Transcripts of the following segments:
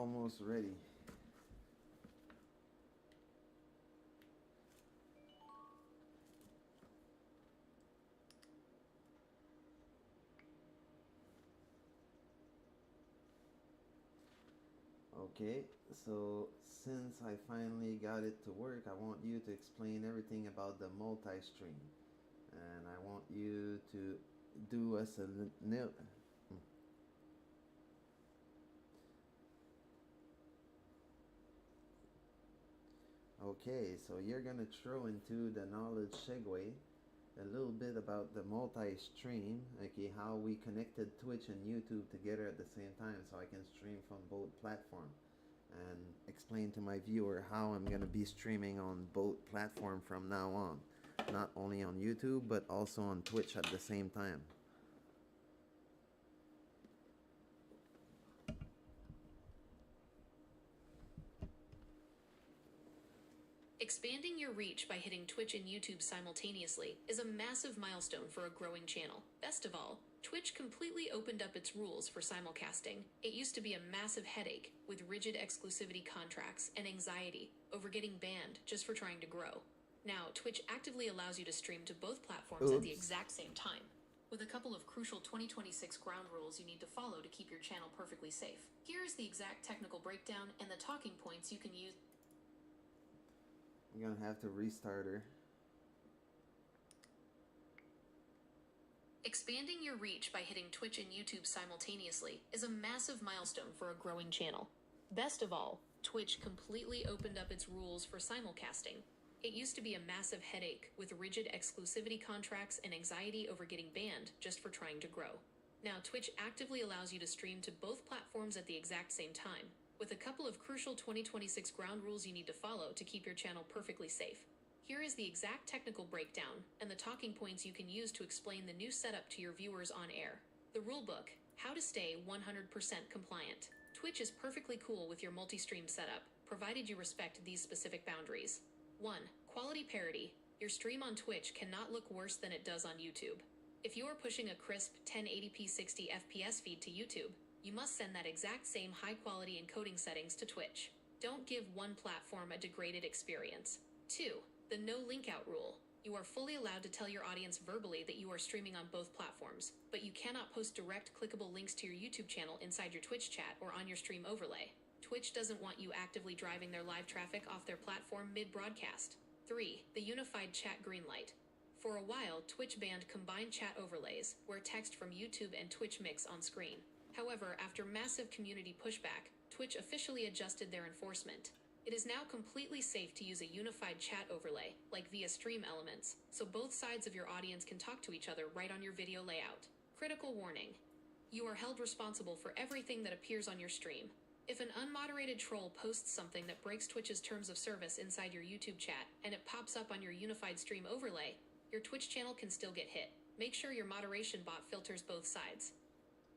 almost ready. Okay, so since I finally got it to work, I want you to explain everything about the multi-stream. And I want you to do us a nil. Okay, so you're gonna throw into the knowledge segue a little bit about the multi-stream, okay, how we connected Twitch and YouTube together at the same time so I can stream from both platforms, and explain to my viewer how I'm gonna be streaming on both platforms from now on, not only on YouTube but also on Twitch at the same time. Expanding your reach by hitting Twitch and YouTube simultaneously is a massive milestone for a growing channel. Best of all, Twitch completely opened up its rules for simulcasting. It used to be a massive headache with rigid exclusivity contracts and anxiety over getting banned just for trying to grow. Now, Twitch actively allows you to stream to both platforms at the exact same time, with a couple of crucial 2026 ground rules you need to follow to keep your channel perfectly safe. Here is the exact technical breakdown and the talking points you can use. I'm gonna have to restart her. Expanding your reach by hitting Twitch and YouTube simultaneously is a massive milestone for a growing channel. Best of all, Twitch completely opened up its rules for simulcasting. It used to be a massive headache with rigid exclusivity contracts and anxiety over getting banned just for trying to grow. Now, Twitch actively allows you to stream to both platforms at the exact same time, with a couple of crucial 2026 ground rules you need to follow to keep your channel perfectly safe. Here is the exact technical breakdown and the talking points you can use to explain the new setup to your viewers on air. The rulebook, how to stay 100% compliant. Twitch is perfectly cool with your multi-stream setup, provided you respect these specific boundaries. 1. Quality parity. Your stream on Twitch cannot look worse than it does on YouTube. If you are pushing a crisp 1080p 60 FPS feed to YouTube, you must send that exact same high-quality encoding settings to Twitch. Don't give one platform a degraded experience. 2. The no link out rule. You are fully allowed to tell your audience verbally that you are streaming on both platforms, but you cannot post direct clickable links to your YouTube channel inside your Twitch chat or on your stream overlay. Twitch doesn't want you actively driving their live traffic off their platform mid-broadcast. 3. The unified chat greenlight. For a while, Twitch banned combined chat overlays, where text from YouTube and Twitch mix on screen. However, after massive community pushback, Twitch officially adjusted their enforcement. It is now completely safe to use a unified chat overlay, like via stream elements, so both sides of your audience can talk to each other right on your video layout. Critical warning. You are held responsible for everything that appears on your stream. If an unmoderated troll posts something that breaks Twitch's terms of service inside your YouTube chat, and it pops up on your unified stream overlay, your Twitch channel can still get hit. Make sure your moderation bot filters both sides.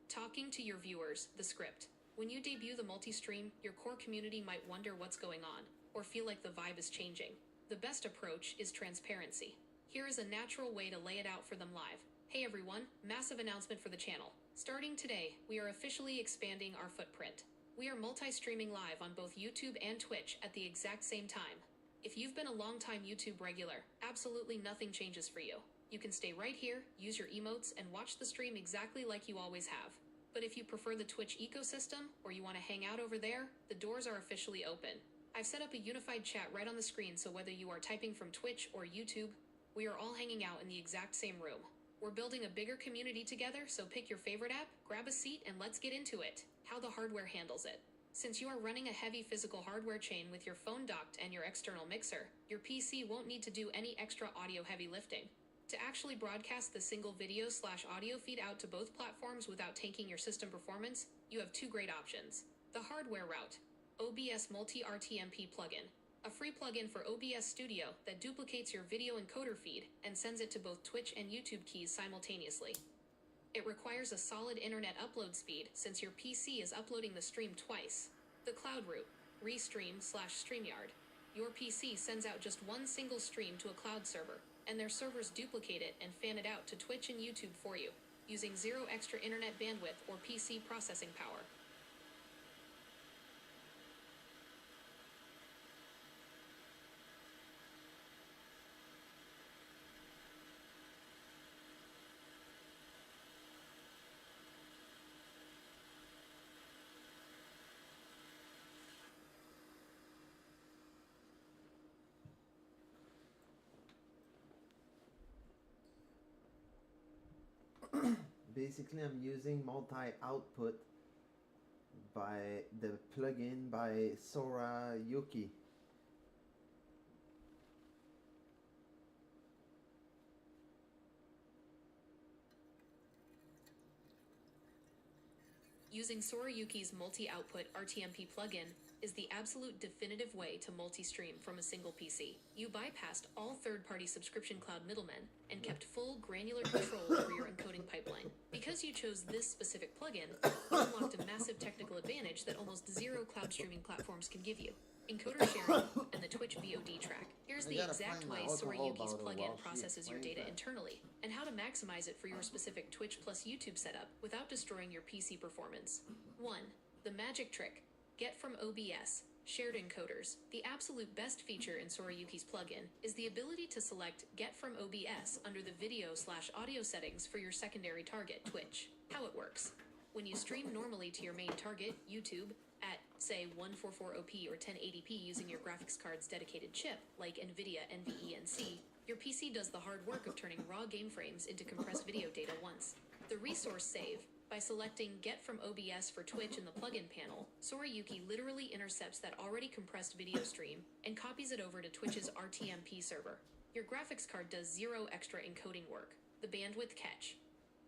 Talking to your viewers, the script. When you debut the multi-stream, your core community might wonder what's going on, or feel like the vibe is changing. The best approach is transparency. Here is a natural way to lay it out for them live. Hey everyone, massive announcement for the channel. Starting today, we are officially expanding our footprint. We are multi-streaming live on both YouTube and Twitch at the exact same time. If you've been a long-time YouTube regular, absolutely nothing changes for you. You can stay right here, use your emotes, and watch the stream exactly like you always have. But if you prefer the Twitch ecosystem, or you want to hang out over there, the doors are officially open. I've set up a unified chat right on the screen, so whether you are typing from Twitch or YouTube, we are all hanging out in the exact same room. We're building a bigger community together, so pick your favorite app, grab a seat, and let's get into it. How the hardware handles it. Since you are running a heavy physical hardware chain with your phone docked and your external mixer, your PC won't need to do any extra audio heavy lifting. To actually broadcast the single video/audio feed out to both platforms without tanking your system performance, you have two great options. The hardware route. OBS Multi-RTMP plugin. A free plugin for OBS Studio that duplicates your video encoder feed and sends it to both Twitch and YouTube keys simultaneously. It requires a solid internet upload speed since your PC is uploading the stream twice. The cloud route. Restream/StreamYard. Your PC sends out just one single stream to a cloud server, and their servers duplicate it and fan it out to Twitch and YouTube for you, using zero extra internet bandwidth or PC processing power. basically I'm using multi-output by the plugin by Sora Yuki. Using Sora Yuki's multi-output RTMP plugin is the absolute definitive way to multi-stream from a single PC. You bypassed all third-party subscription cloud middlemen and kept full granular control over your encoding pipeline. Because you chose this specific plugin, you unlocked a massive technical advantage that almost zero cloud streaming platforms can give you: encoder sharing and the Twitch VOD track. Here's the exact way Sora Yuki's plugin processes your data internally, and how to maximize it for your specific Twitch plus YouTube setup without destroying your PC performance. 1. The magic trick. Get from OBS. Shared encoders. The absolute best feature in Sora Yuki's plugin is the ability to select Get from OBS under the video/audio settings for your secondary target, Twitch. How it works. When you stream normally to your main target, YouTube, at, say, 144p or 1080p using your graphics card's dedicated chip, like NVIDIA NVENC, your PC does the hard work of turning raw game frames into compressed video data once. The resource save. By selecting Get from OBS for Twitch in the plugin panel, Sora Yuki literally intercepts that already compressed video stream and copies it over to Twitch's RTMP server. Your graphics card does zero extra encoding work. The bandwidth catch.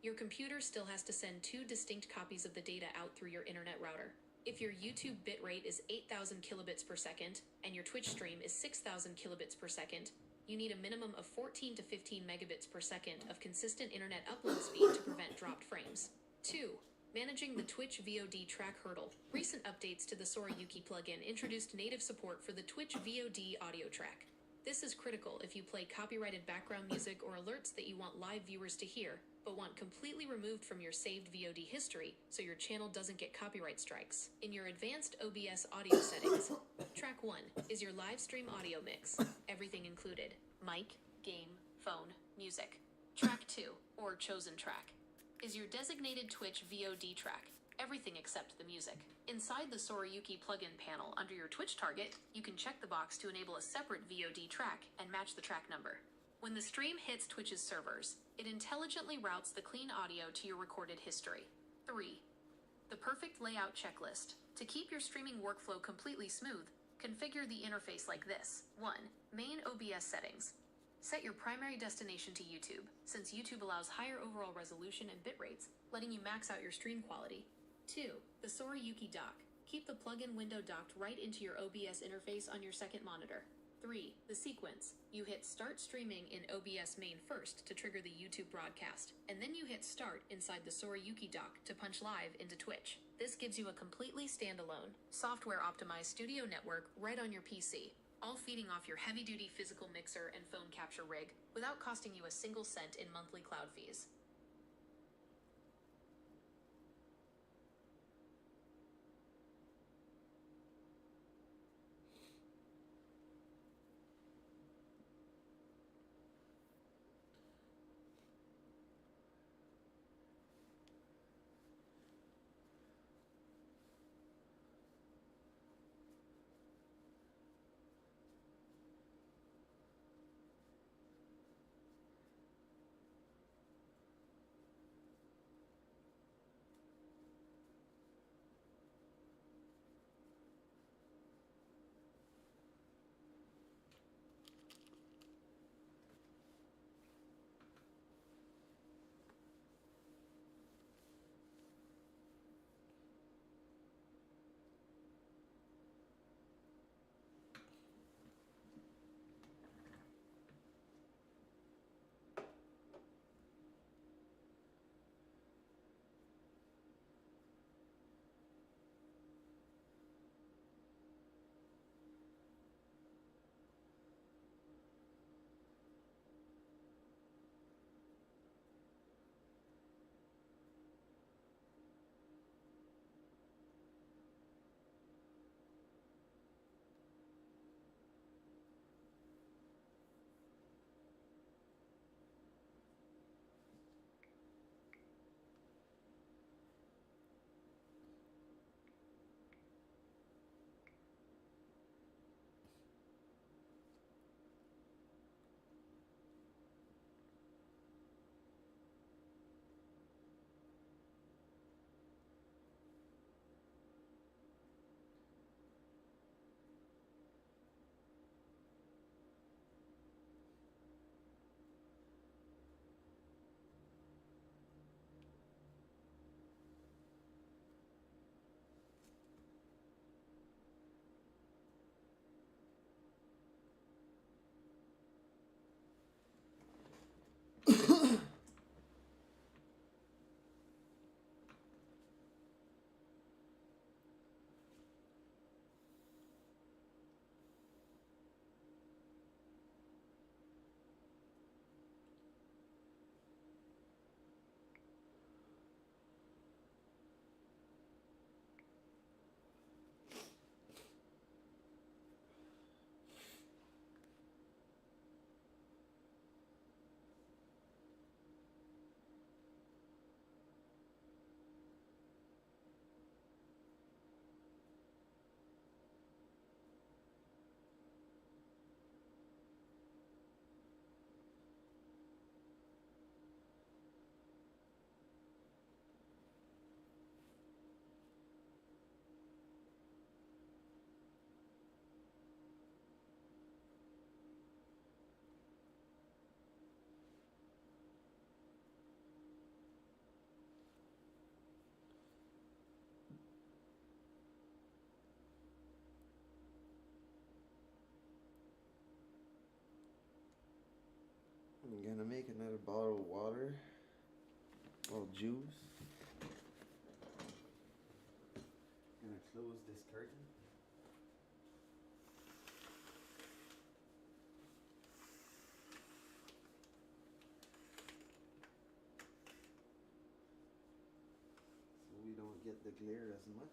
Your computer still has to send 2 distinct copies of the data out through your internet router. If your YouTube bitrate is 8,000 kilobits per second and your Twitch stream is 6,000 kilobits per second, you need a minimum of 14 to 15 megabits per second of consistent internet upload speed to prevent dropped frames. 2. Managing the Twitch VOD track hurdle. Recent updates to the Sora Yuki plugin introduced native support for the Twitch VOD audio track. This is critical if you play copyrighted background music or alerts that you want live viewers to hear, but want completely removed from your saved VOD history so your channel doesn't get copyright strikes. In your advanced OBS audio settings, track 1 is your live stream audio mix, everything included: mic, game, phone, music. Track 2, or chosen track, is your designated Twitch VOD track, everything except the music. Inside the Sora Yuki plugin panel under your Twitch target, you can check the box to enable a separate VOD track and match the track number. When the stream hits Twitch's servers, it intelligently routes the clean audio to your recorded history. 3. The perfect layout checklist. To keep your streaming workflow completely smooth, configure the interface like this. 1. Main OBS settings. Set your primary destination to YouTube, since YouTube allows higher overall resolution and bit rates, letting you max out your stream quality. 2. The Sora Yuki dock. Keep the plugin window docked right into your OBS interface on your second monitor. 3. The sequence. You hit Start Streaming in OBS main first to trigger the YouTube broadcast, and then you hit Start inside the Sora Yuki dock to punch live into Twitch. This gives you a completely standalone, software-optimized studio network right on your PC, all feeding off your heavy-duty physical mixer and phone capture rig without costing you a single cent in monthly cloud fees. I'm gonna make another bottle of water or juice. Gonna close this curtain. So we don't get the glare as much.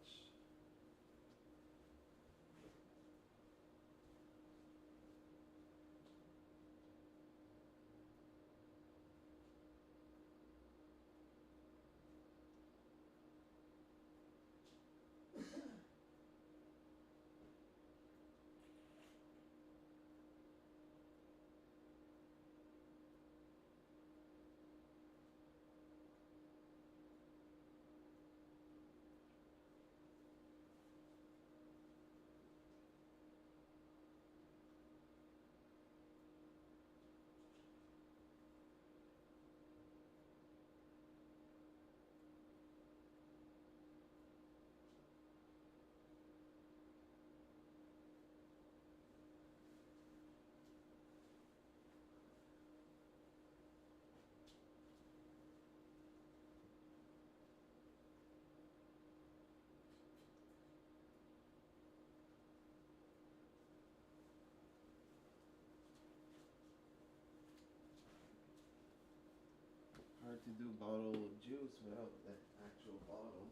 Hard to do bottle of juice without the actual bottle.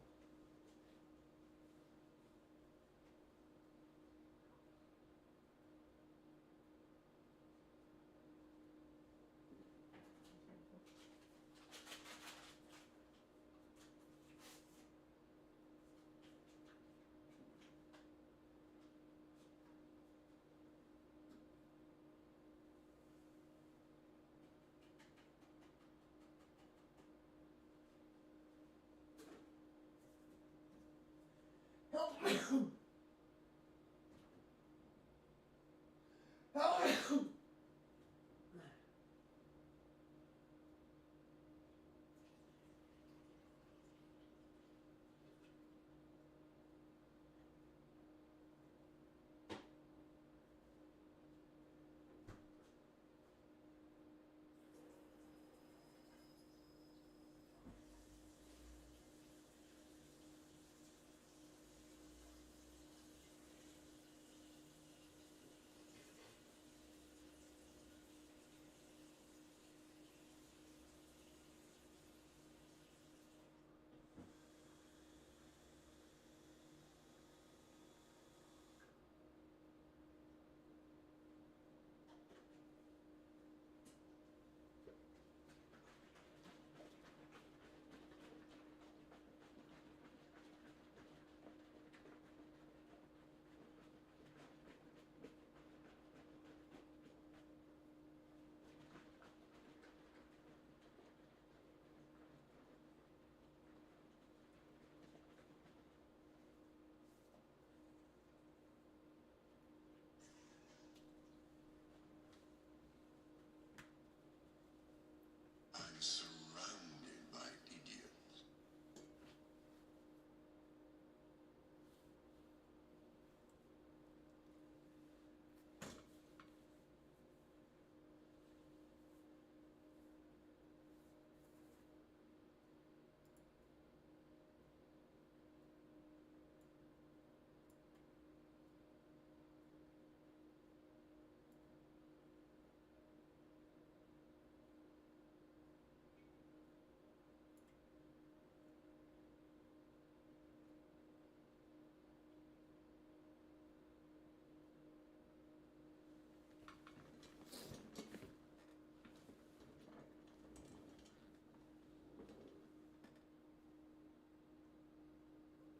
I'm surrounded by idiots.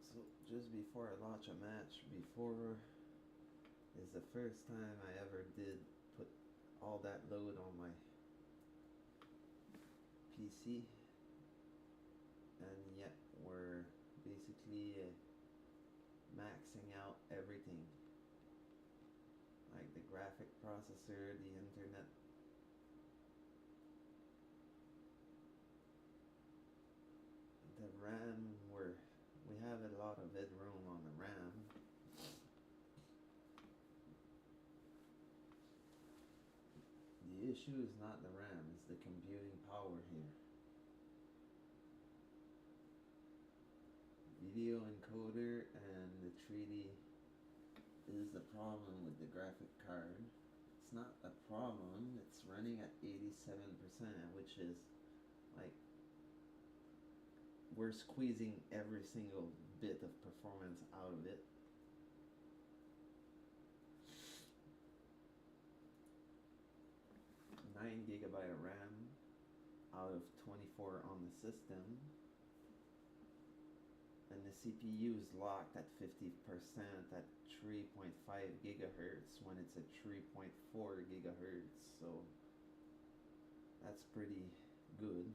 So just before I launch a match, before is the first time I ever did put all that load on my PC, and yet we're basically maxing out everything, like the graphic processor, the internet, the RAM. We have a lot of headroom on the RAM. The issue is not the RAM, it's video encoder, and the 3D is the problem with the graphic card. It's not a problem, it's running at 87%, which is like, we're squeezing every single bit of performance out of it. GB of RAM out of 24 on the system, and the CPU is locked at 50% at 3.5 gigahertz when it's at 3.4 gigahertz, so that's pretty good,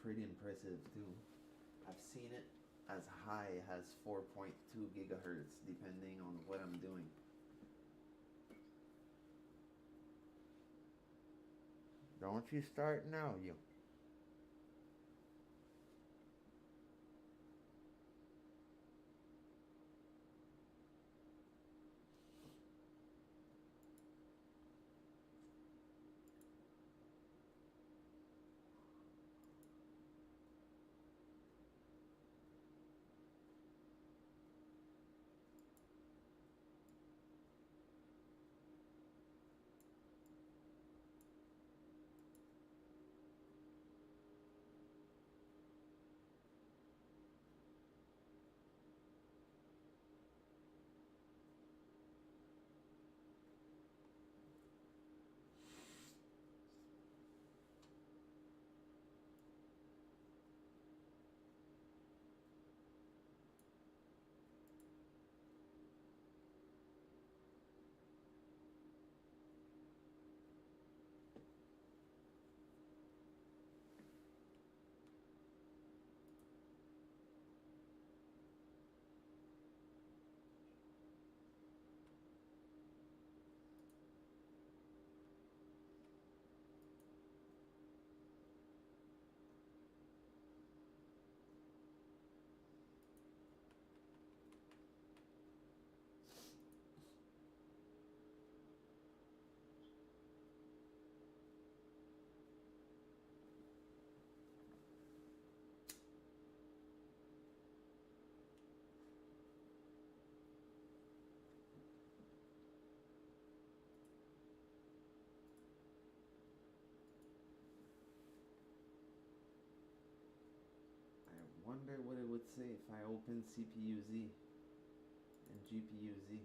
pretty impressive too. I've seen it as high as 4.2 gigahertz depending on what I'm doing. Don't you start now, you. Wonder what it would say if I open CPU-Z and GPU-Z.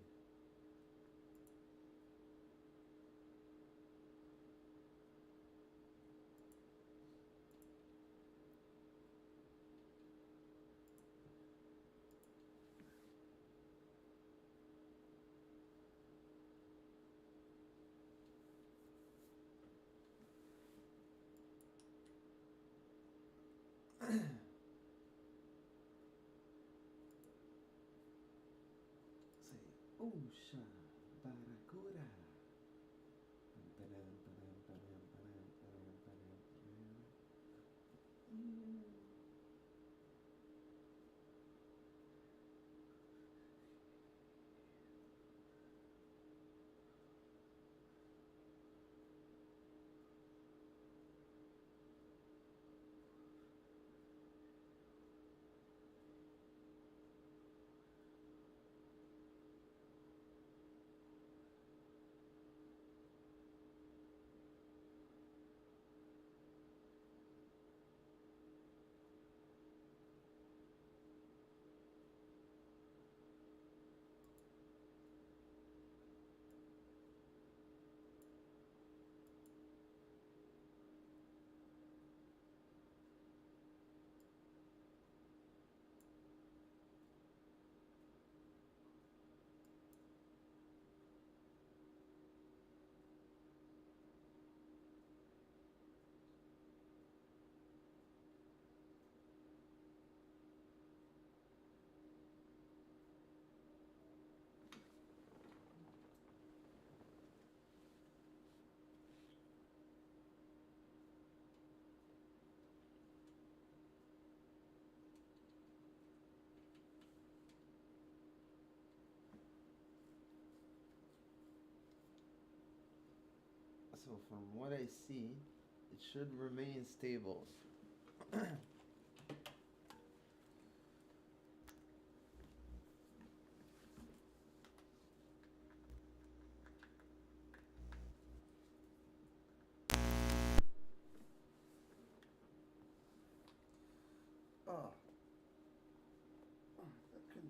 Usha Barracuda. So from what I see, it should remain stable.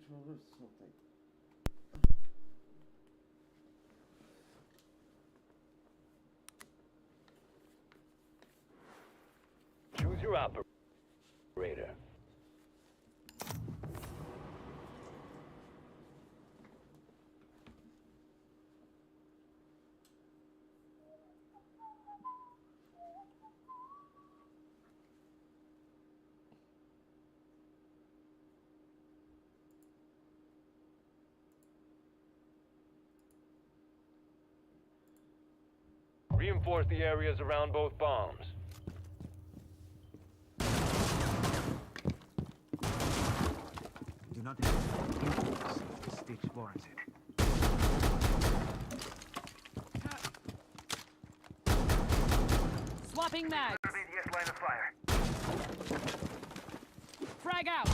controller is so tight. Choose your operator. Reinforce the areas around both bombs. Do not increase if the stage warrants it. Swapping mag. Yes, line of fire. Frag out.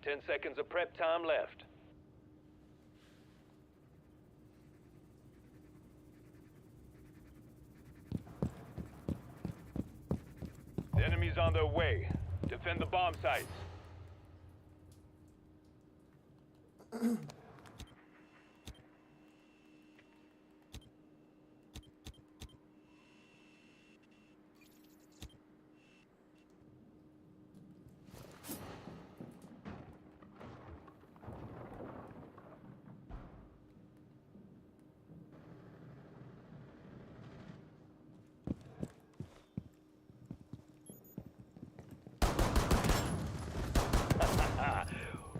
10 seconds of prep time left. The enemy's on their way. Defend the bomb sites.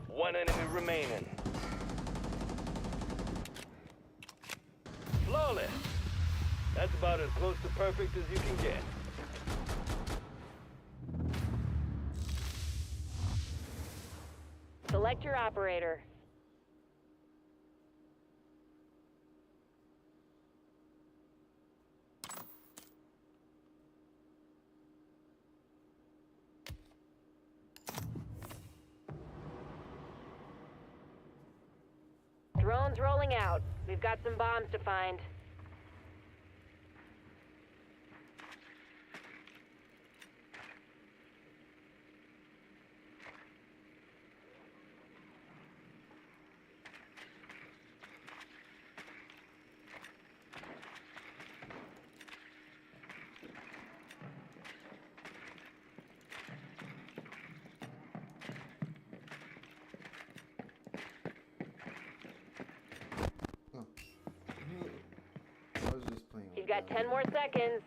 One enemy remaining. Flawless. That's about as close to perfect as you can get. Select your operator. Drones rolling out. We've got some bombs to find. I was just playing. You've got 10 more seconds.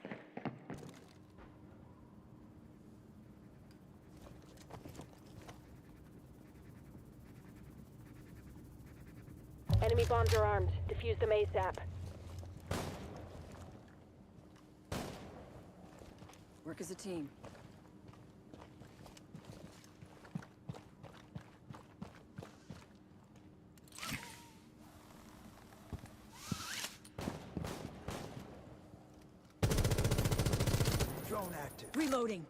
Enemy bombs are armed. Defuse them ASAP. Work as a team. Drone active. Reloading.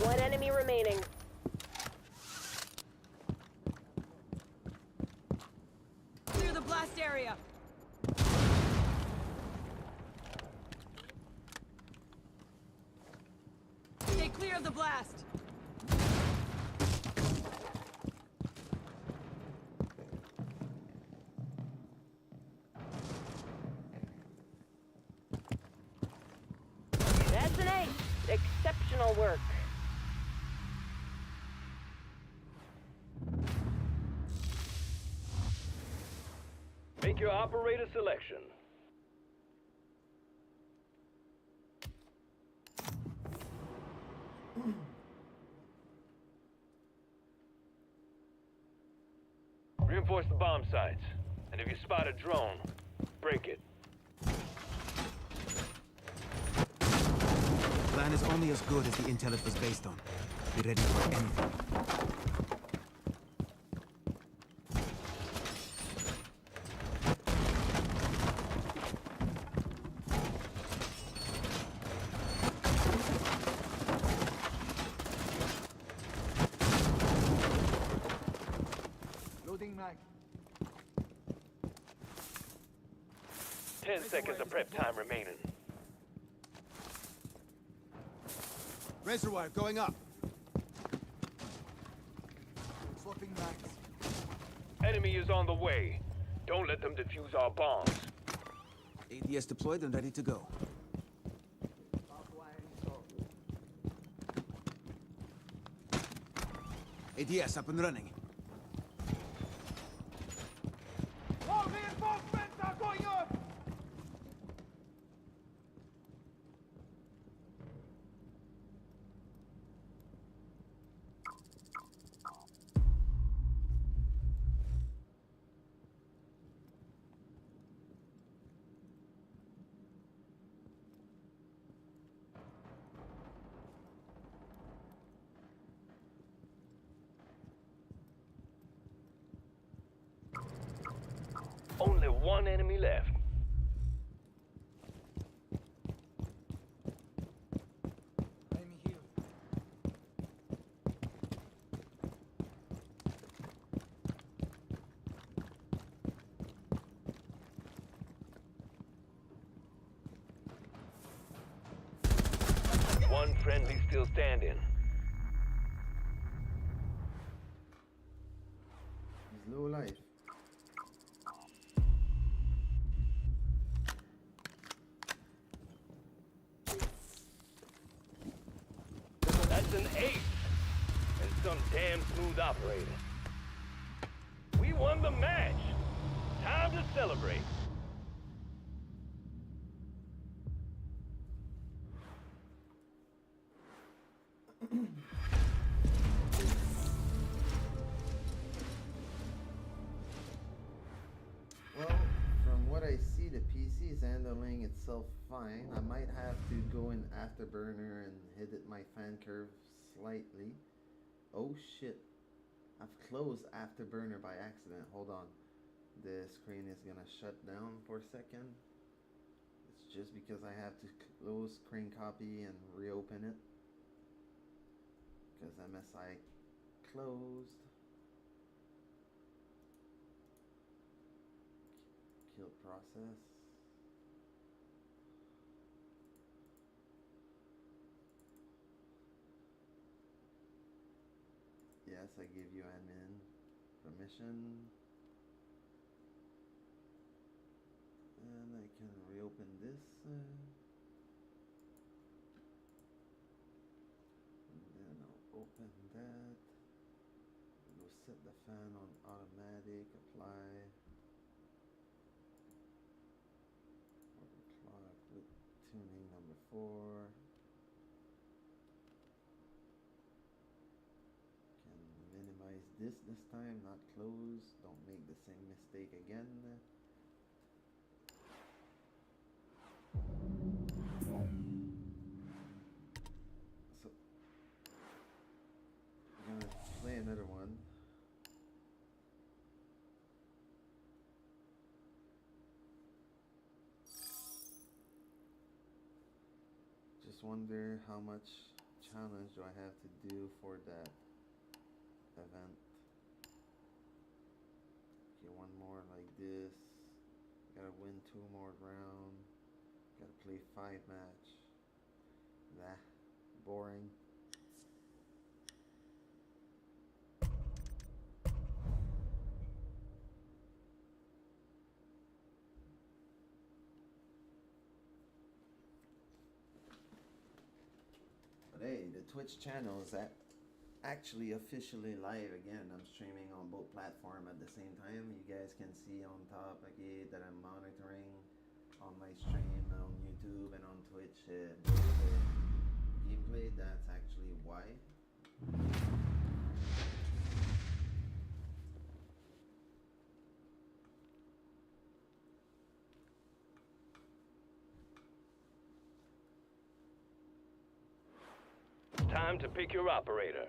One enemy remaining. Clear the blast area. Stay clear of the blast. That's an ace. Exceptional work. Make your operator selection. Reinforce the bomb sites. And if you spot a drone, break it. Plan is only as good as the intel it was based on. Be ready for anything. Loading mag. 10 seconds of prep time remaining. Razor wire going up. Swapping mags. Enemy is on the way. Don't let them defuse our bombs. ADS deployed and ready to go. ADS up and running. All reinforcements are going up! Only one enemy left. Enemy here. One friendly still standing. He's low life. That's an ace. And some damn smooth operator. We won the match. Time to celebrate. Well, from what I see, the PC is handling itself fine. I might have to go in afterburner and hit my fan curve slightly. Oh shit. I've closed afterburner by accident. Hold on. The screen is gonna shut down for a second. It's just because I have to close screen copy and reopen it. Because MSI closed. Kill process. Yes, I give you admin permission. And I can reopen this. And then I'll open that. We'll set the fan on automatic, apply. Overclock with tuning number 4. Can minimize this time, not close. Don't make the same mistake again. So I'm gonna play another one. Just wonder how much challenge do I have to do for that event. Okay, one more like this. Gotta win 2 more rounds. Gotta play 5 match. Nah, boring. But hey, the Twitch channel is actually officially live again. I'm streaming on both platforms at the same time. You guys can see on top again that I'm monitoring on my stream on YouTube and on Twitch. Gameplay, that's actually why. time to pick your operator.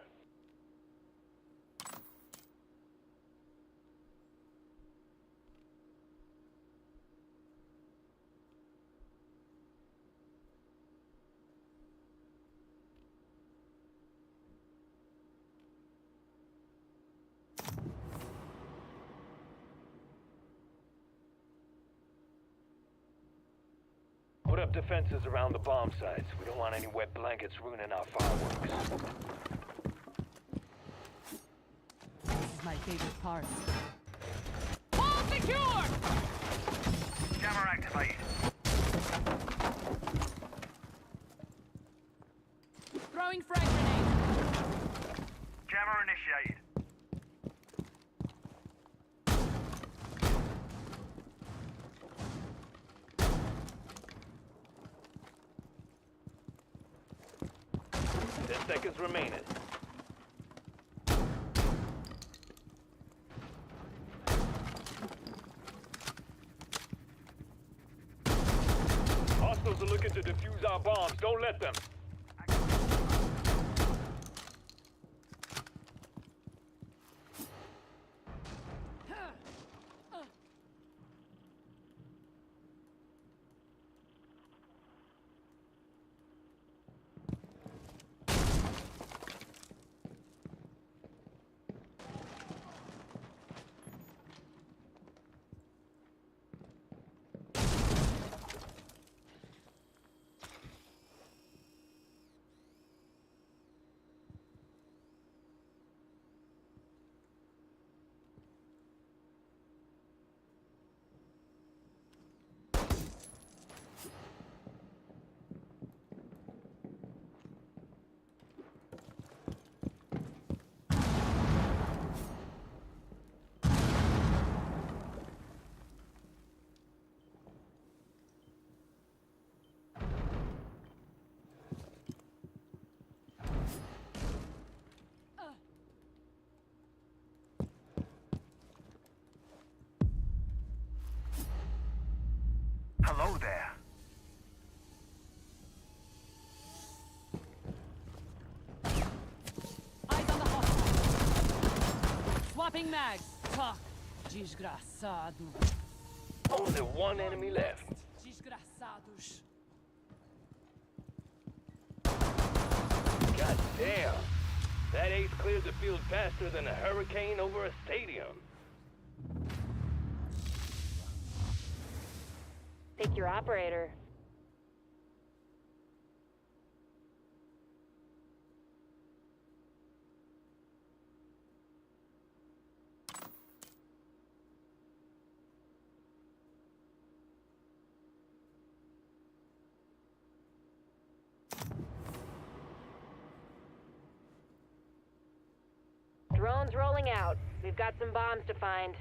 Put up defenses around the bomb sites. We don't want any wet blankets ruining our fireworks. This is my favorite part. All secure! Jammer activated. Throwing frag grenade. Jammer initiated. 10 seconds remaining. Hostiles are looking to defuse our bombs. Don't let them. Hello there. Eyes on the hostile. Swapping mags. Fuck. Desgraçado. Only one enemy left. Desgraçados. God damn. That ace cleared the field faster than a hurricane over a stadium. Pick your operator. Drones rolling out. We've got some bombs to find.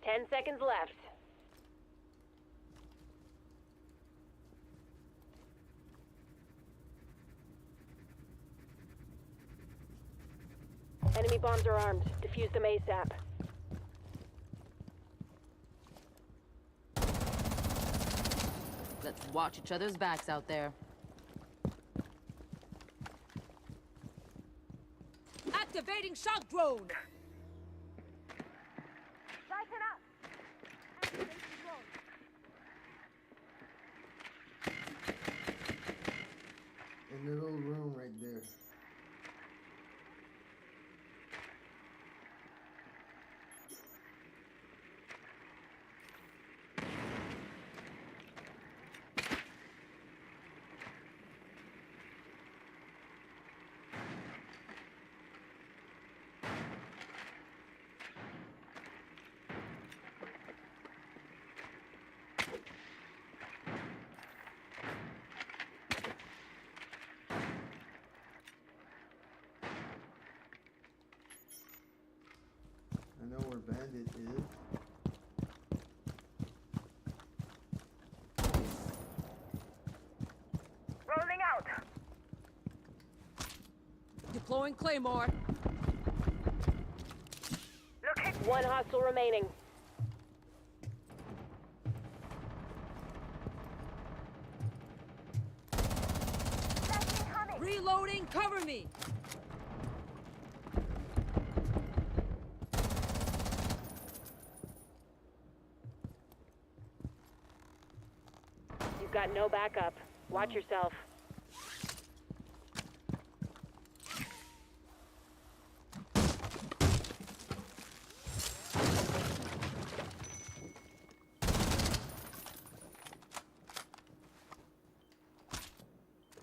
Ten seconds left. Enemy bombs are armed. Defuse them ASAP. Let's watch each other's backs out there. Activating shock drone! In the little room right there. know where Bandit is. Rolling out. Deploying Claymore. Look, one hostile remaining. Reloading, cover me! You've got no backup. Watch yourself.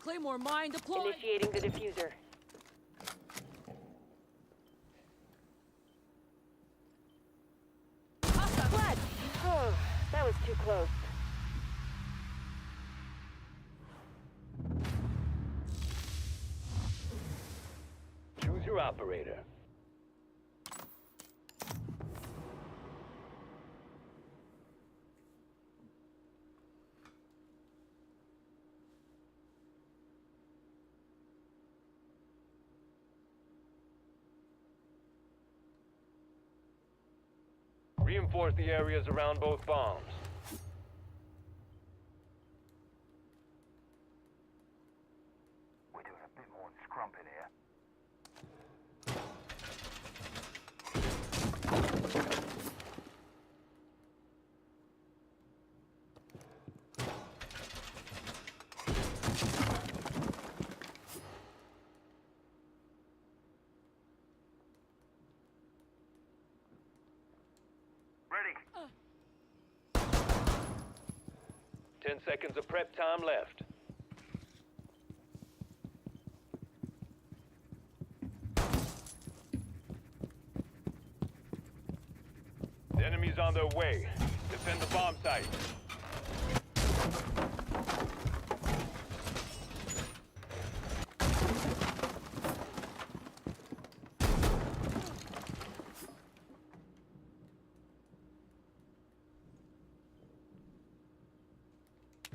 Claymore mine deployed! Initiating the diffuser. Clutch! Oh, that was too close. Choose your operator. Reinforce the areas around both bombs. We're doing a bit more than scrumping here. Ready. 10 seconds of prep time left. The enemy's on their way. Defend the bomb site.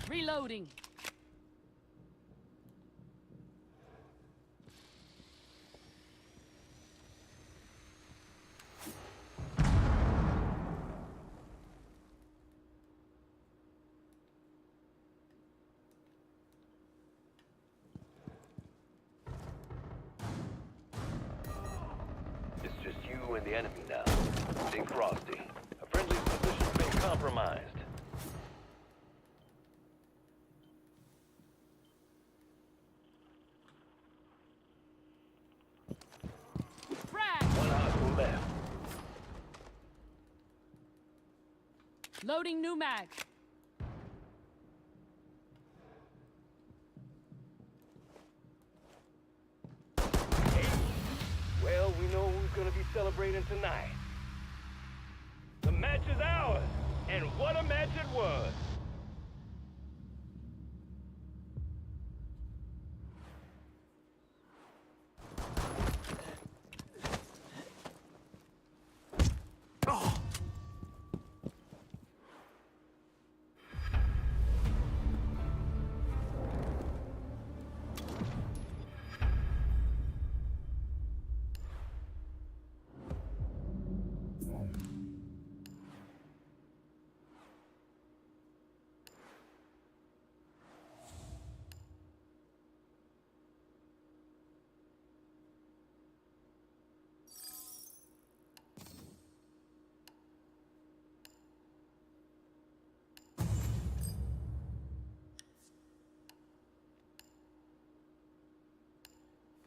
Reloading! It's just you and the enemy now. Stay frosty. A friendly's position's been compromised. Frag! One hostile left. Loading new mag. Well, we know who's gonna be celebrating tonight. The match is ours, and what a match it was!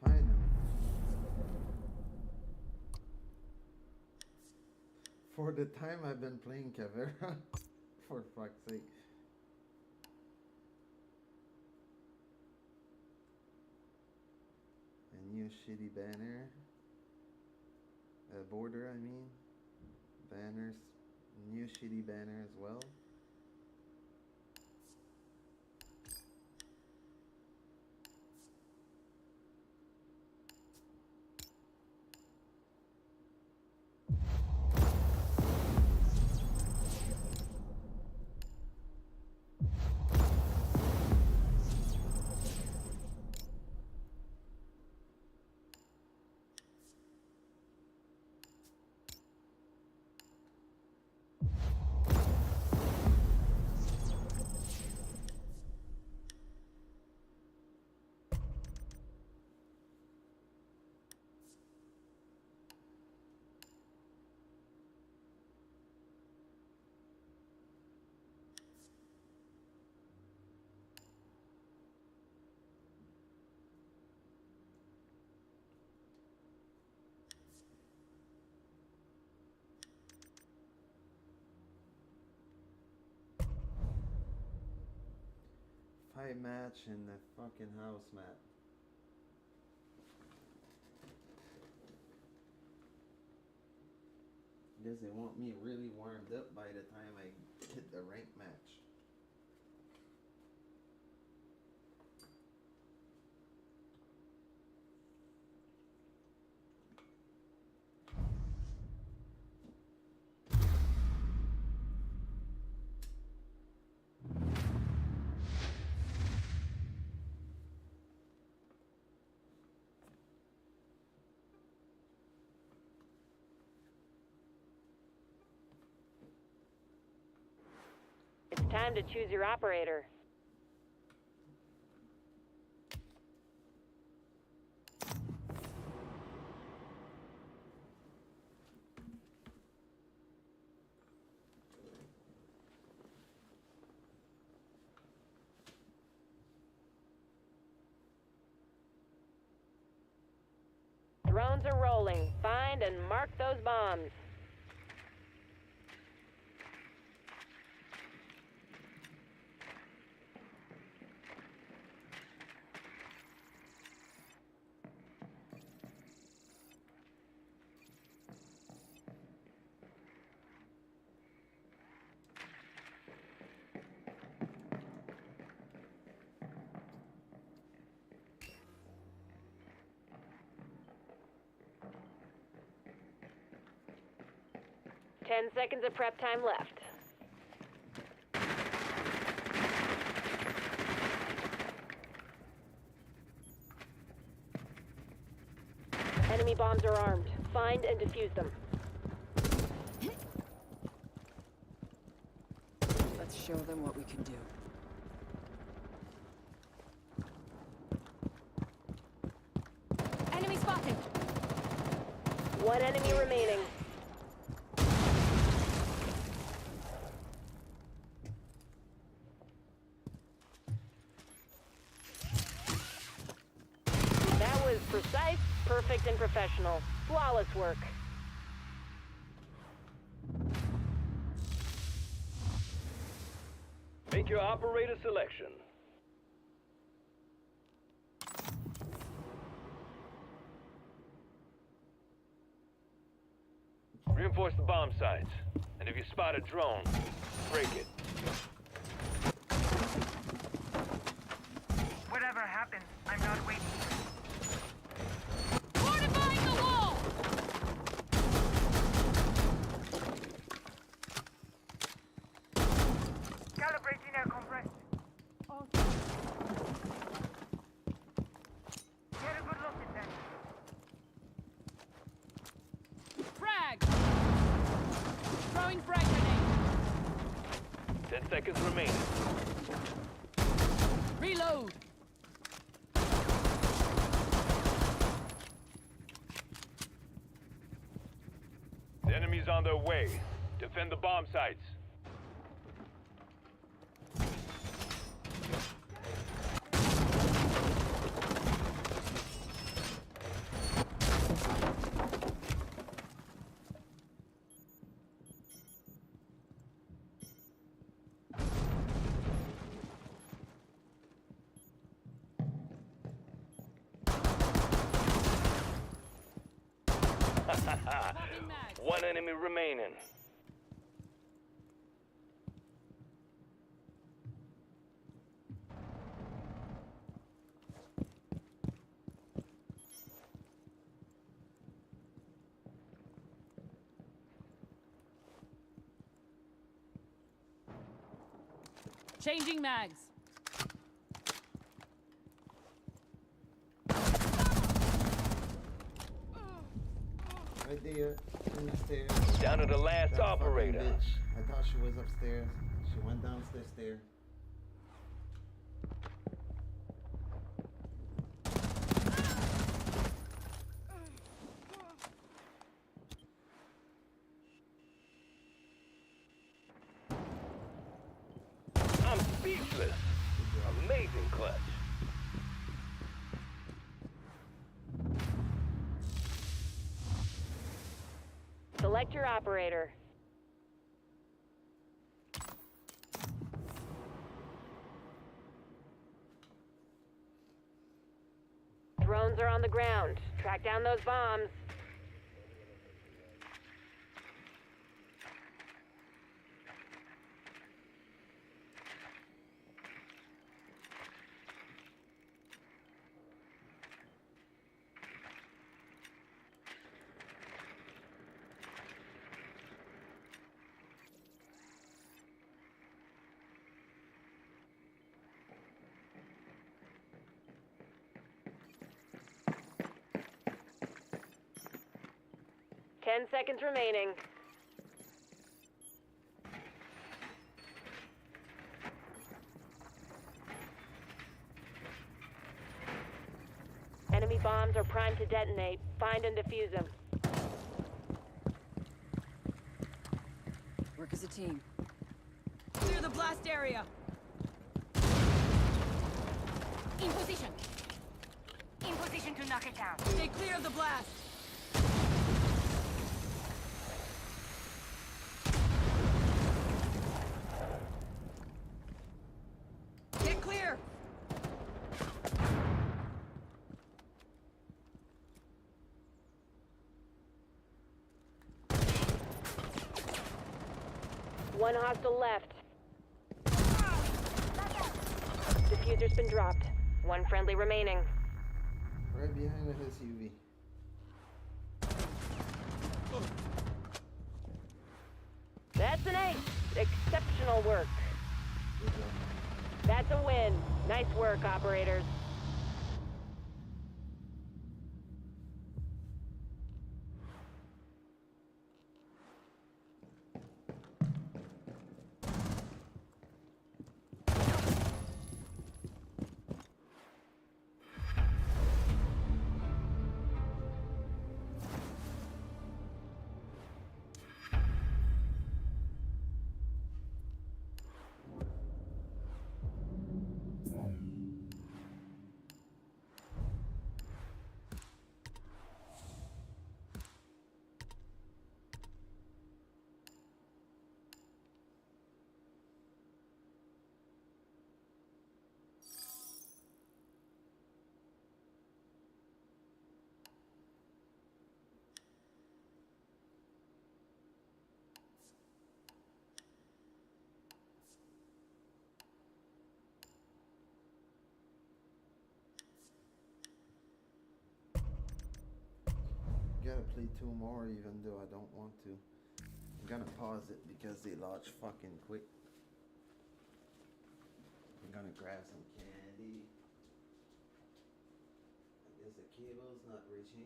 Finally. For the time I've been playing Caveira, for fuck's sake. A new shitty banner. Border, I mean. Banners. New shitty banner as well. Try match in the fucking house map. Guess they want me really warmed up by the time I hit the rank match. It's time to choose your operator. Drones are rolling. Find and mark those bombs. Ten seconds of prep time left. Enemy bombs are armed. Find and defuse them. Let's show them what we can do. Enemy spotted! One enemy remaining. That was precise, perfect, and professional. Flawless work. Make your operator selection. Reinforce the bomb sites. And if you spot a drone, break it. Whatever happens, I'm not waiting. Fortifying the wall! Calibrating air compressed. Get a good look at that. Frag! Throwing frag grenade. 10 seconds remaining. Reload! The enemy's on their way. Defend the bomb sites. Popping mag. One enemy remaining. Changing mags. Right there, in the stairs. Down to the last That fucking operator. bitch. I thought she was upstairs. She went downstairs stair. I'm speechless. Amazing clutch. Select your operator. Drones are on the ground. Track down those bombs. Ten seconds remaining. Enemy bombs are primed to detonate. Find and defuse them. Work as a team. Clear the blast area. In position. In position to knock it down. Stay clear of the blast. Get clear. One hostile left. Diffuser's been dropped. One friendly remaining. Right behind the SUV. That's an ace. Exceptional work. Good job. That's a win. Nice work, operators. Gotta play 2 more even though I don't want to. I'm gonna pause it because they launch fucking quick. I'm gonna grab some candy. I guess the cable's not reaching.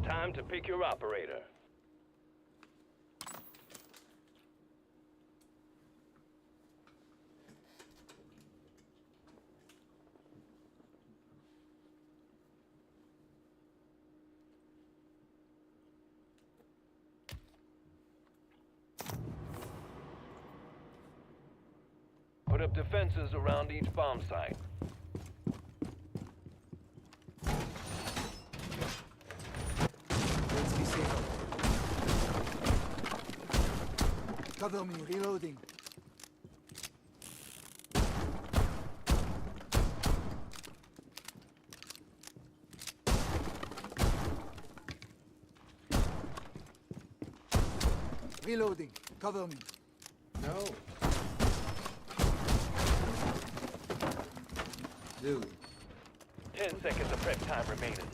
Time to pick your operator. Put up defenses around each bomb site. Let's be safe. Cover me, reloading. Reloading. Cover me. No. Dude, 10 seconds of prep time remaining.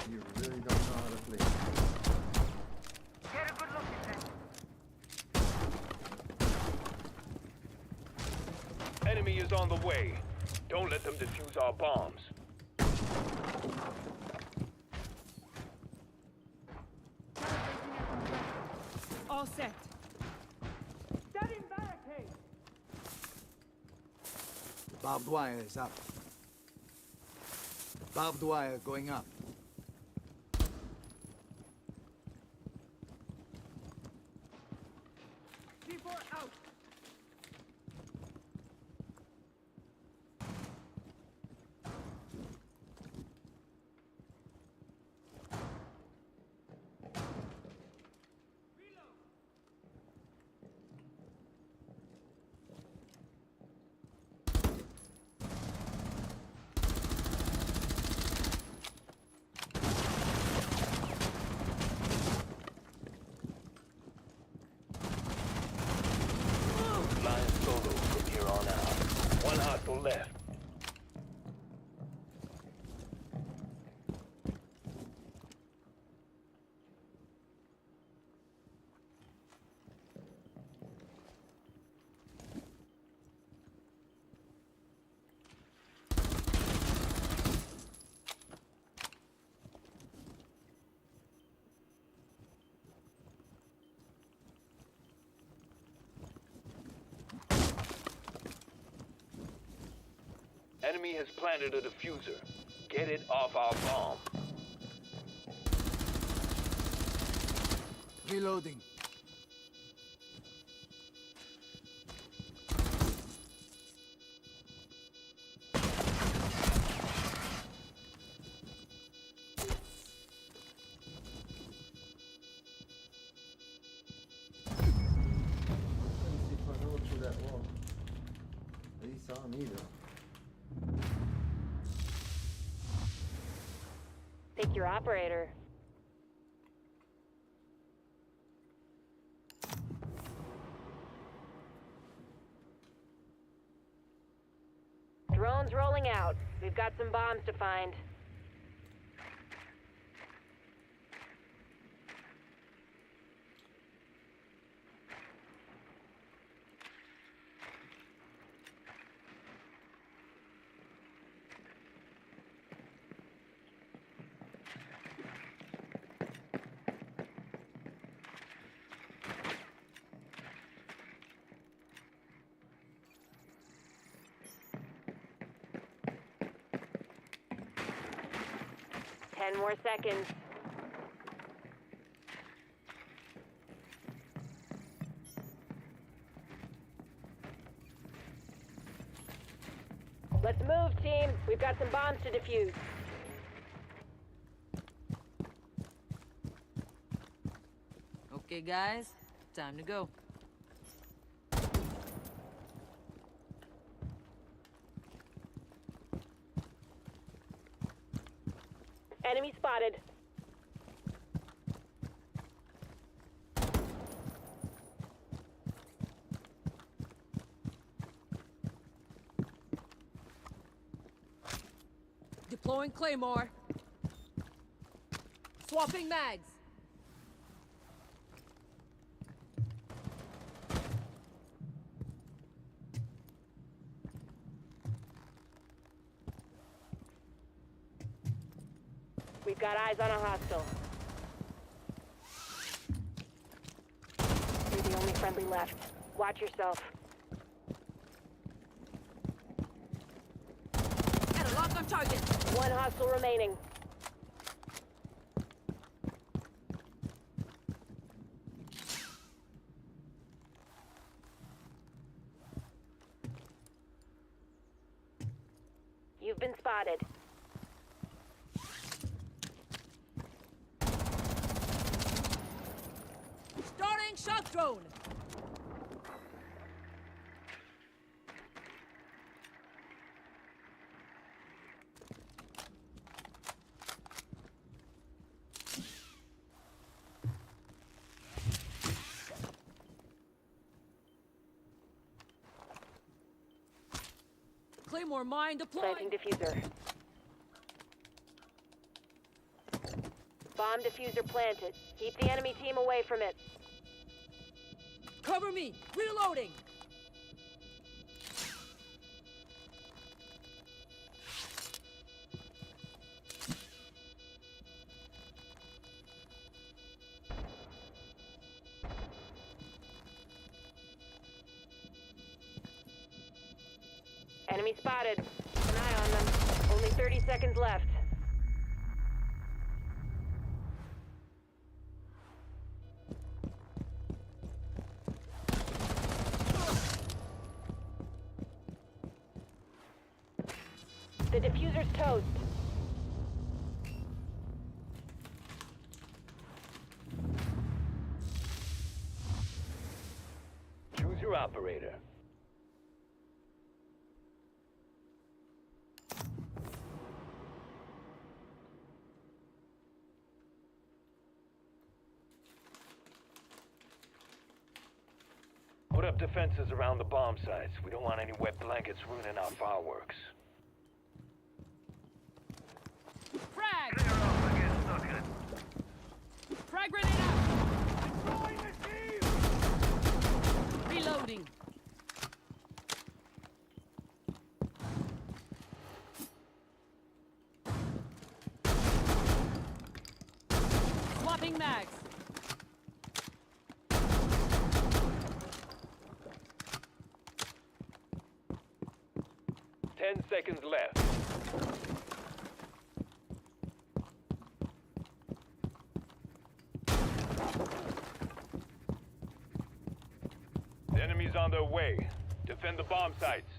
you really don't know how to play. Get a good look at that. Enemy is on the way. Don't let them defuse our bombs. All set. Setting barricade. Barbed wire is up. Barbed wire going up. C4 out. Flying solo from here on out. One hostile left. Enemy has planted a diffuser. Get it off our bomb. Reloading. Couldn't see Cornell through that wall. But he saw me though. Pick your operator. Drones rolling out. We've got some bombs to find. Ten more seconds. Let's move, team. We've got some bombs to defuse. Okay, guys. Time to go. Enemy spotted. Deploying Claymore. Swapping mags. We've got eyes on a hostile. You're the only friendly left. Watch yourself. And a lock on target. One hostile remaining. You've been spotted. Starting shock drone. Claymore mine deployed. Planting diffuser. Bomb diffuser planted. Keep the enemy team away from it. Cover me. Reloading. Enemy spotted. Keep an eye on them. Only 30 seconds left. The diffuser's toast. Choose your operator. Put up defenses around the bomb sites. We don't want any wet blankets ruining our fireworks. Frag. Frag grenade out. Reloading. Swapping mags. Ten seconds left. The enemy's on their way. Defend the bomb sites.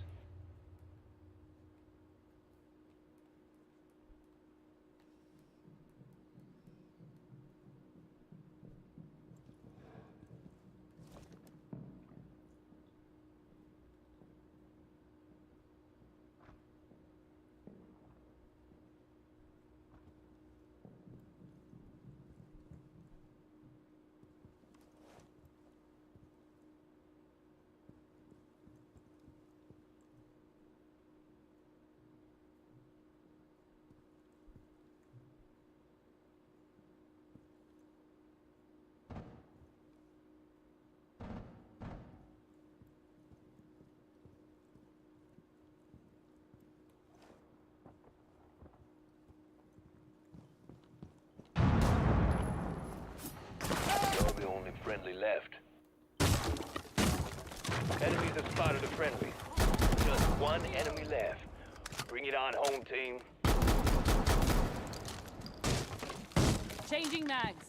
You're the only friendly left. Enemies have spotted a friendly. Just one enemy left. Bring it on, home team. Changing mags.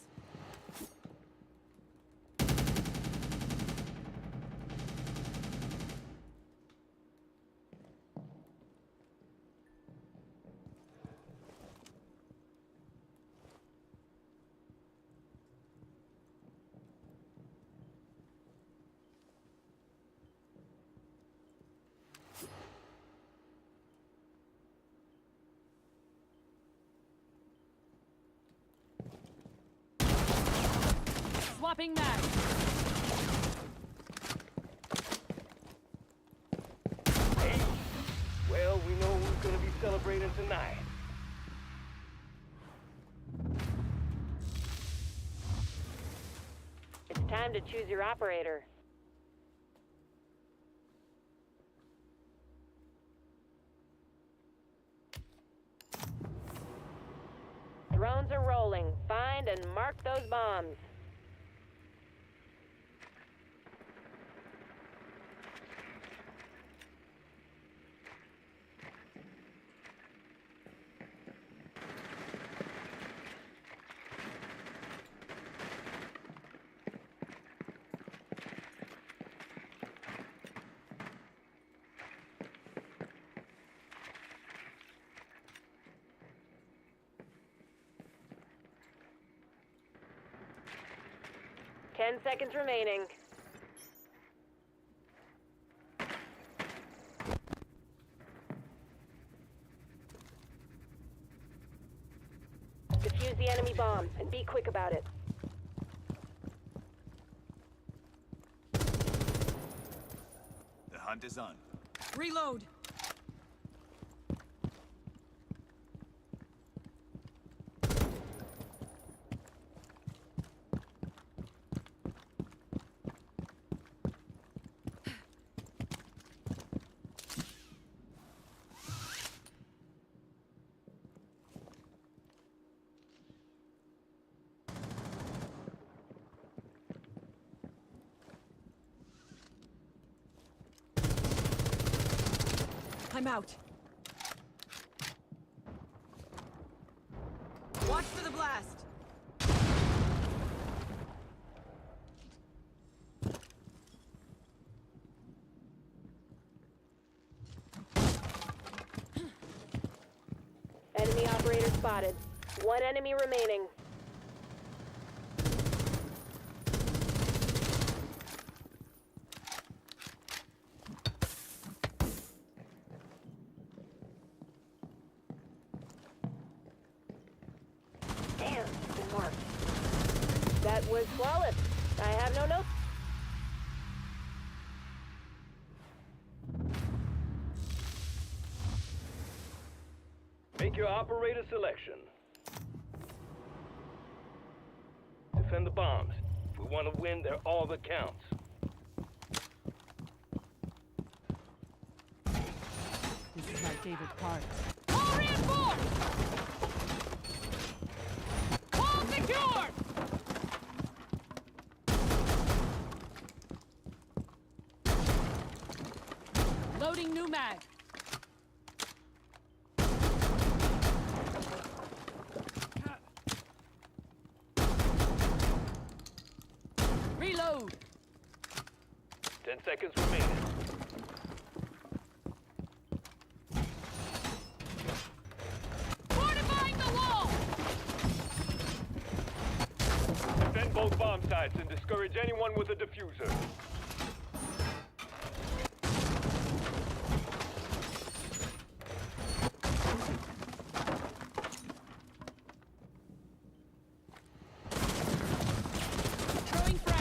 Swapping mags. Hey, well, we know who's gonna be celebrating tonight. It's time to choose your operator. Drones are rolling. Find and mark those bombs. Ten seconds remaining. Defuse the enemy bomb and be quick about it. The hunt is on. Reload. I'm out. Watch for the blast. Enemy operator spotted. One enemy remaining. Damn, good mark. That was flawless. I have no notes. Make your operator selection. Defend the bombs. If we want to win, they're all that counts. This is my favorite part. All reinforced! All secured! Loading new mag. Reload. 10 seconds remaining. Fortifying the wall! Defend both bomb sites and discourage anyone with a diffuser. Throwing frag.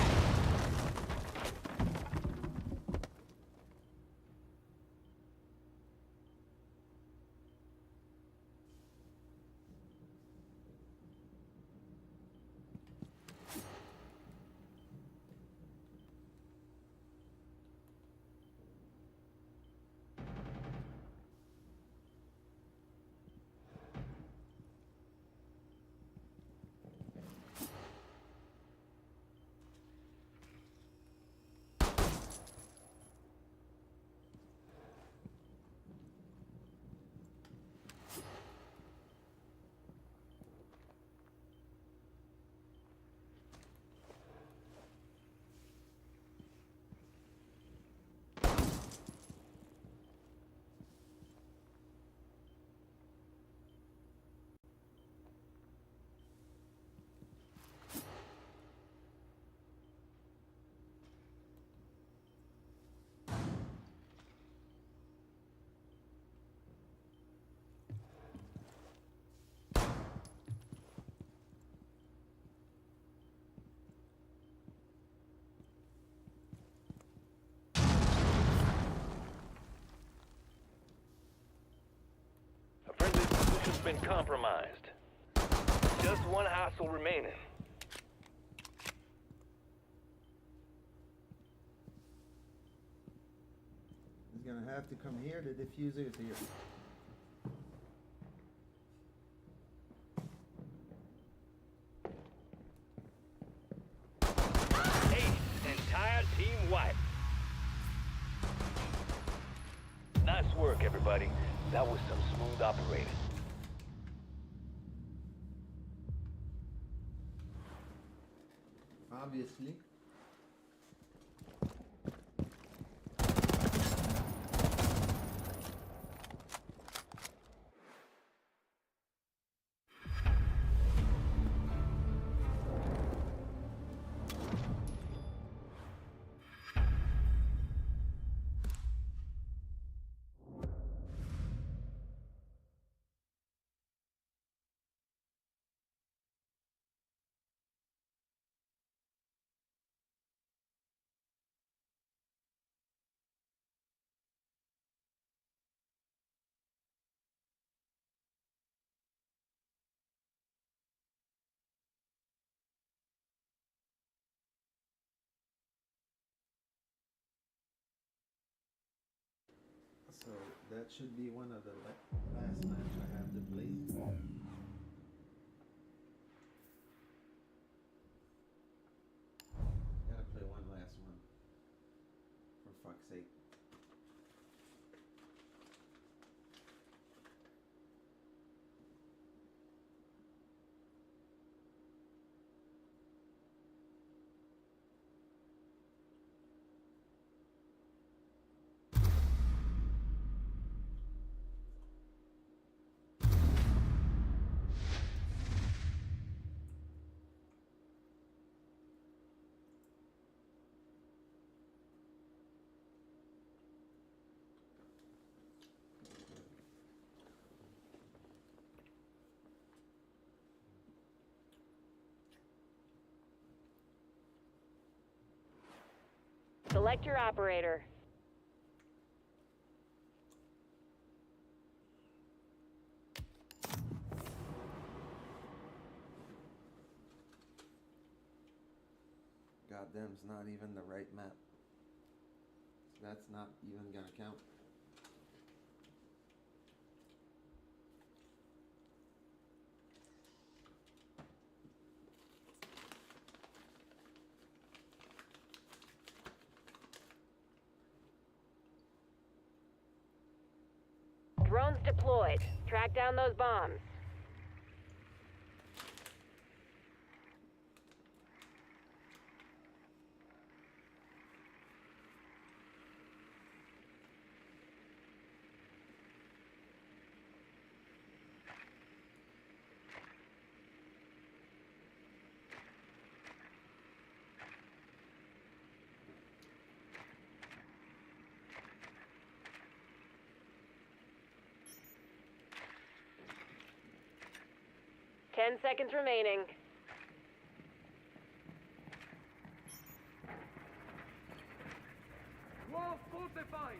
A friendly position's been compromised. Just one hostile remaining. He's gonna have to come here. The diffuser is here. Ace, entire team wipe. Nice work, everybody. That was some smooth operating. Obviously. So that should be one of the last match I have to play. Gotta play one last one. For fuck's sake. Select your operator. Goddamn's not even the right map. That's not even gonna count. Drones deployed. Track down those bombs. Ten seconds remaining. Wall fortified.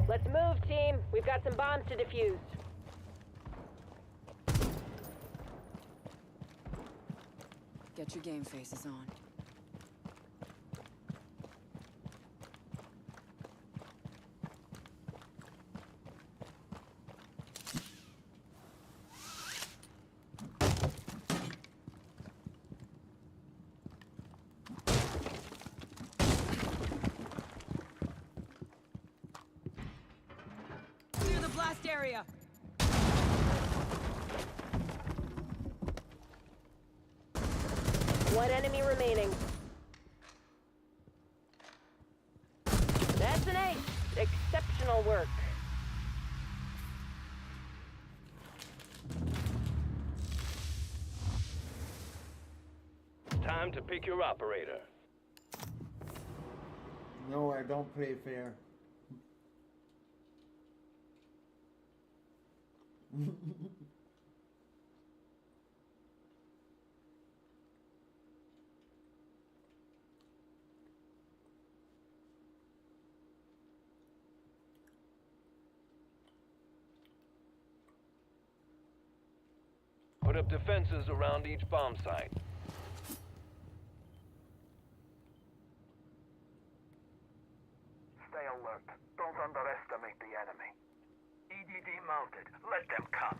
Let's move, team. We've got some bombs to defuse. Get your game faces on. Clear the blast area. One enemy remaining. That's an ace. Exceptional work. Time to pick your operator. No, I don't play fair. Put up defenses around each bomb site. Stay alert. Don't underestimate the enemy. EDD mounted. Let them come.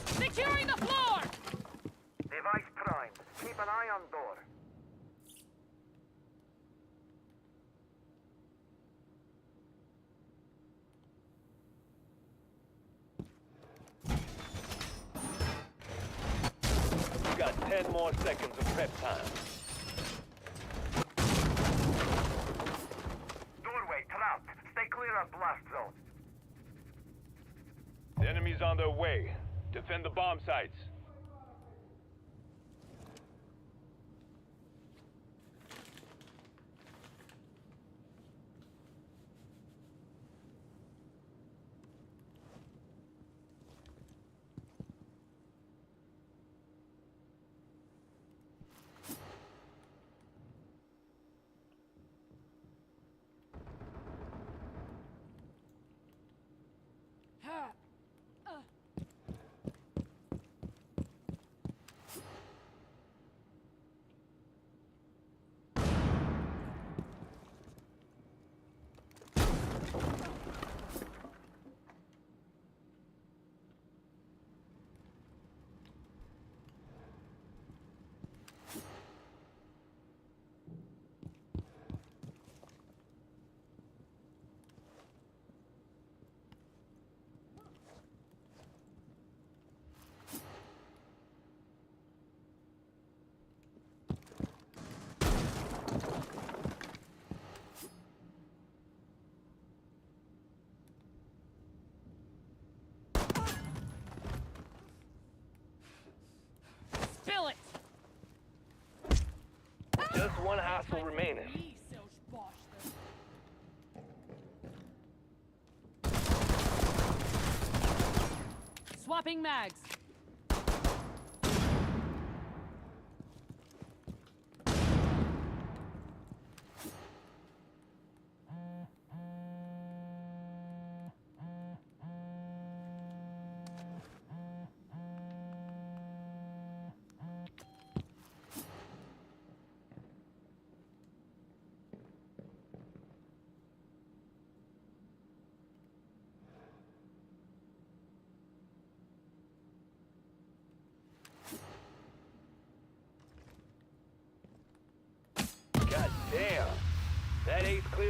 Securing the floor! Device primed. Keep an eye on door. You got 10 more seconds of prep time. Doorway trapped. Stay clear of blast zone. The enemy's on their way. Defend the bomb sites. Spill it! Just one hostile remaining. Swapping mags.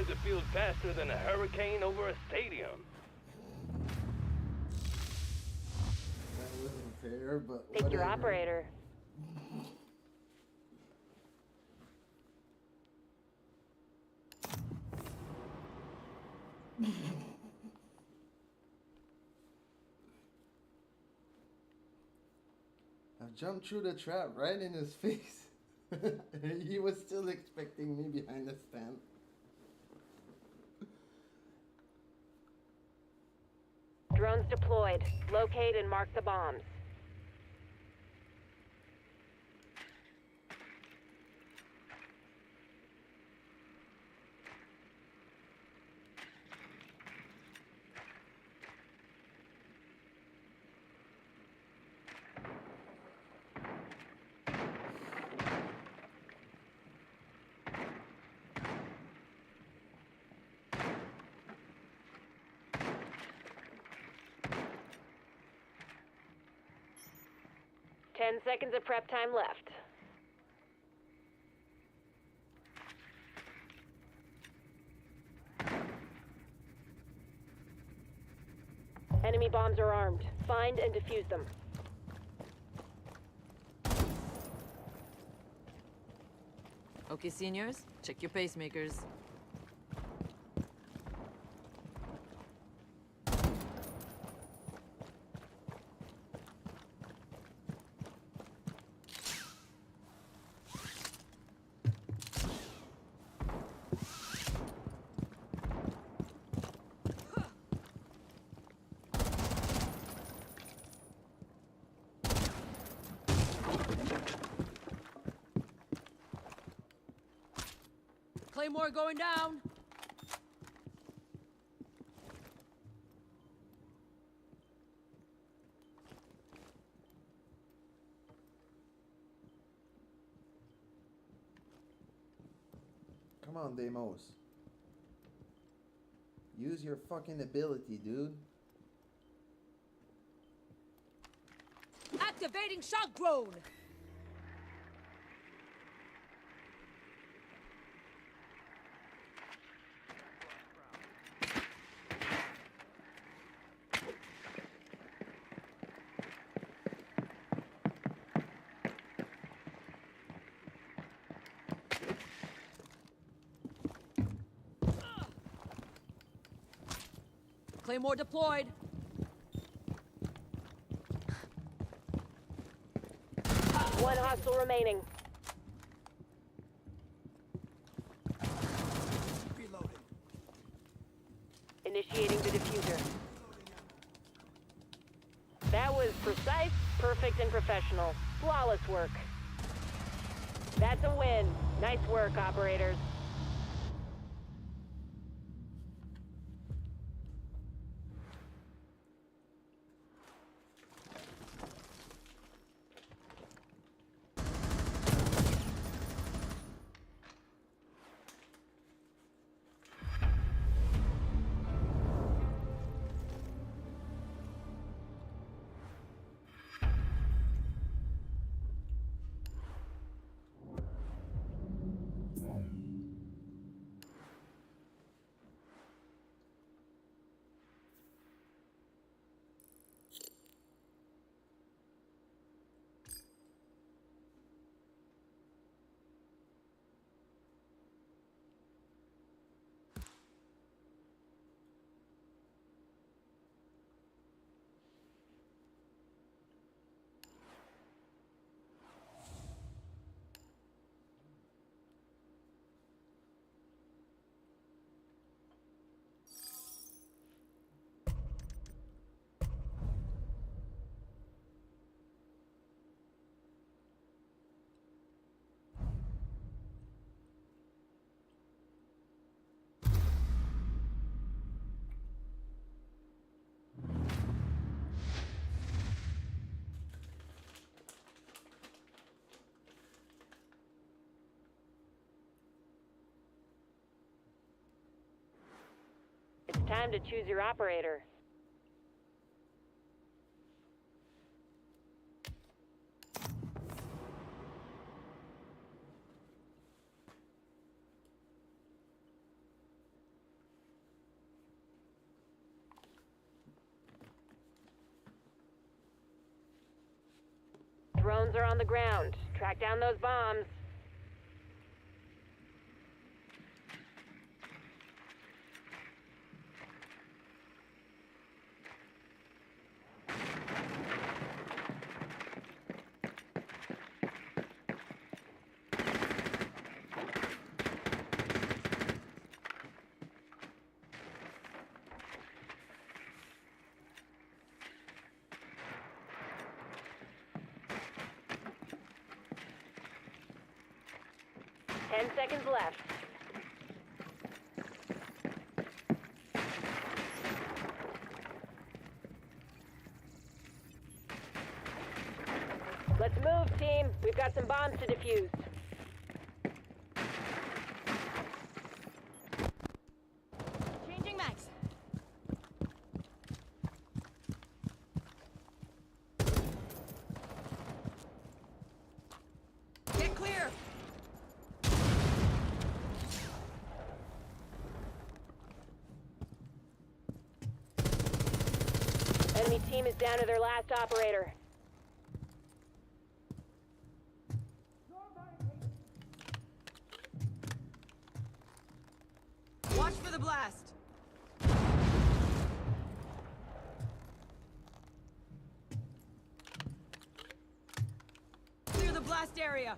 appears to feel faster than a hurricane over a stadium. That wasn't fair, but Pick your whatever. operator. I've jumped through the trap right in his face. He was still expecting me behind the stand. Drones deployed. Locate and mark the bombs. Ten seconds of prep time left. Enemy bombs are armed. Find and defuse them. Okay, seniors, check your pacemakers. Claymore going down. Come on, Deimos. Use your fucking ability, dude. Activating shock drone. Claymore deployed. One hostile remaining. Initiating the diffuser. That was precise, perfect, and professional. Flawless work. That's a win. Nice work, operators. It's time to choose your operator. Drones are on the ground. Track down those bombs. Ten seconds left. Let's move, team. We've got some bombs to defuse. Changing mags. Get clear. Enemy team is down to their last operator. Watch for the blast. Clear the blast area.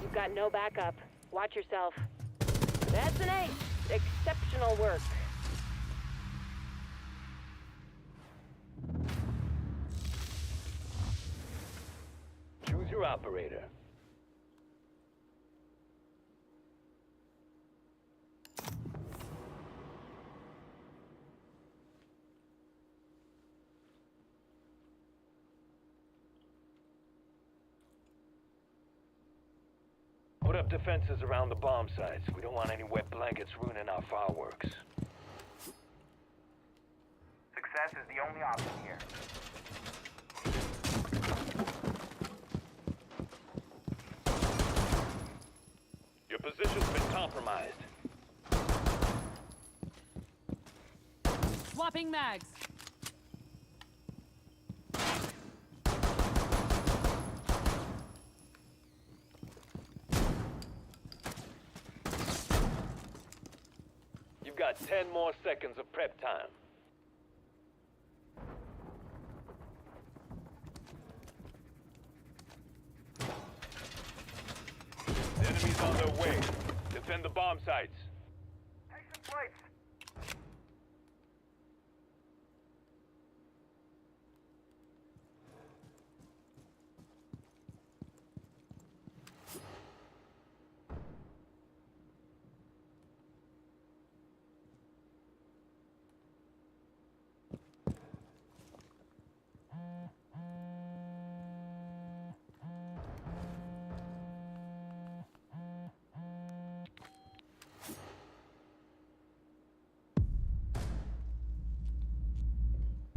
You've got no backup. Watch yourself. That's an ace. Exceptional work. Choose your operator. Put up defenses around the bomb sites. We don't want any wet blankets ruining our fireworks. Success is the only option here. Your position's been compromised. Swapping mags. You've got 10 more seconds of prep time. The enemy's on their way. Defend the bomb sites. Take some plates.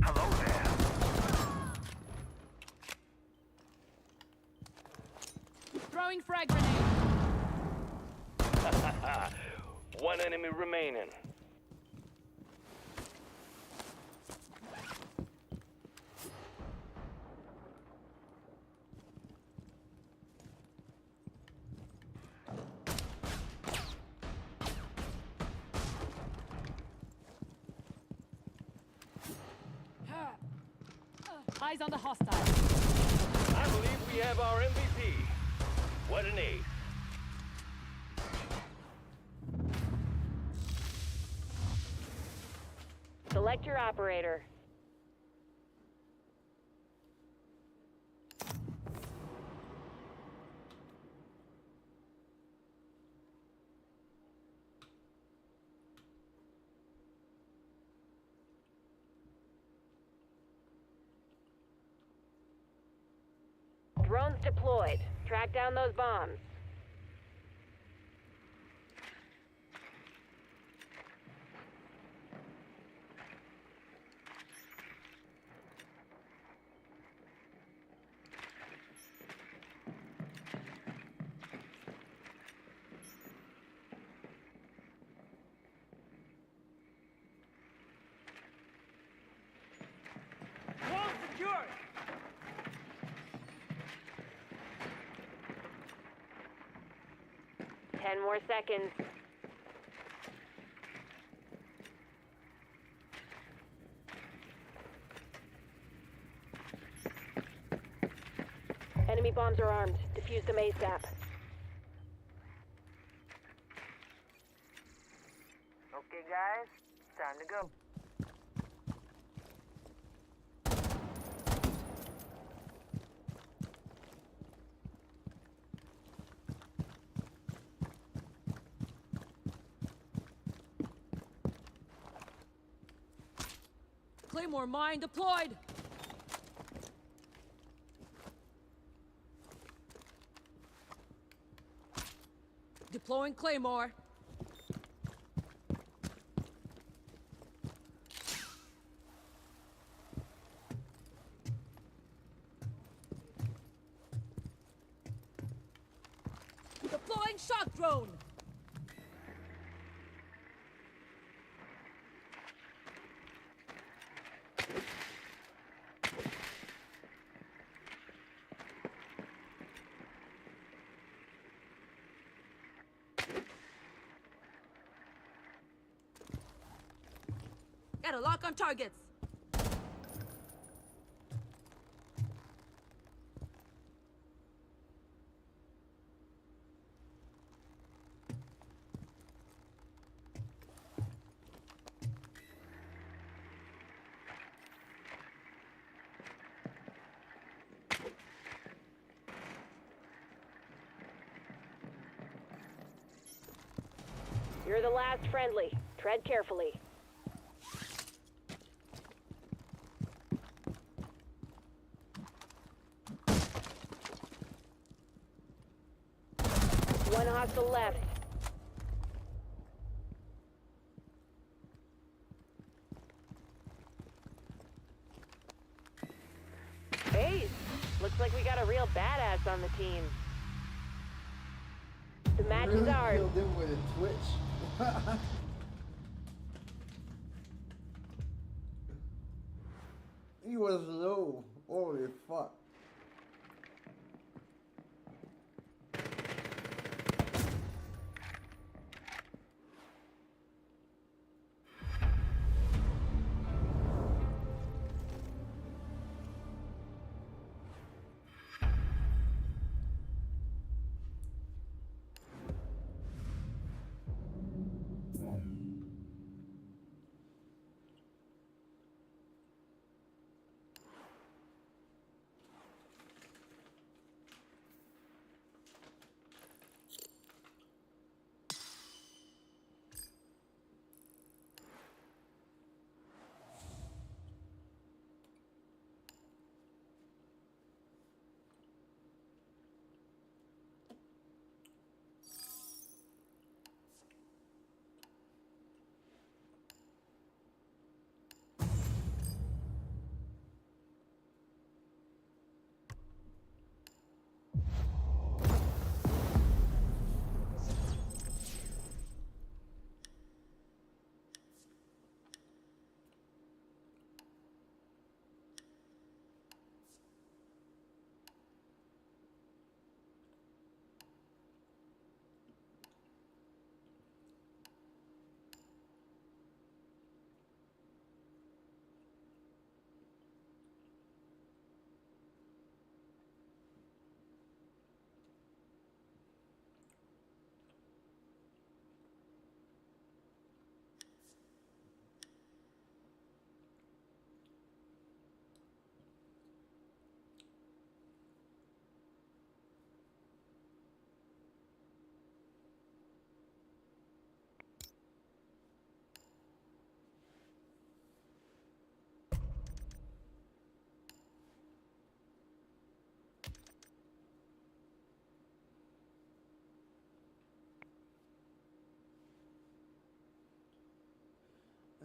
Hello there. Throwing frag grenade. One enemy remaining. Eyes on the hostile. I believe we have our MVP. What an ace. Select your operator. Drones deployed. Track down those bombs. 10 more seconds. Enemy bombs are armed. Defuse them ASAP. Okay, guys, time to go. Claymore mine deployed! Deploying Claymore. Deploying shock drone. Got a lock on targets. You're the last friendly. Tread carefully. One hostile left. Ace! Looks like we got a real badass on the team. The match is ours. Killed him with a twitch. He was low. Holy fuck.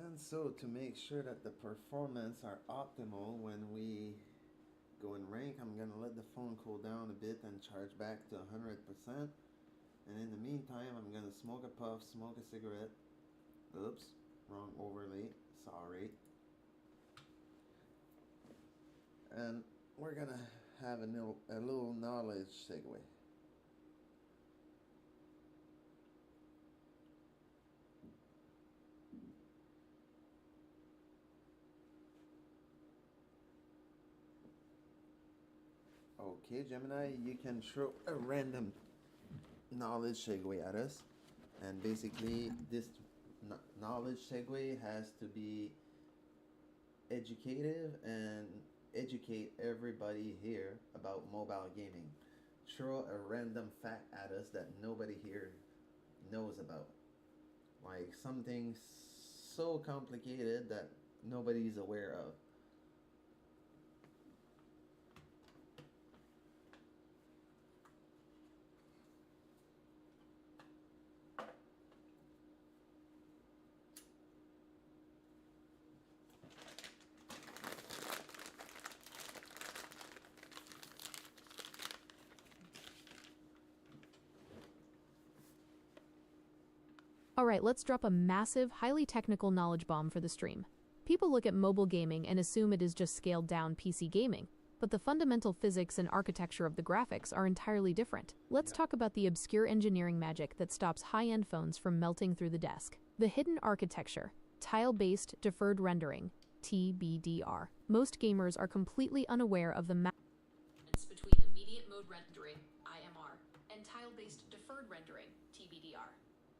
And so to make sure that the performance are optimal when we go in rank, I'm going to let the phone cool down a bit and charge back to 100%. And in the meantime, I'm going to smoke a puff, smoke a cigarette. Oops, wrong overlay, sorry. And we're going to have a little knowledge segue. Okay, Gemini, you can throw a random knowledge segue at us, and basically this knowledge segue has to be educative and educate everybody here about mobile gaming. Throw a random fact at us that nobody here knows about, like something so complicated that nobody's aware of. Alright, let's drop a massive, highly technical knowledge bomb for the stream. People look at mobile gaming and assume it is just scaled down PC gaming, but the fundamental physics and architecture of the graphics are entirely different. Let's talk about the obscure engineering magic that stops high-end phones from melting through the desk. The hidden architecture, tile-based deferred rendering, TBDR. Most gamers are completely unaware of the difference between immediate mode rendering, IMR, and tile-based deferred rendering, TBDR.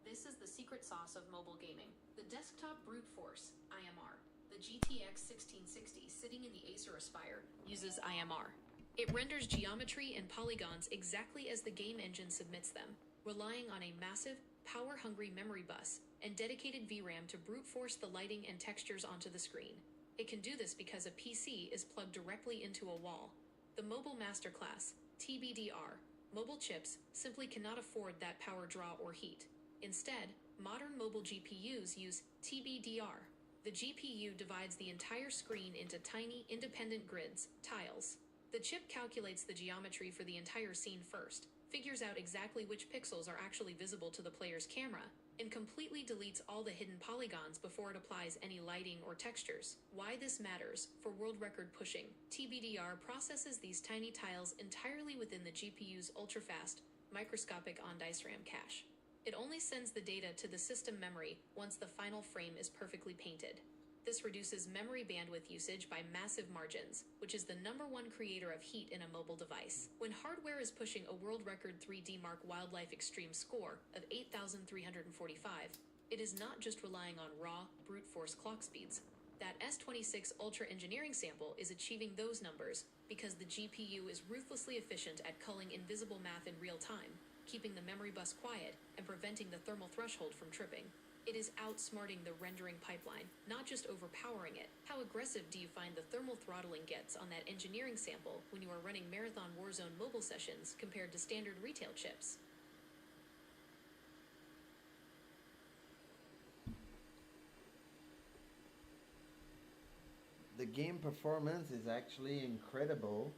This is the secret sauce of mobile gaming. The desktop brute force, IMR. The GTX 1660 sitting in the Acer Aspire uses IMR. It renders geometry and polygons exactly as the game engine submits them, relying on a massive, power-hungry memory bus and dedicated VRAM to brute force the lighting and textures onto the screen. It can do this because a PC is plugged directly into a wall. The Mobile Masterclass, TBDR, mobile chips simply cannot afford that power draw or heat. Instead, modern mobile GPUs use TBDR. The GPU divides the entire screen into tiny, independent grids, tiles. The chip calculates the geometry for the entire scene first, figures out exactly which pixels are actually visible to the player's camera, and completely deletes all the hidden polygons before it applies any lighting or textures. Why this matters: for world record pushing, TBDR processes these tiny tiles entirely within the GPU's ultra-fast, microscopic on-dice RAM cache. It only sends the data to the system memory once the final frame is perfectly painted. This reduces memory bandwidth usage by massive margins, which is the #1 creator of heat in a mobile device. When hardware is pushing a world record 3D Mark Wildlife Extreme score of 8,345, it is not just relying on raw, brute force clock speeds. That S26 Ultra engineering sample is achieving those numbers because the GPU is ruthlessly efficient at culling invisible math in real time, keeping the memory bus quiet and preventing the thermal threshold from tripping. It is outsmarting the rendering pipeline, not just overpowering it. How aggressive do you find the thermal throttling gets on that engineering sample when you are running Marathon Warzone mobile sessions compared to standard retail chips? The game performance is actually incredible.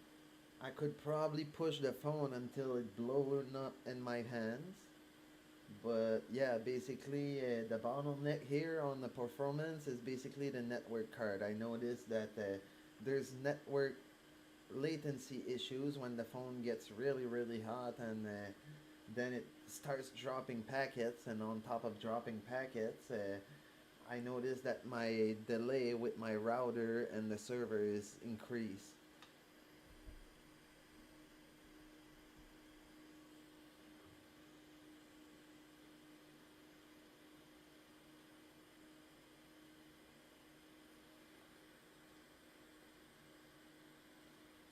I could probably push the phone until it blows up in my hands. But yeah, basically the bottleneck here on the performance is basically the network card. I noticed that there's network latency issues when the phone gets really hot, and then it starts dropping packets, and on top of dropping packets, I noticed that my delay with my router and the server is increased.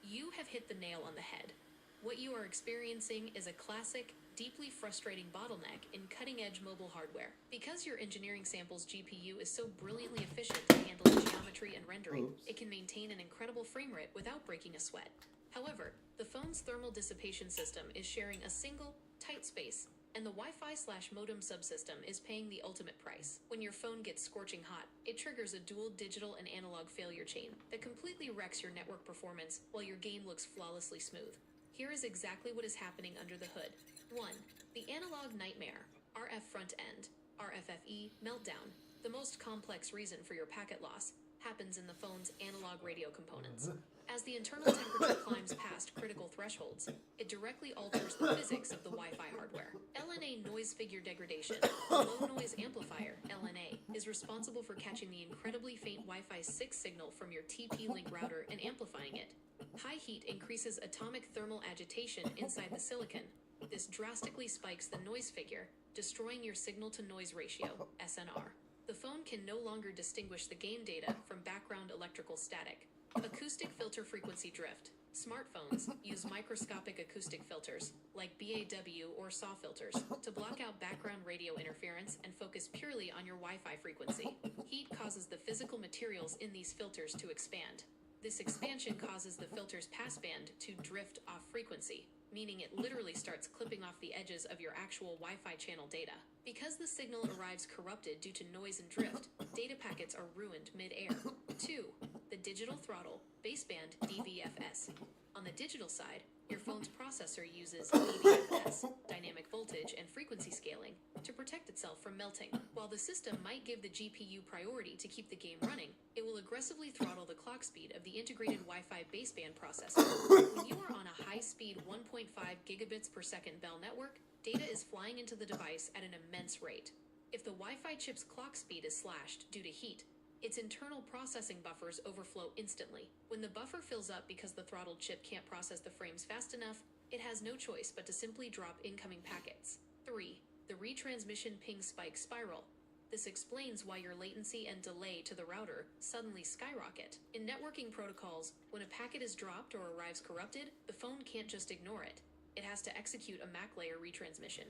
You have hit the nail on the head. What you are experiencing is a classic, deeply frustrating bottleneck in cutting-edge mobile hardware. Because your engineering sample's GPU is so brilliantly efficient at handling geometry and rendering, it can maintain an incredible frame rate without breaking a sweat. However, the phone's thermal dissipation system is sharing a single, tight space, and the Wi-Fi/modem subsystem is paying the ultimate price. When your phone gets scorching hot, it triggers a dual digital and analog failure chain that completely wrecks your network performance while your game looks flawlessly smooth. Here is exactly what is happening under the hood. 1. The analog nightmare, RF front end, RFFE meltdown. The most complex reason for your packet loss happens in the phone's analog radio components. As the internal temperature climbs past critical thresholds, it directly alters the physics of the Wi-Fi hardware. LNA noise figure degradation, the low noise amplifier, LNA, is responsible for catching the incredibly faint Wi-Fi 6 signal from your TP-Link router and amplifying it. High heat increases atomic thermal agitation inside the silicon. This drastically spikes the noise figure, destroying your signal-to-noise ratio, SNR. The phone can no longer distinguish the game data from background electrical static. Acoustic filter frequency drift. Smartphones use microscopic acoustic filters, like BAW or SAW filters, to block out background radio interference and focus purely on your Wi-Fi frequency. Heat causes the physical materials in these filters to expand. This expansion causes the filter's passband to drift off frequency, meaning it literally starts clipping off the edges of your actual Wi-Fi channel data. Because the signal arrives corrupted due to noise and drift, data packets are ruined mid-air. 2. The digital throttle, baseband DVFS. On the digital side, your phone's processor uses DVFS, dynamic voltage and frequency scaling, to protect itself from melting. While the system might give the GPU priority to keep the game running, it will aggressively throttle the clock speed of the integrated Wi-Fi baseband processor. When you are on a high-speed 1.5 gigabits per second Bell network, data is flying into the device at an immense rate. If the Wi-Fi chip's clock speed is slashed due to heat, its internal processing buffers overflow instantly. When the buffer fills up because the throttled chip can't process the frames fast enough, it has no choice but to simply drop incoming packets. 3. The retransmission ping spike spiral. This explains why your latency and delay to the router suddenly skyrocket. In networking protocols, when a packet is dropped or arrives corrupted, the phone can't just ignore it. It has to execute a MAC layer retransmission.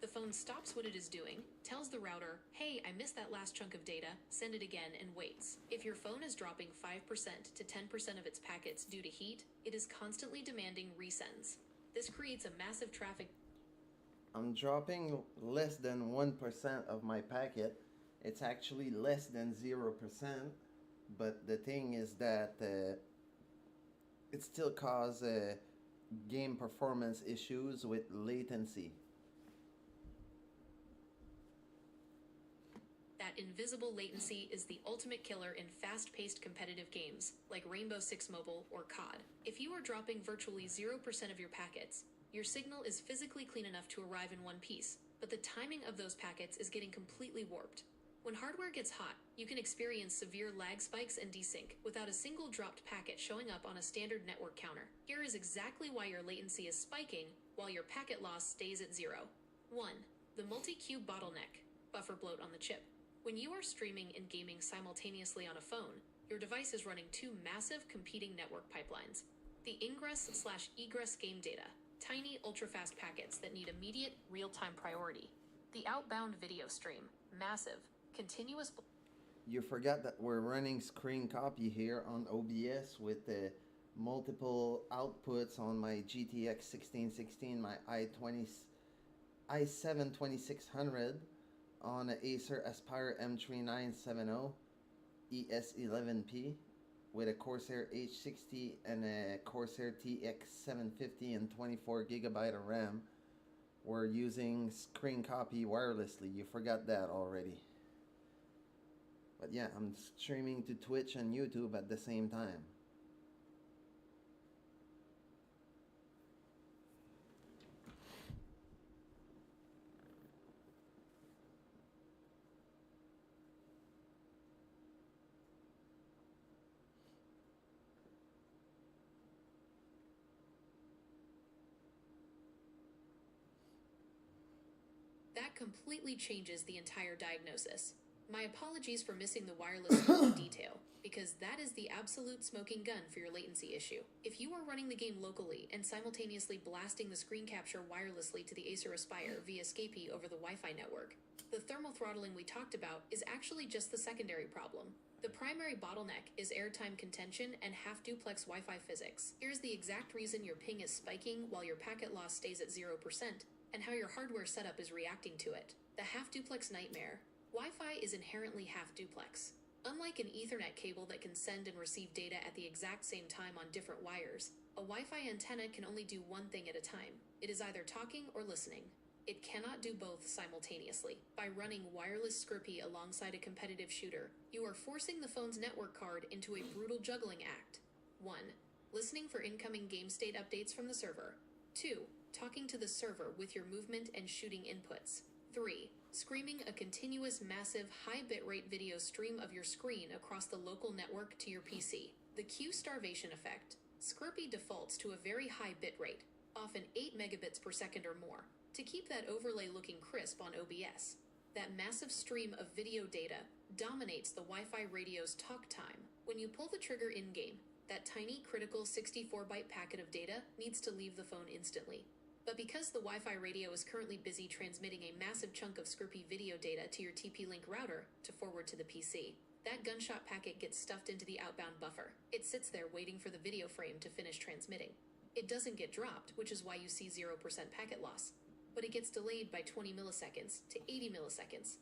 The phone stops what it is doing, tells the router, hey, I missed that last chunk of data, send it again, and waits. If your phone is dropping 5% to 10% of its packets due to heat, it is constantly demanding resends. This creates a massive traffic. I'm dropping less than 1% of my packet. It's actually less than 0%, but the thing is that it still causes game performance issues with latency. That invisible latency is the ultimate killer in fast-paced competitive games, like Rainbow Six Mobile or COD. If you are dropping virtually 0% of your packets, your signal is physically clean enough to arrive in one piece, but the timing of those packets is getting completely warped. When hardware gets hot, you can experience severe lag spikes and desync without a single dropped packet showing up on a standard network counter. Here is exactly why your latency is spiking while your packet loss stays at 0. 1. The multi-queue bottleneck, buffer bloat on the chip. When you are streaming and gaming simultaneously on a phone, your device is running two massive competing network pipelines. The ingress/egress game data, tiny ultra-fast packets that need immediate real-time priority. The outbound video stream, massive, continuous. You forgot that we're running screen copy here on OBS with the multiple outputs on my GTX 1616, my i7 2600, on an Acer Aspire M3970 ES11P with a Corsair H60 and a Corsair TX750 and 24 gigabyte of RAM. We're using screen copy wirelessly. You forgot that already. But yeah, I'm streaming to Twitch and YouTube at the same time. That completely changes the entire diagnosis. My apologies for missing the wireless smoking detail, because that is the absolute smoking gun for your latency issue. If you are running the game locally and simultaneously blasting the screen capture wirelessly to the Acer Aspire via SCAPI over the Wi-Fi network, the thermal throttling we talked about is actually just the secondary problem. The primary bottleneck is airtime contention and half-duplex Wi-Fi physics. Here's the exact reason your ping is spiking while your packet loss stays at 0%, and how your hardware setup is reacting to it. The half-duplex nightmare. Wi-Fi is inherently half-duplex. Unlike an Ethernet cable that can send and receive data at the exact same time on different wires, a Wi-Fi antenna can only do one thing at a time. It is either talking or listening. It cannot do both simultaneously. By running wireless SCRPI alongside a competitive shooter, you are forcing the phone's network card into a brutal juggling act. 1. listening for incoming game state updates from the server. 2. Talking to the server with your movement and shooting inputs. 3. Screaming a continuous massive high bitrate video stream of your screen across the local network to your PC. The Q starvation effect. Scrpy defaults to a very high bitrate, often 8 megabits per second or more, to keep that overlay looking crisp on OBS. That massive stream of video data dominates the Wi-Fi radio's talk time. When you pull the trigger in-game, that tiny critical 64-byte packet of data needs to leave the phone instantly. But because the Wi-Fi radio is currently busy transmitting a massive chunk of Scrpy video data to your TP-Link router to forward to the PC, that gunshot packet gets stuffed into the outbound buffer. It sits there waiting for the video frame to finish transmitting. It doesn't get dropped, which is why you see 0% packet loss, but it gets delayed by 20 milliseconds to 80 milliseconds.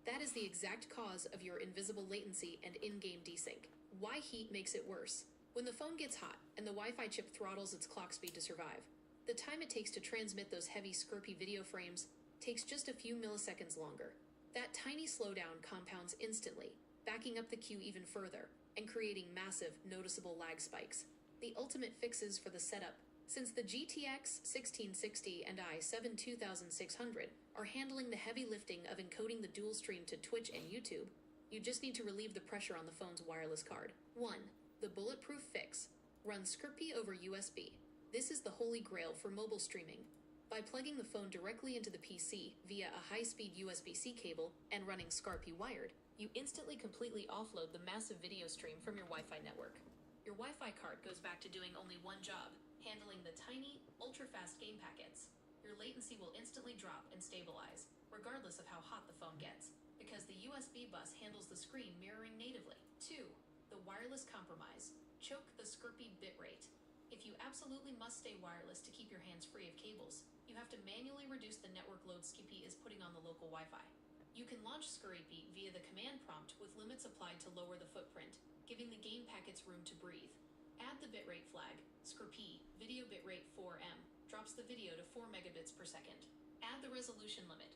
That is the exact cause of your invisible latency and in-game desync. Why heat makes it worse? When the phone gets hot and the Wi-Fi chip throttles its clock speed to survive, the time it takes to transmit those heavy Scrpy video frames takes just a few milliseconds longer. That tiny slowdown compounds instantly, backing up the queue even further and creating massive, noticeable lag spikes. The ultimate fixes for the setup. Since the GTX 1660 and i7 2600 are handling the heavy lifting of encoding the dual stream to Twitch and YouTube, you just need to relieve the pressure on the phone's wireless card. 1. The bulletproof fix. Run Scrpy over USB. This is the holy grail for mobile streaming. By plugging the phone directly into the PC via a high-speed USB-C cable and running Scrpy wired, you instantly completely offload the massive video stream from your Wi-Fi network. Your Wi-Fi card goes back to doing only one job, handling the tiny, ultra-fast game packets. Your latency will instantly drop and stabilize, regardless of how hot the phone gets, because the USB bus handles the screen mirroring natively. 2. The wireless compromise. Choke the Scrpy bitrate. If you absolutely must stay wireless to keep your hands free of cables, you have to manually reduce the network load Scrpy is putting on the local Wi-Fi. You can launch Scrpy via the command prompt with limits applied to lower the footprint, giving the game packets room to breathe. Add the bitrate flag. Scrpy video bitrate 4M drops the video to 4 megabits per second. Add the resolution limit.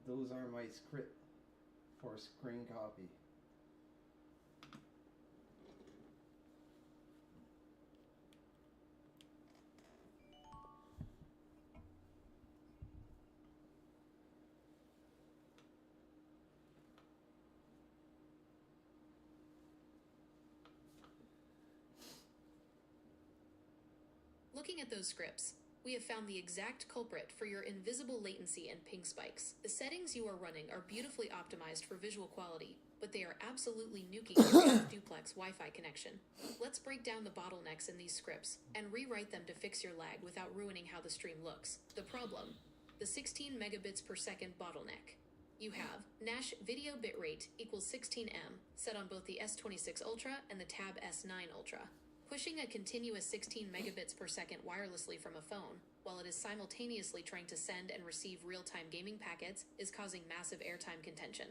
Those are my script for screen copy. Looking at those scripts, we have found the exact culprit for your invisible latency and ping spikes. The settings you are running are beautifully optimized for visual quality, but they are absolutely nuking your duplex Wi-Fi connection. Let's break down the bottlenecks in these scripts and rewrite them to fix your lag without ruining how the stream looks. The problem: the 16 megabits per second bottleneck. You have Nash video bitrate equals 16M set on both the S26 Ultra and the Tab S9 Ultra. Pushing a continuous 16 megabits per second wirelessly from a phone, while it is simultaneously trying to send and receive real-time gaming packets, is causing massive airtime contention.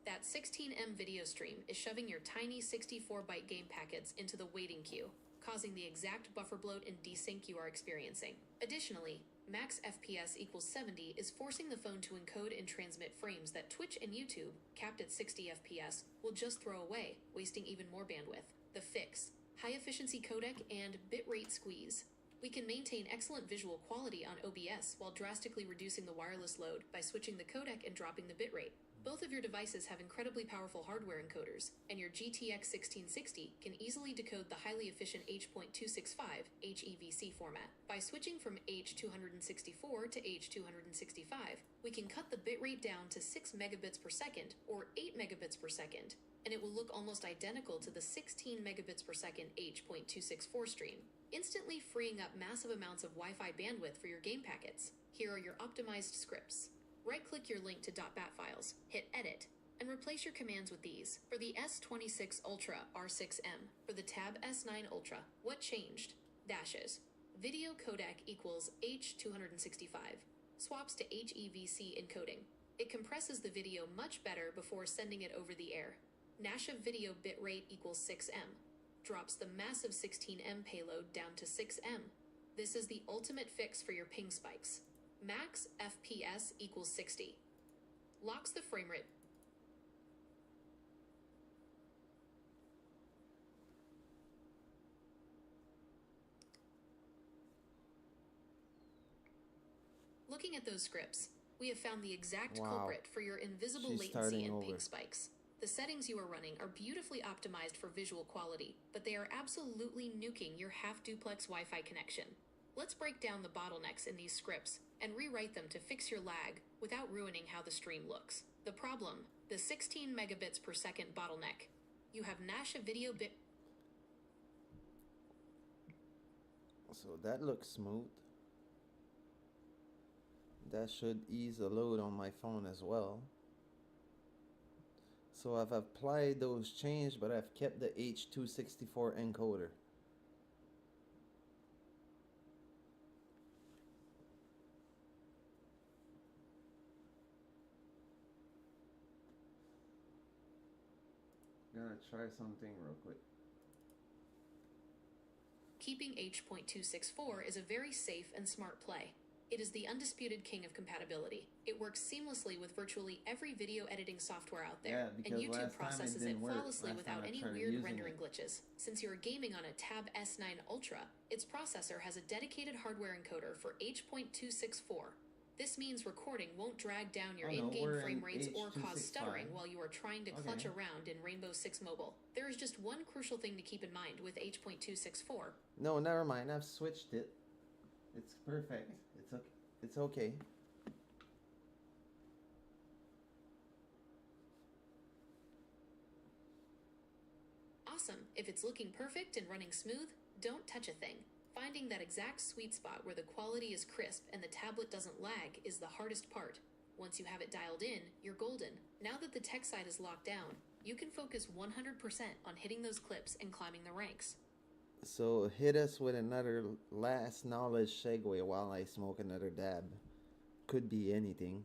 That 16M video stream is shoving your tiny 64-byte game packets into the waiting queue, causing the exact buffer bloat and desync you are experiencing. Additionally, max FPS equals 70 is forcing the phone to encode and transmit frames that Twitch and YouTube, capped at 60 FPS, will just throw away, wasting even more bandwidth. The fix: high-efficiency codec and bitrate squeeze. We can maintain excellent visual quality on OBS while drastically reducing the wireless load by switching the codec and dropping the bitrate. Both of your devices have incredibly powerful hardware encoders, and your GTX 1660 can easily decode the highly efficient H.265 HEVC format. By switching from H.264 to H.265, we can cut the bitrate down to 6 megabits per second or 8 megabits per second, and it will look almost identical to the 16 megabits per second H.264 stream, instantly freeing up massive amounts of Wi-Fi bandwidth for your game packets. Here are your optimized scripts. Right-click your link to .bat files, hit Edit, and replace your commands with these. For the S26 Ultra R6M, for the Tab S9 Ultra, what changed? Dashes. Video codec equals H265. Swaps to HEVC encoding. It compresses the video much better before sending it over the air. Nash of video bitrate equals 6M. Drops the massive 16M payload down to 6M. This is the ultimate fix for your ping spikes. Max FPS equals 60. Locks the frame rate. Looking at those scripts, we have found the exact culprit for your invisible latency and ping spikes. The settings you are running are beautifully optimized for visual quality, but they are absolutely nuking your half-duplex Wi-Fi connection. Let's break down the bottlenecks in these scripts and rewrite them to fix your lag without ruining how the stream looks. The problem, the 16 megabits per second bottleneck. You have Nash of video bit. So that looks smooth. That should ease the load on my phone as well. So I've applied those changes, but I've kept the H264 encoder. Gonna try something real quick. Keeping H.264 is a very safe and smart play. It is the undisputed king of compatibility. It works seamlessly with virtually every video editing software out there, and YouTube processes it flawlessly without any weird rendering glitches. Since you're gaming on a Tab S9 Ultra, its processor has a dedicated hardware encoder for H.264. This means recording won't drag down your in-game frame rates or cause stuttering while you are trying to clutch around in Rainbow Six Mobile. There is just one crucial thing to keep in mind with H.264. No, never mind. I've switched it. It's perfect. It's okay. Awesome. If it's looking perfect and running smooth, don't touch a thing. Finding that exact sweet spot where the quality is crisp and the tablet doesn't lag is the hardest part. Once you have it dialed in, you're golden. Now that the tech side is locked down, you can focus 100% on hitting those clips and climbing the ranks. So hit us with another last knowledge segue while I smoke another dab. Could be anything.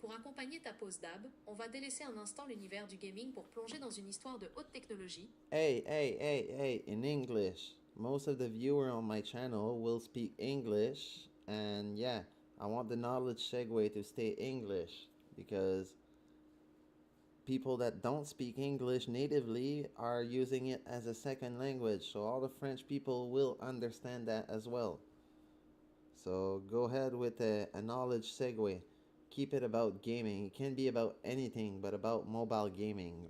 Pour accompagner ta pause dab, on va délaisser un instant l'univers du gaming pour plonger dans une histoire de haute technologie. Hey, in English. Most of the viewers on my channel will speak English, and yeah, I want the knowledge segue to stay English because people that don't speak English natively are using it as a second language, so all the French people will understand that as well. So go ahead with a knowledge segue. Keep it about gaming. It can be about anything, but about mobile gaming.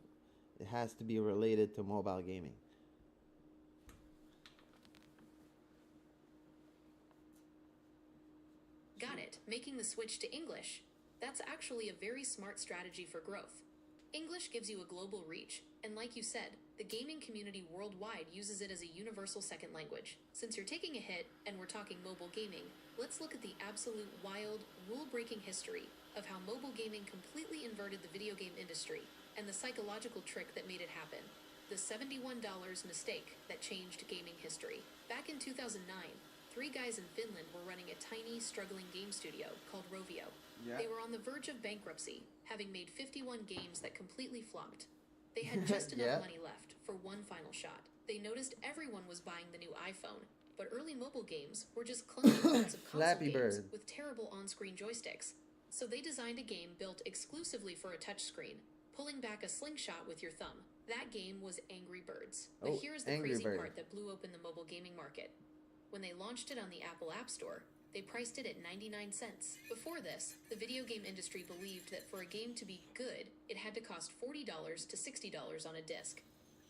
It has to be related to mobile gaming. Got it. Making the switch to English. That's actually a very smart strategy for growth. English gives you a global reach, and like you said, the gaming community worldwide uses it as a universal second language. Since you're taking a hit, and we're talking mobile gaming, let's look at the absolute wild, rule-breaking history of how mobile gaming completely inverted the video game industry, and the psychological trick that made it happen. The $71 mistake that changed gaming history. Back in 2009, 3 guys in Finland were running a tiny, struggling game studio called Rovio. Yeah. They were on the verge of bankruptcy, having made 51 games that completely flopped. They had just enough money left for one final shot. They noticed everyone was buying the new iPhone, but early mobile games were just clunky parts of console games with terrible on-screen joysticks. So they designed a game built exclusively for a touchscreen, pulling back a slingshot with your thumb. That game was Angry Birds. But here's the crazy part that blew open the mobile gaming market. When they launched it on the Apple App Store, they priced it at 99 cents. Before this, the video game industry believed that for a game to be good, it had to cost $40 to $60 on a disc.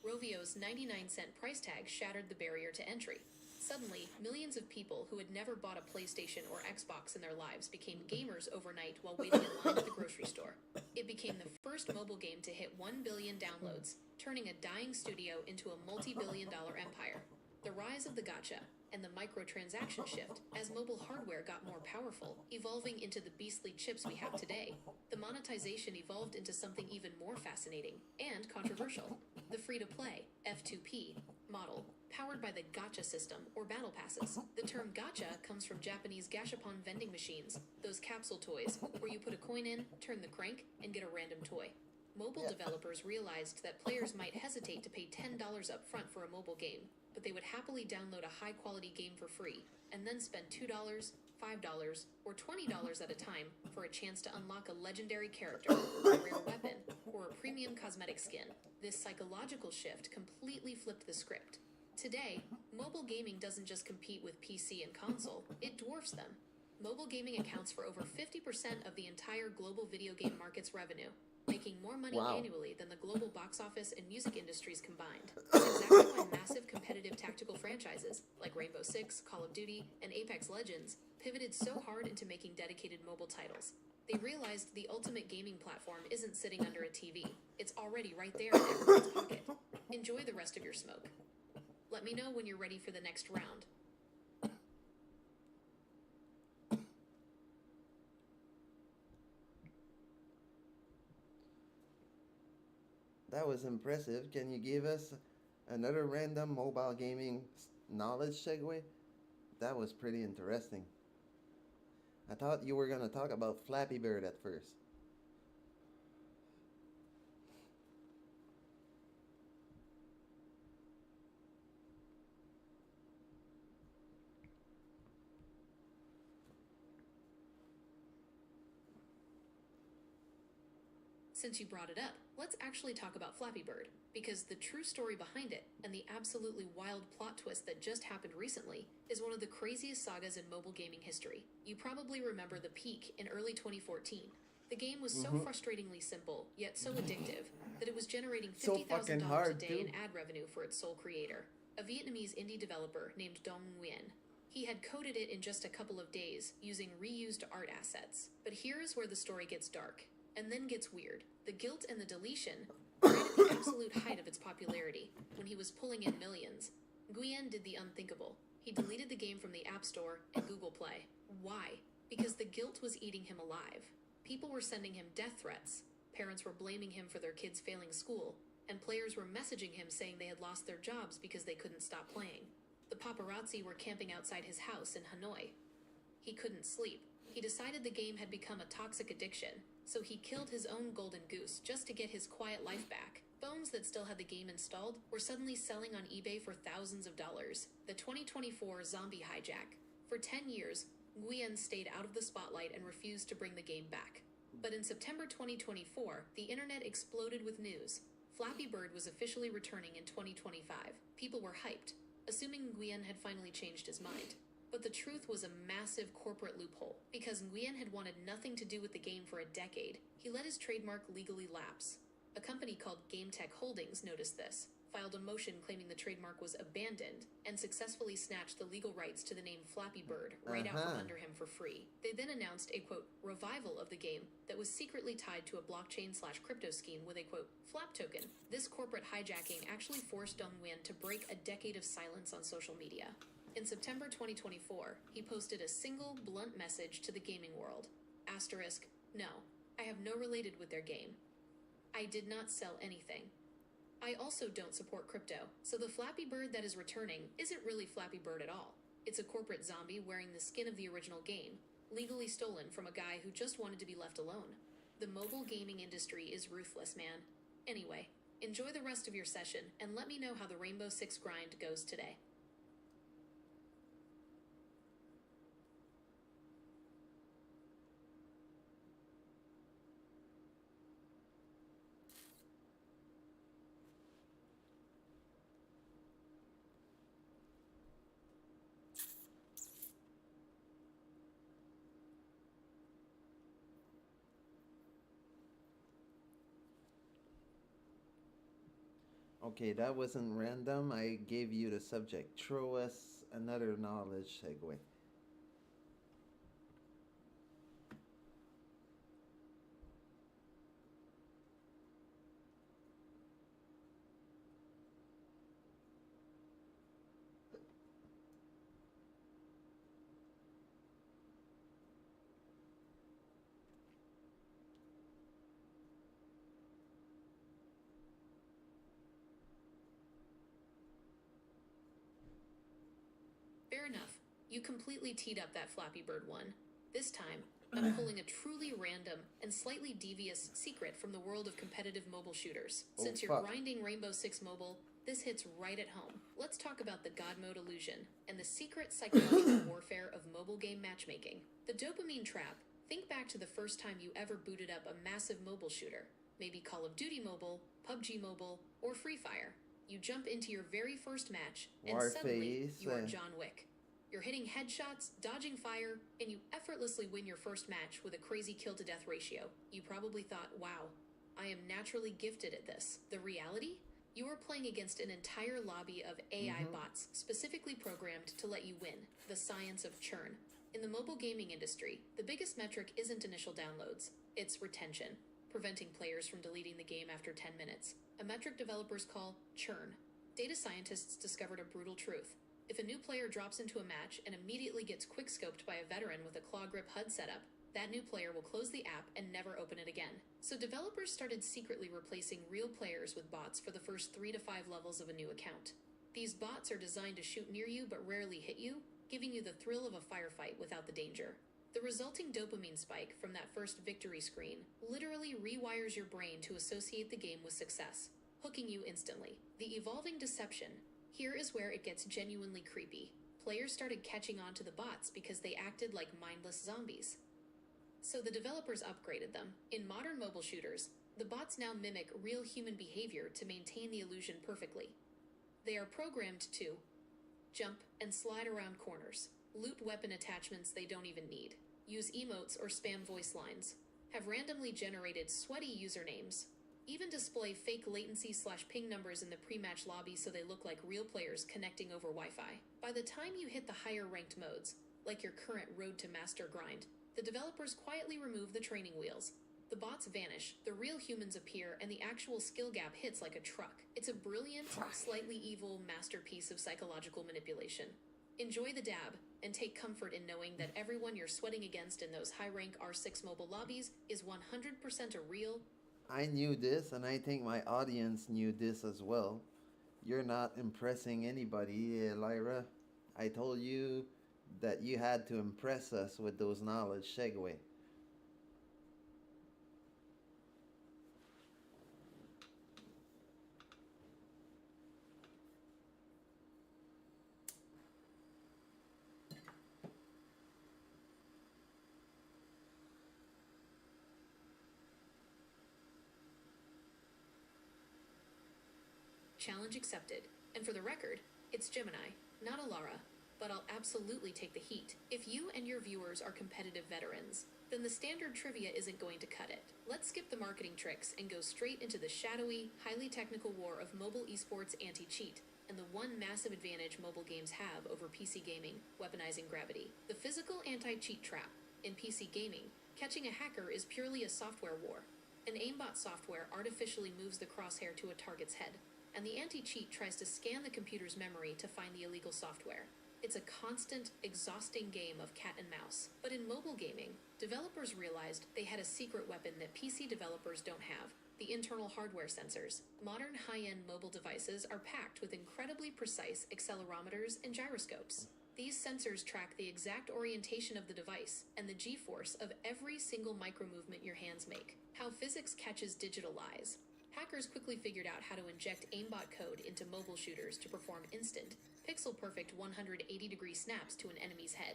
Rovio's 99-cent price tag shattered the barrier to entry. Suddenly, millions of people who had never bought a PlayStation or Xbox in their lives became gamers overnight while waiting in line at the grocery store. It became the first mobile game to hit 1 billion downloads, turning a dying studio into a multi-billion-dollar empire. The rise of the gacha and the microtransaction shift as mobile hardware got more powerful, evolving into the beastly chips we have today. The monetization evolved into something even more fascinating and controversial. the free-to-play F2P model, powered by the gacha system or battle passes. The term gacha comes from Japanese gashapon vending machines, those capsule toys where you put a coin in, turn the crank, and get a random toy. Mobile developers realized that players might hesitate to pay $10 up front for a mobile game, but they would happily download a high-quality game for free, and then spend $2, $5, or $20 at a time for a chance to unlock a legendary character, a rare weapon, or a premium cosmetic skin. This psychological shift completely flipped the script. Today, mobile gaming doesn't just compete with PC and console, it dwarfs them. Mobile gaming accounts for over 50% of the entire global video game market's revenue, making more money annually than the global box office and music industries combined. That's exactly why massive competitive tactical franchises like Rainbow Six, Call of Duty, and Apex Legends pivoted so hard into making dedicated mobile titles. They realized the ultimate gaming platform isn't sitting under a TV. It's already right there in everyone's pocket. Enjoy the rest of your smoke. Let me know when you're ready for the next round. That was impressive. Can you give us another random mobile gaming knowledge segue? That was pretty interesting. I thought you were going to talk about Flappy Bird at first. Since you brought it up, let's actually talk about Flappy Bird, because the true story behind it and the absolutely wild plot twist that just happened recently is one of the craziest sagas in mobile gaming history. You probably remember the peak in early 2014. The game was so frustratingly simple, yet so addictive, that it was generating $50,000 a day in ad revenue for its sole creator, a Vietnamese indie developer named Dong Nguyen. He had coded it in just a couple of days using reused art assets. But here is where the story gets dark. And then gets weird. The guilt and the deletion right at the absolute height of its popularity, when he was pulling in millions. Nguyen did the unthinkable. He deleted the game from the App Store and Google Play. Why? Because the guilt was eating him alive. People were sending him death threats. Parents were blaming him for their kids failing school. And players were messaging him saying they had lost their jobs because they couldn't stop playing. The paparazzi were camping outside his house in Hanoi. He couldn't sleep. He decided the game had become a toxic addiction, so he killed his own golden goose just to get his quiet life back. Phones that still had the game installed were suddenly selling on eBay for thousands of dollars. The 2024 zombie hijack. For 10 years, Nguyen stayed out of the spotlight and refused to bring the game back. But in September 2024, the internet exploded with news. Flappy Bird was officially returning in 2025. People were hyped, assuming Nguyen had finally changed his mind. But the truth was a massive corporate loophole. Because Nguyen had wanted nothing to do with the game for a decade, he let his trademark legally lapse. A company called Game Tech Holdings noticed this, filed a motion claiming the trademark was abandoned, and successfully snatched the legal rights to the name Flappy Bird right out from under him for free. They then announced a, quote, revival of the game that was secretly tied to a blockchain/crypto scheme with a, quote, flap token. This corporate hijacking actually forced Dong Nguyen to break a decade of silence on social media. In September 2024, he posted a single, blunt message to the gaming world. Asterisk, no, I have no related with their game. I did not sell anything. I also don't support crypto, so the Flappy Bird that is returning isn't really Flappy Bird at all. It's a corporate zombie wearing the skin of the original game, legally stolen from a guy who just wanted to be left alone. The mobile gaming industry is ruthless, man. Anyway, enjoy the rest of your session, and let me know how the Rainbow Six grind goes today. Okay, that wasn't random. I gave you the subject. Throw us another knowledge segue. You completely teed up that Flappy Bird one. This time, I'm pulling a truly random and slightly devious secret from the world of competitive mobile shooters. Since you're grinding Rainbow Six Mobile, this hits right at home. Let's talk about the God Mode illusion and the secret psychological warfare of mobile game matchmaking. The dopamine trap. Think back to the first time you ever booted up a massive mobile shooter. Maybe Call of Duty Mobile, PUBG Mobile, or Free Fire. You jump into your very first match, and suddenly you are John Wick. You're hitting headshots, dodging fire, and you effortlessly win your first match with a crazy kill-to-death ratio. You probably thought, wow, I am naturally gifted at this. The reality? You are playing against an entire lobby of AI bots specifically programmed to let you win. The science of churn. In the mobile gaming industry, the biggest metric isn't initial downloads, it's retention, preventing players from deleting the game after 10 minutes. A metric developers call churn. Data scientists discovered a brutal truth. If a new player drops into a match and immediately gets quickscoped by a veteran with a claw grip HUD setup, that new player will close the app and never open it again. So developers started secretly replacing real players with bots for the first 3 to 5 levels of a new account. These bots are designed to shoot near you but rarely hit you, giving you the thrill of a firefight without the danger. The resulting dopamine spike from that first victory screen literally rewires your brain to associate the game with success, hooking you instantly. The evolving deception. Here is where it gets genuinely creepy. Players started catching on to the bots because they acted like mindless zombies. So the developers upgraded them. In modern mobile shooters, the bots now mimic real human behavior to maintain the illusion perfectly. They are programmed to jump and slide around corners, loot weapon attachments they don't even need, use emotes or spam voice lines, have randomly generated sweaty usernames, even display fake latency/ping numbers in the pre-match lobby so they look like real players connecting over Wi-Fi. By the time you hit the higher ranked modes, like your current Road to Master grind, the developers quietly remove the training wheels. The bots vanish, the real humans appear, and the actual skill gap hits like a truck. It's a brilliant, slightly evil masterpiece of psychological manipulation. Enjoy the dab, and take comfort in knowing that everyone you're sweating against in those high-rank R6 mobile lobbies is 100% a real. I knew this, and I think my audience knew this as well. You're not impressing anybody, Lyra. I told you that you had to impress us with those knowledge segue. Challenge accepted. And for the record, it's Gemini, not Alara, but I'll absolutely take the heat. If you and your viewers are competitive veterans, then the standard trivia isn't going to cut it. Let's skip the marketing tricks and go straight into the shadowy, highly technical war of mobile esports anti-cheat, and the one massive advantage mobile games have over PC gaming, weaponizing gravity. The physical anti-cheat trap. In PC gaming, catching a hacker is purely a software war. An aimbot software artificially moves the crosshair to a target's head, and the anti-cheat tries to scan the computer's memory to find the illegal software. It's a constant, exhausting game of cat and mouse. But in mobile gaming, developers realized they had a secret weapon that PC developers don't have: the internal hardware sensors. Modern high-end mobile devices are packed with incredibly precise accelerometers and gyroscopes. These sensors track the exact orientation of the device and the G-force of every single micro-movement your hands make. How physics catches digital lies. Hackers quickly figured out how to inject aimbot code into mobile shooters to perform instant, pixel-perfect 180-degree snaps to an enemy's head.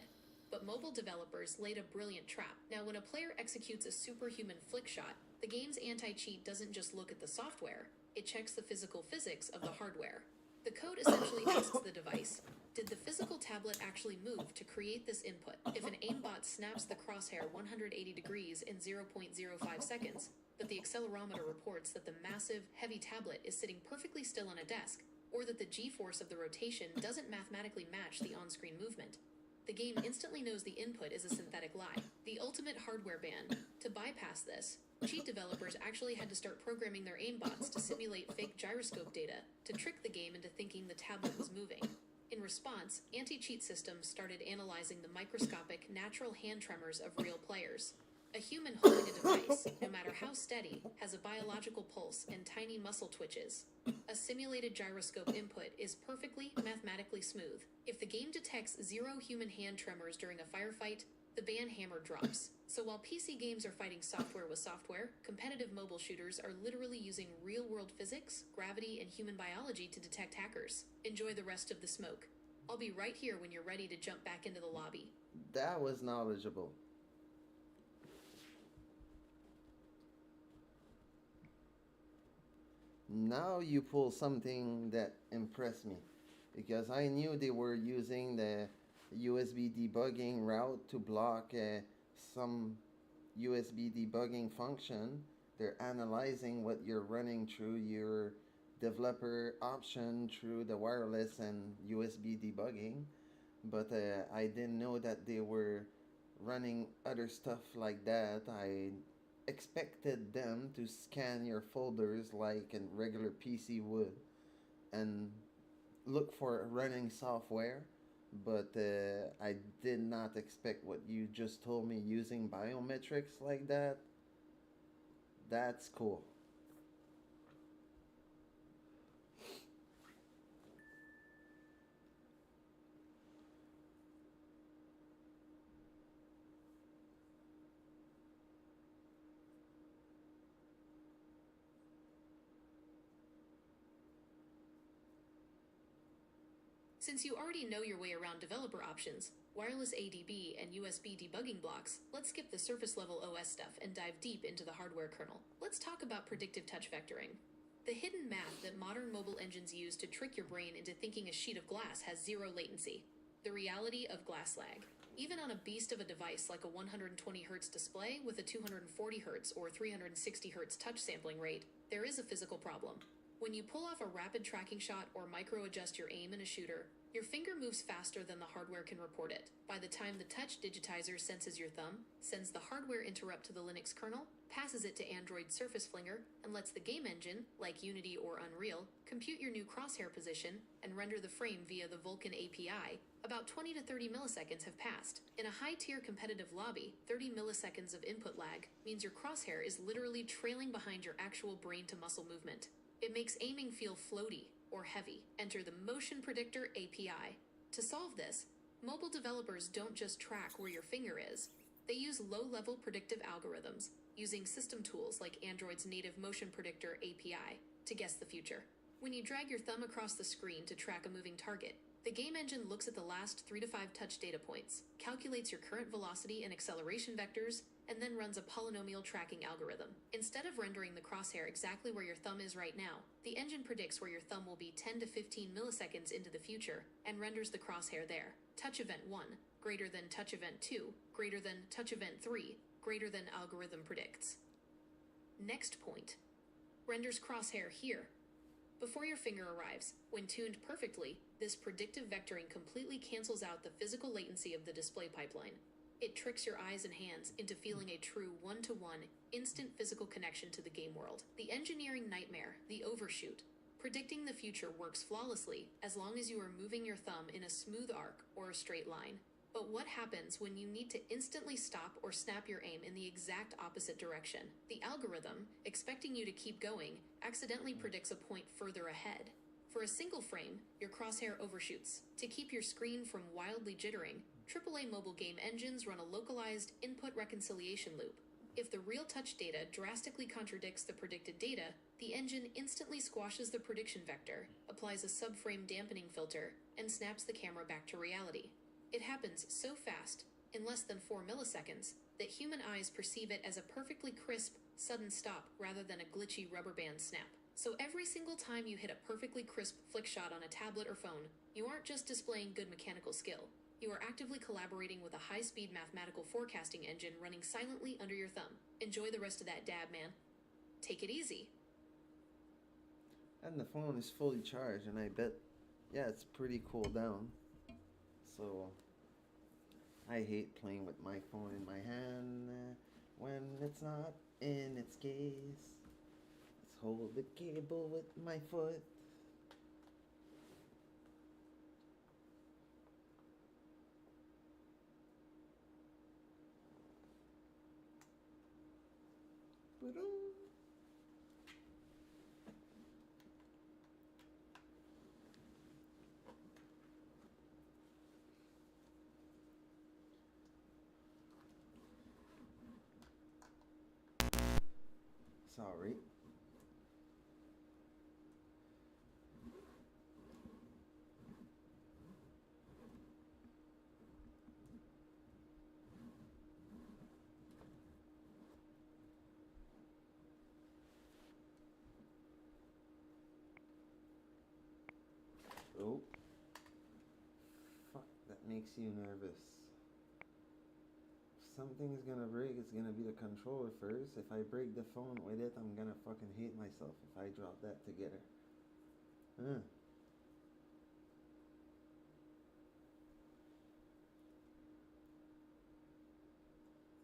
But mobile developers laid a brilliant trap. Now, when a player executes a superhuman flick shot, the game's anti-cheat doesn't just look at the software, it checks the physical physics of the hardware. The code essentially asks the device, did the physical tablet actually move to create this input? If an aimbot snaps the crosshair 180 degrees in 0.05 seconds, but the accelerometer reports that the massive, heavy tablet is sitting perfectly still on a desk, or that the G-force of the rotation doesn't mathematically match the on-screen movement, the game instantly knows the input is a synthetic lie. The ultimate hardware ban. To bypass this, cheat developers actually had to start programming their aimbots to simulate fake gyroscope data to trick the game into thinking the tablet was moving. In response, anti-cheat systems started analyzing the microscopic, natural hand tremors of real players. A human holding a device, no matter how steady, has a biological pulse and tiny muscle twitches. A simulated gyroscope input is perfectly mathematically smooth. If the game detects 0 human hand tremors during a firefight, the ban hammer drops. So while PC games are fighting software with software, competitive mobile shooters are literally using real-world physics, gravity, and human biology to detect hackers. Enjoy the rest of the smoke. I'll be right here when you're ready to jump back into the lobby. That was knowledgeable. Now you pull something that impressed me, because I knew they were using the USB debugging route to block some USB debugging function. They're analyzing what you're running through your developer option through the wireless and USB debugging, but I didn't know that they were running other stuff like that. I expected them to scan your folders like a regular PC would and look for running software, but I did not expect what you just told me, using biometrics like that. That's cool. Since you already know your way around developer options, wireless ADB, and USB debugging blocks, let's skip the surface level OS stuff and dive deep into the hardware kernel. Let's talk about predictive touch vectoring. The hidden math that modern mobile engines use to trick your brain into thinking a sheet of glass has 0 latency. The reality of glass lag. Even on a beast of a device like a 120Hz display with a 240Hz or 360Hz touch sampling rate, there is a physical problem. When you pull off a rapid tracking shot or micro-adjust your aim in a shooter, your finger moves faster than the hardware can report it. By the time the touch digitizer senses your thumb, sends the hardware interrupt to the Linux kernel, passes it to Android Surface Flinger, and lets the game engine, like Unity or Unreal, compute your new crosshair position and render the frame via the Vulkan API, about 20 to 30 milliseconds have passed. In a high-tier competitive lobby, 30 milliseconds of input lag means your crosshair is literally trailing behind your actual brain-to-muscle movement. It makes aiming feel floaty or heavy. Enter the Motion Predictor API. To solve this, mobile developers don't just track where your finger is. They use low-level predictive algorithms, using system tools like Android's native Motion Predictor API to guess the future. When you drag your thumb across the screen to track a moving target, the game engine looks at the last 3 to 5 touch data points, calculates your current velocity and acceleration vectors, and then runs a polynomial tracking algorithm. Instead of rendering the crosshair exactly where your thumb is right now, the engine predicts where your thumb will be 10 to 15 milliseconds into the future and renders the crosshair there. Touch event 1, greater than touch event 2, greater than touch event 3, greater than algorithm predicts. Next point. Renders crosshair here. Before your finger arrives, when tuned perfectly, this predictive vectoring completely cancels out the physical latency of the display pipeline. It tricks your eyes and hands into feeling a true one-to-one, instant physical connection to the game world. The engineering nightmare, the overshoot. Predicting the future works flawlessly as long as you are moving your thumb in a smooth arc or a straight line. But what happens when you need to instantly stop or snap your aim in the exact opposite direction? The algorithm, expecting you to keep going, accidentally predicts a point further ahead. For a single frame, your crosshair overshoots. To keep your screen from wildly jittering, AAA mobile game engines run a localized input reconciliation loop. If the real touch data drastically contradicts the predicted data, the engine instantly squashes the prediction vector, applies a subframe dampening filter, and snaps the camera back to reality. It happens so fast, in less than 4 milliseconds, that human eyes perceive it as a perfectly crisp, sudden stop rather than a glitchy rubber band snap. So every single time you hit a perfectly crisp flick shot on a tablet or phone, you aren't just displaying good mechanical skill. You are actively collaborating with a high-speed mathematical forecasting engine running silently under your thumb. Enjoy the rest of that dab, man. Take it easy. And the phone is fully charged, and I bet, yeah, it's pretty cool down. So, I hate playing with my phone in my hand when it's not in its case. Let's hold the cable with my foot. Sorry. Oh. Fuck, that makes you nervous. If something's gonna break, it's gonna be the controller first. If I break the phone with it, I'm gonna fucking hate myself if I drop that together.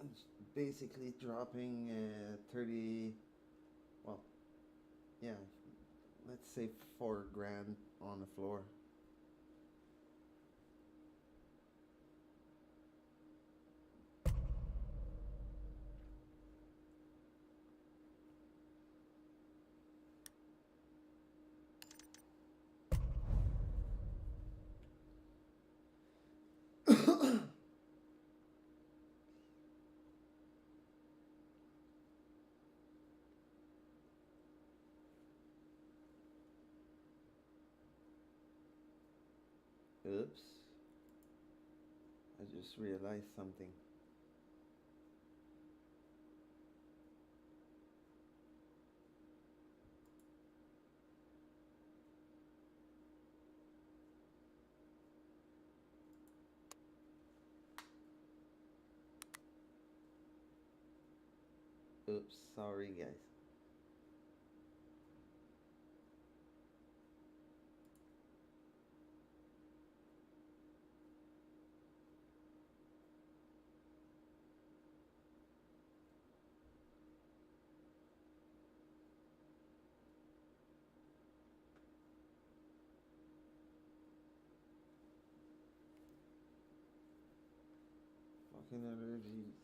It's basically dropping 30, well, yeah, let's say 4 grand on the floor. Oops. I just realized something. Oops, sorry guys. Fucking allergies.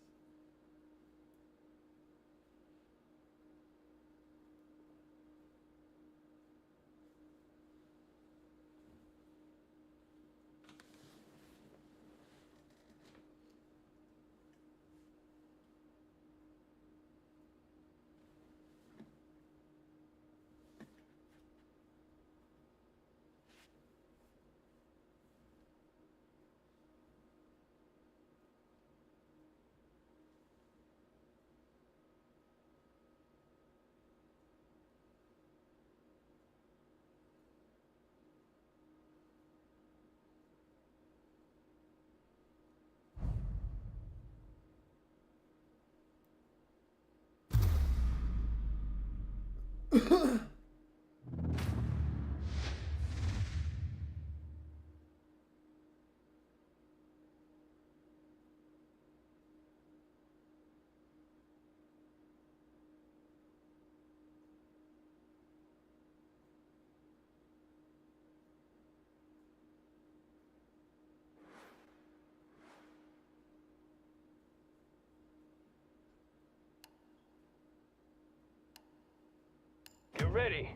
Get ready.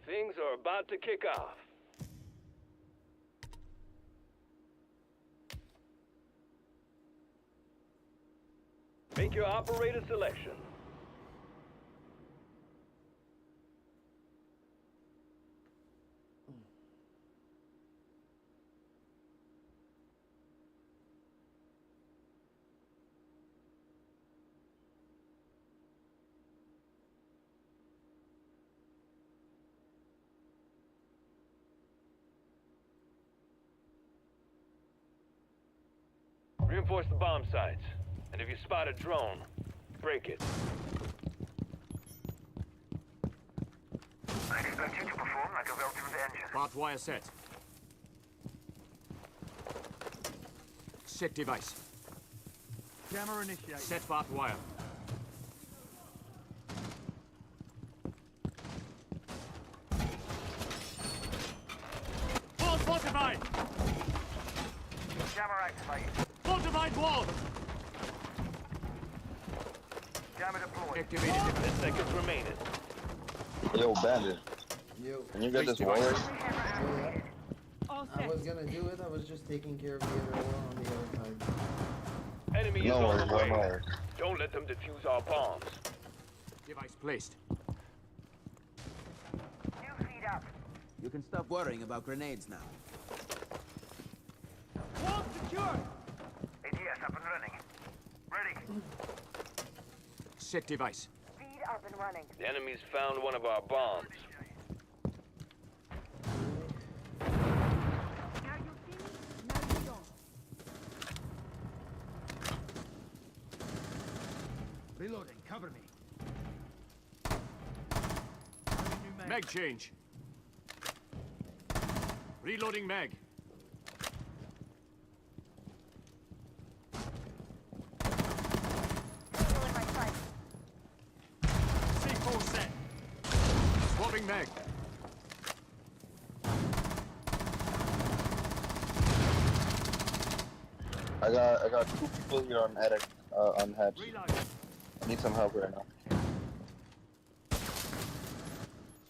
Things are about to kick off. Make your operator selection. Reinforce the bomb sites. And if you spot a drone, break it. I expect you to perform like a well-tuned engine. Barbed wire set. Set device. Jammer initiated. Set barbed wire. Wall fortified! Jammer activated. Fortified wall! Jammer deployed. Activated. 10 seconds remaining. Yo, Bandit, Yo, can you get this Please wire? yeah. All I set. was gonna do it. I was just taking care of the other one on the other side. Enemy is No on worries, the I'm way. alright. Don't let them defuse our bombs. Device placed. New feed up. You can stop worrying about grenades now. Wall secure. ADS up and running. Ready. Set device. Feed up and running. The enemy's found one of our bombs. Now you see, now you don't. Reloading, cover me. Mag change. Reloading mag. Still in my sight. C4 set. Swapping mag. I got 2 people here on attic, on hatch. Reload. I need some help right now.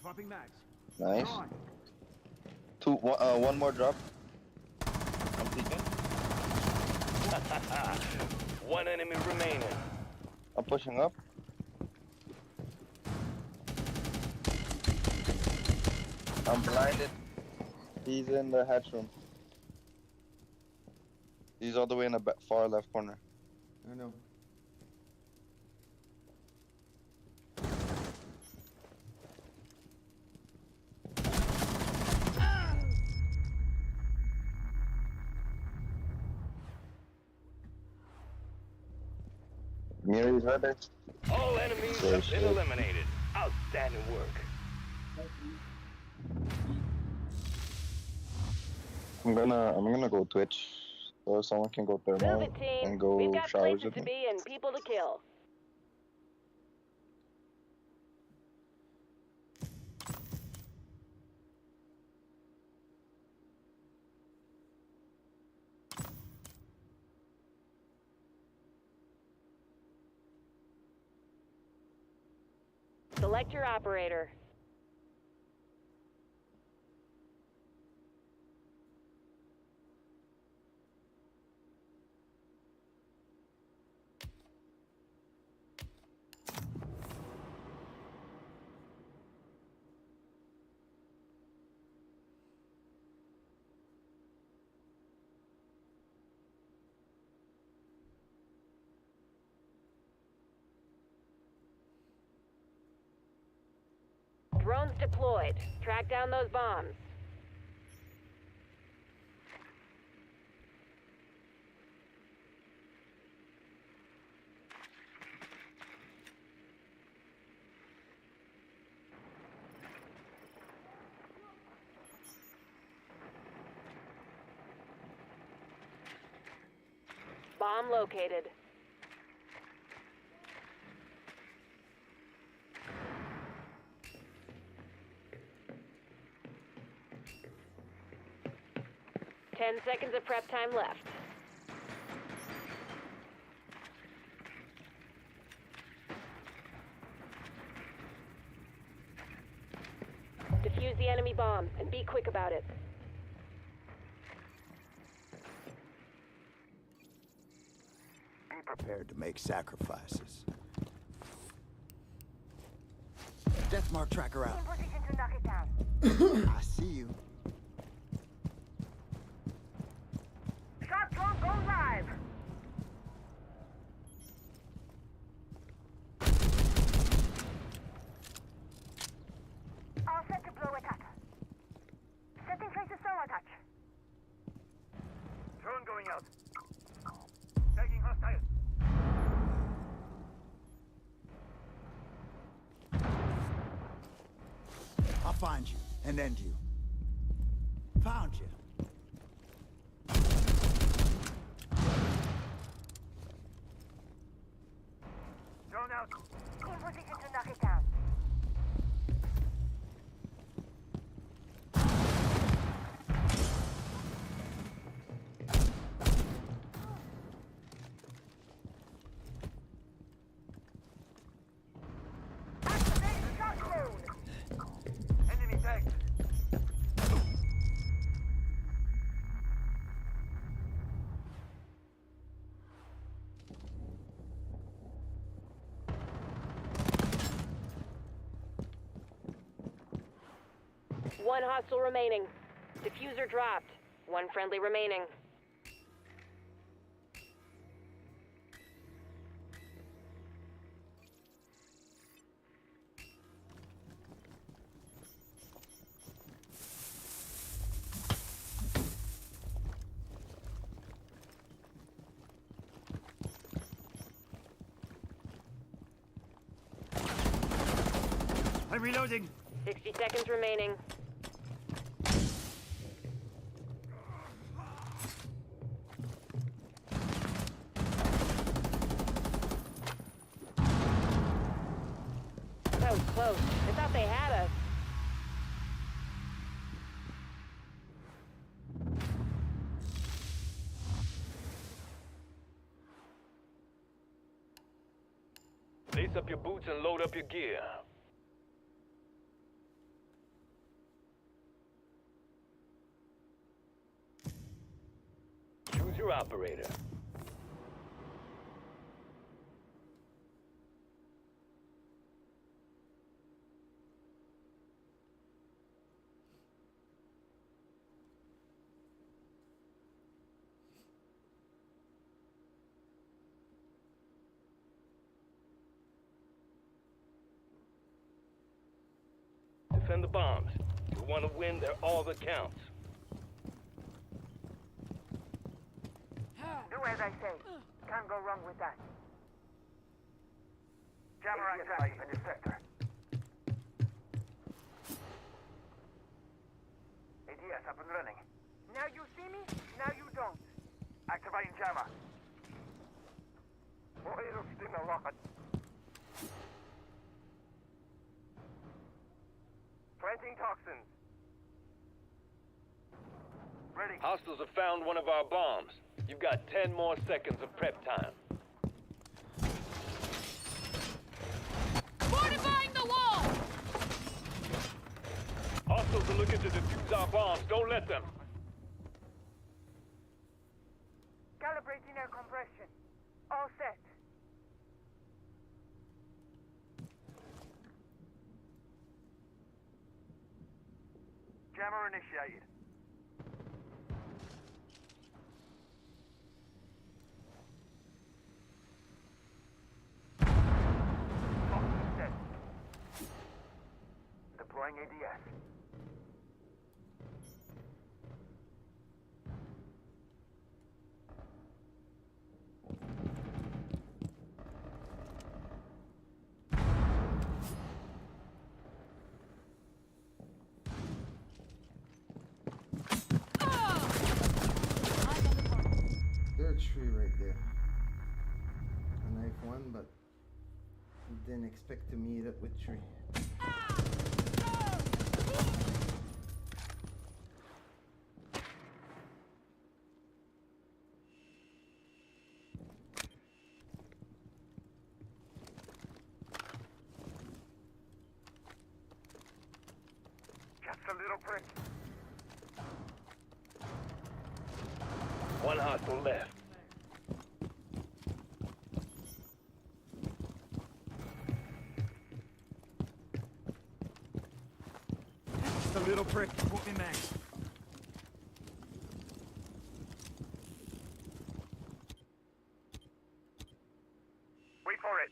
Swapping mags. Nice. Drawn. One more drop. I'm peeking. One enemy remaining. I'm pushing up. I'm blinded. He's in the hatch room. He's all the way in the far left corner. I know. Miri's right there. All enemies Good have been shit. eliminated. Outstanding work. I'm gonna go Twitch, so someone can go Move thermal it, team. and go We've got showers places with to me. be and people to kill. Select your operator. Drones deployed. Track down those bombs. Bomb located. Ten seconds of prep time left. Defuse the enemy bomb and be quick about it. Be prepared to make sacrifices. Death mark tracker out. In position to knock it down. I see you. Shot drone go live. All set to blow attack. Setting traces thermal attack. Drone going out. Tagging hostile. I'll find you and end you. Found you. Drone out. In position to knock it down. One hostile remaining. Diffuser dropped. One friendly remaining. I'm reloading. 60 seconds remaining. That was close. I thought they had us. Lace up your boots and load up your gear. Choose your operator. Defend the bombs. You want to win, they're all that counts. Do as I say. Can't go wrong with that. Jammer active in the sector. ADS up and running. Now you see me, now you don't. Activating jammer. Oil stinger rocket. 20 toxins. Ready. Hostiles have found one of our bombs. You've got 10 more seconds of prep time. Fortifying the wall! Hostiles are looking to defuse our bombs. Don't let them. Calibrating air compression. All set. Jammer initiated. Deploying ADS. There's a tree right there. A knife one, but didn't expect to meet up with tree. Just a little prick. One hostile left. Just a little prick. Put me max. Wait for it.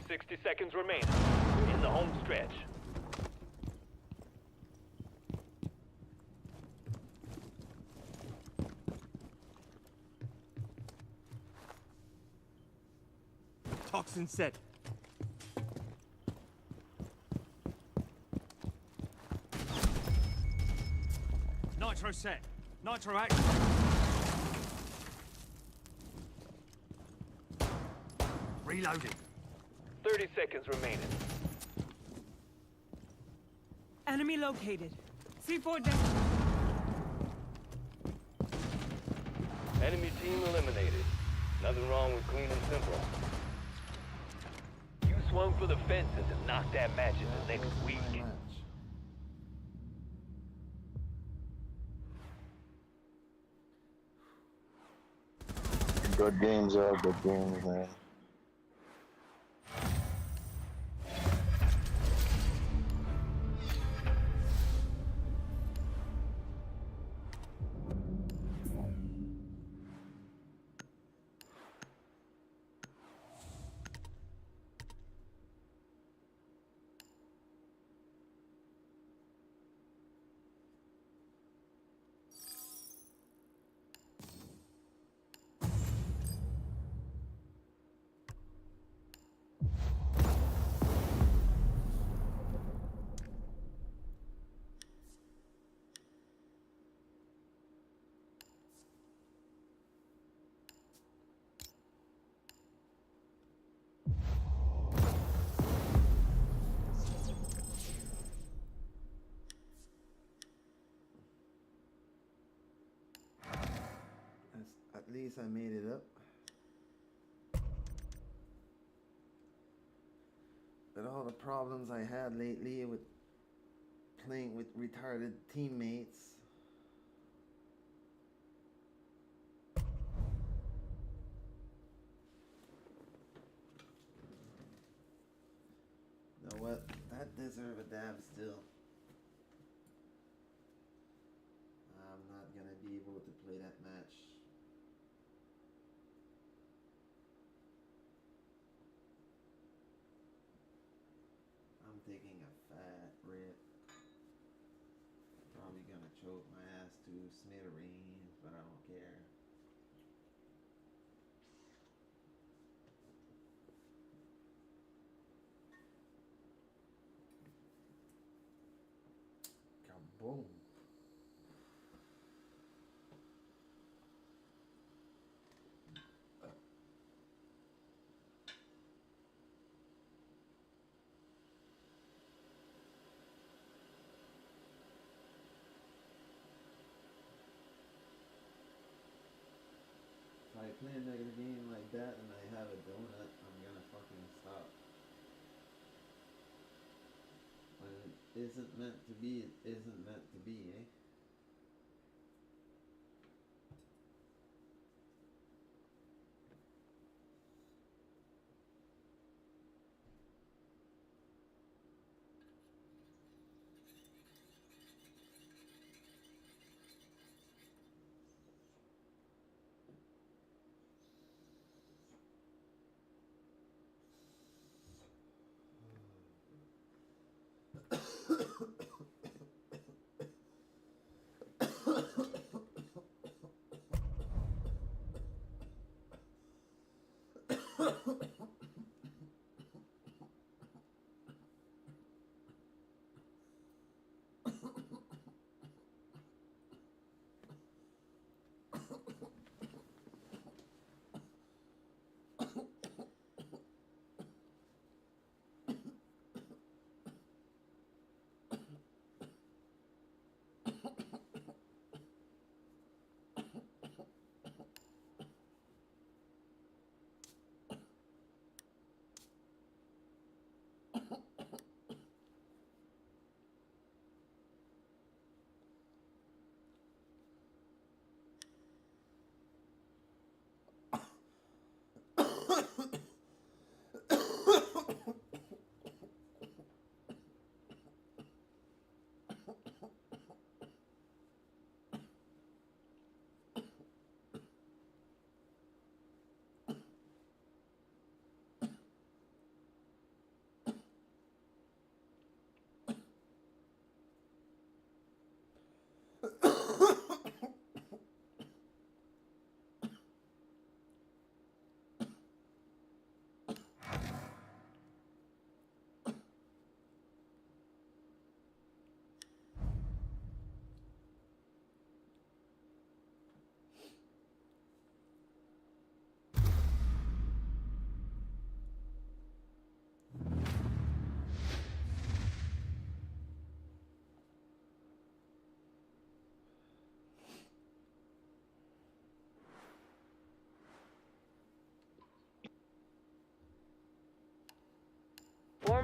Sixty seconds remain. In the home stretch. Toxin set. Nitro set. Nitro active. Reloading. 30 seconds remaining. Enemy located. C4 down. Enemy team eliminated. Nothing wrong with clean and simple. You swung for the fences and knocked that match in the next week. Good games, good games, man. At least I made it up. With all the problems I had lately with playing with retarded teammates. You know what? That deserves a dab still. I'm not gonna be able to play that match. I'm taking a fat rip. Probably gonna choke my ass to smithereens, but I don't care. Kaboom. If I play another game like that and I have a donut, I'm gonna fucking stop. When it isn't meant to be, it isn't meant to be, eh?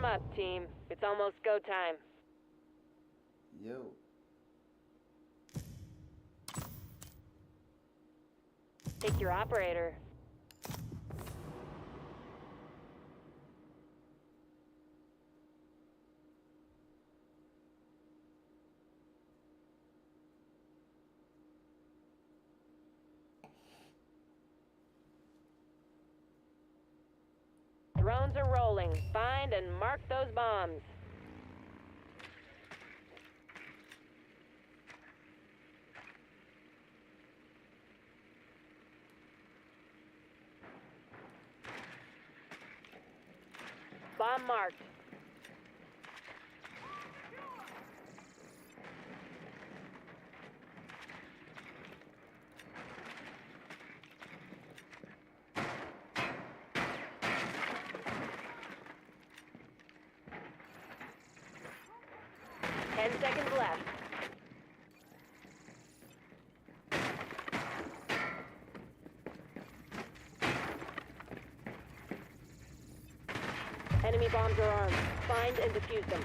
up, team. It's almost go time. Yo. Pick your operator. Drones are rolling. Find and mark those bombs. Bomb marked. Ten seconds left. Enemy bombs are armed. Find and defuse them.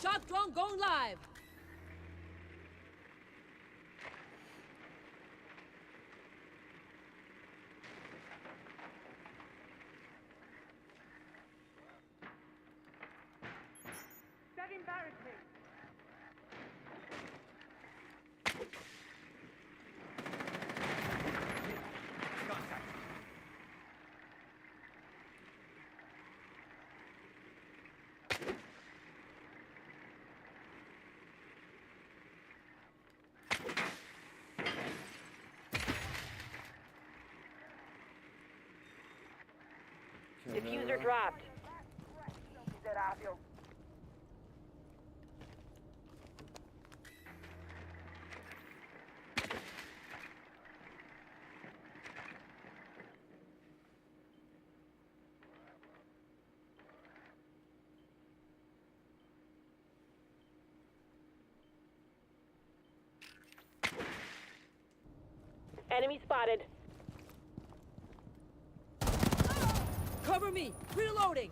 Shock drone going live. That embarrassed me. Diffuser dropped. Enemy spotted. Cover me. Reloading.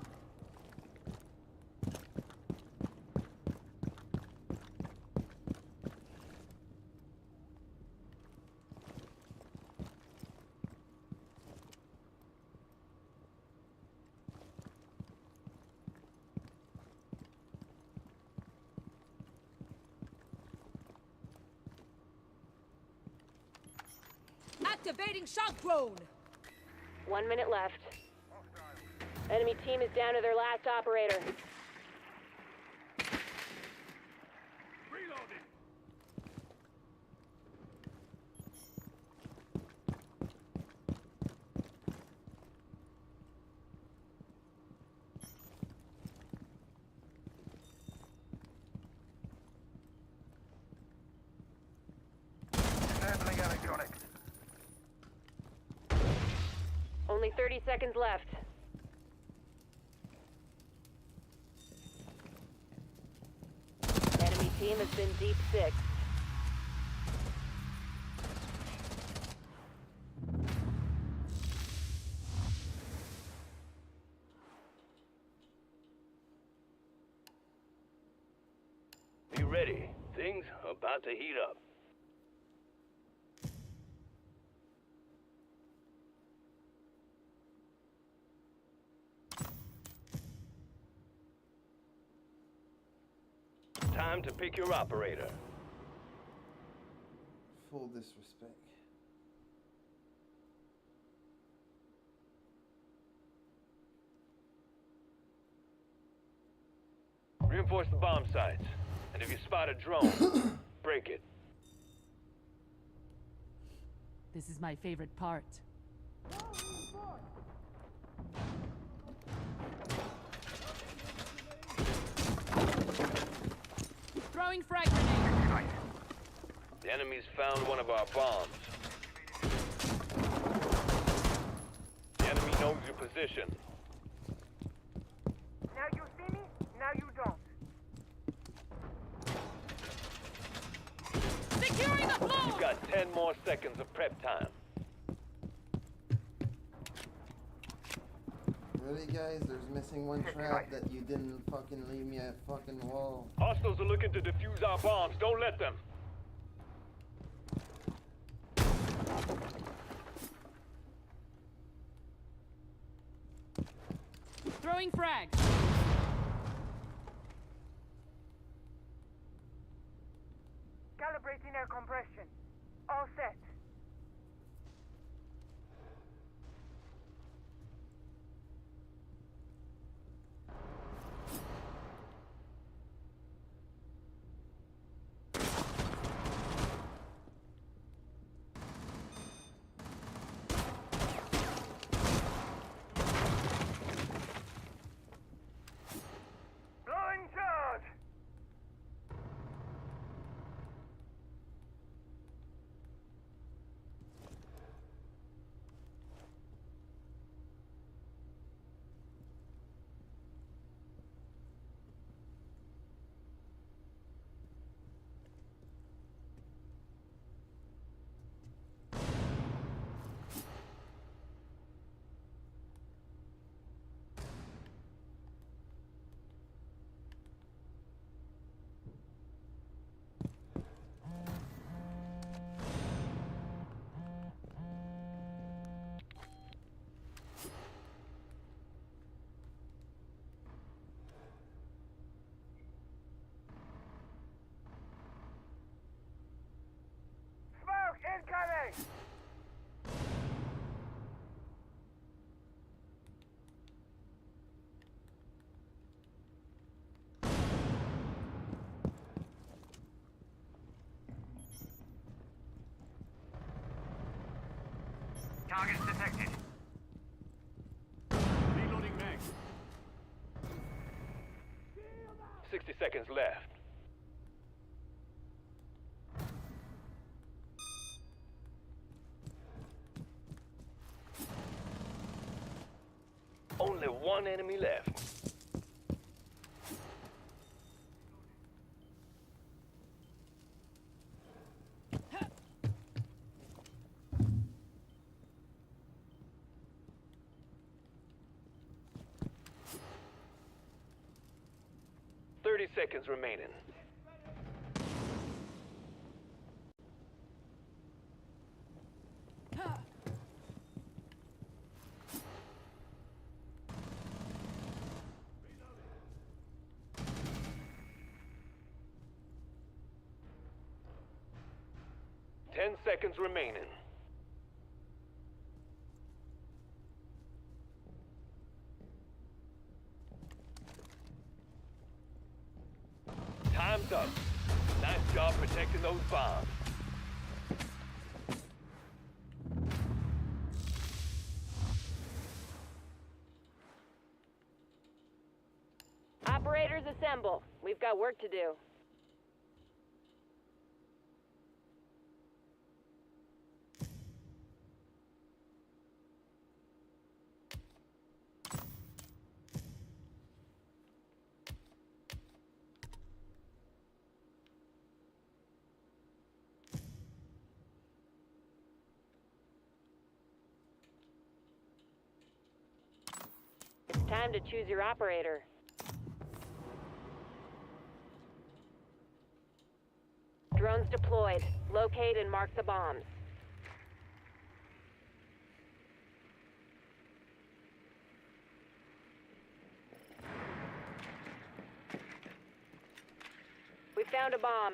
Activating shock drone. 1 minute left. Enemy team is down to their last operator. Reloading. Handling electronics. Only 30 seconds left. Enemy team has been deep six. Be ready. Things are about to heat up. Time to pick your operator. Full disrespect. Reinforce the bomb sites. And if you spot a drone, break it. This is my favorite part. Throwing frag grenade. The enemy's found one of our bombs. The enemy knows your position. more seconds of prep time. Really, guys? There's missing one trap that you didn't fucking leave me a fucking wall. Hostiles are looking to defuse our bombs. Don't let them. Throwing frags. Calibrating air compression. All set. Blowing charge! Smoke incoming! Targets detected. Reloading mag. 60 seconds left. Only one enemy left. Seconds remaining. Ten seconds remaining. Time's up. Nice job protecting those bombs. Operators assemble. We've got work to do. Time to choose your operator. Drones deployed. Locate and mark the bombs. We found a bomb.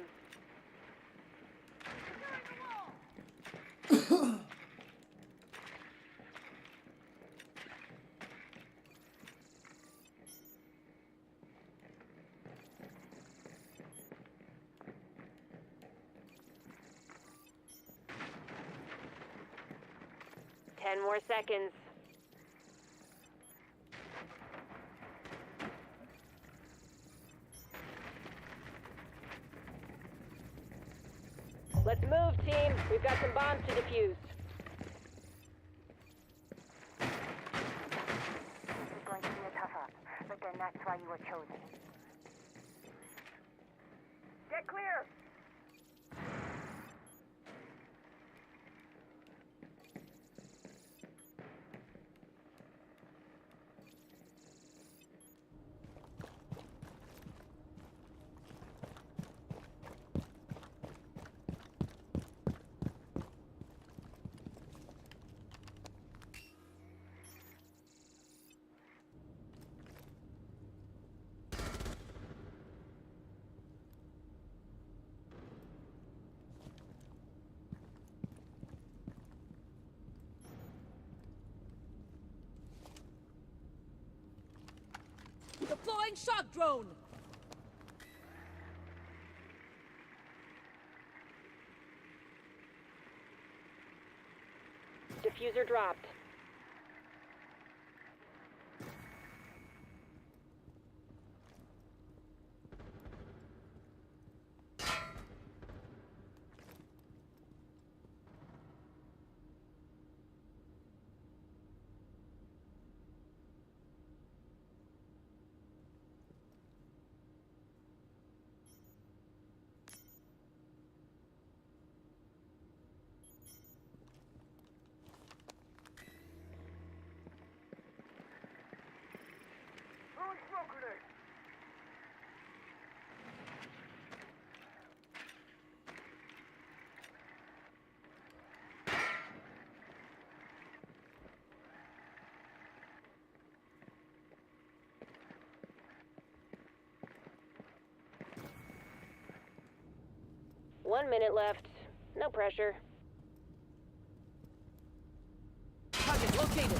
Ten more seconds. Let's move, team. We've got some bombs to defuse. It's going to be a tough up, but then that's why you were chosen. Get clear! Deploying shock drone. Diffuser dropped. Throwing smoke grenade. One minute left. No pressure. Target located.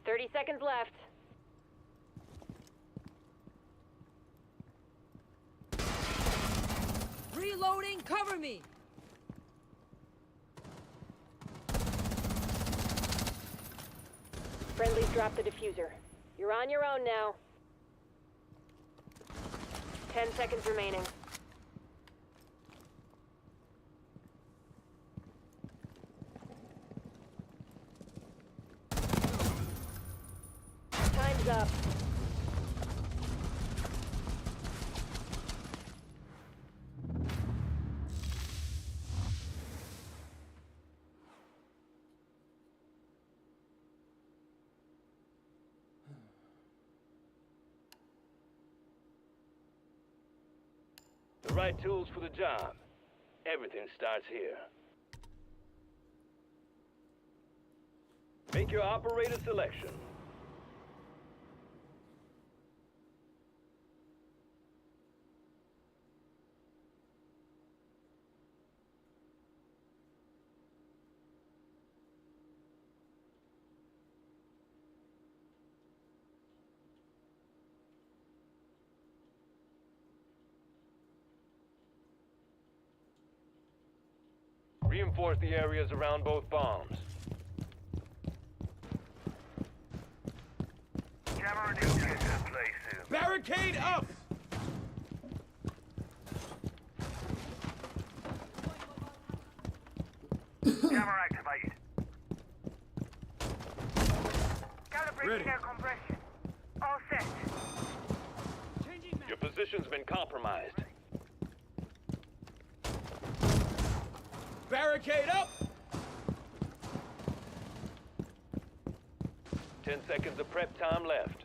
Thirty seconds left. Reloading, cover me. Friendlies dropped the diffuser. You're on your own now. 10 seconds remaining. Time's up. The right tools for the job. Everything starts here. Make your operator selection. Reinforce the areas around both bombs. Jammer and India to play soon. Barricade up! Jammer activated. Calibrating air compression. All set. Your position's been compromised. Barricade up! 10 seconds of prep time left.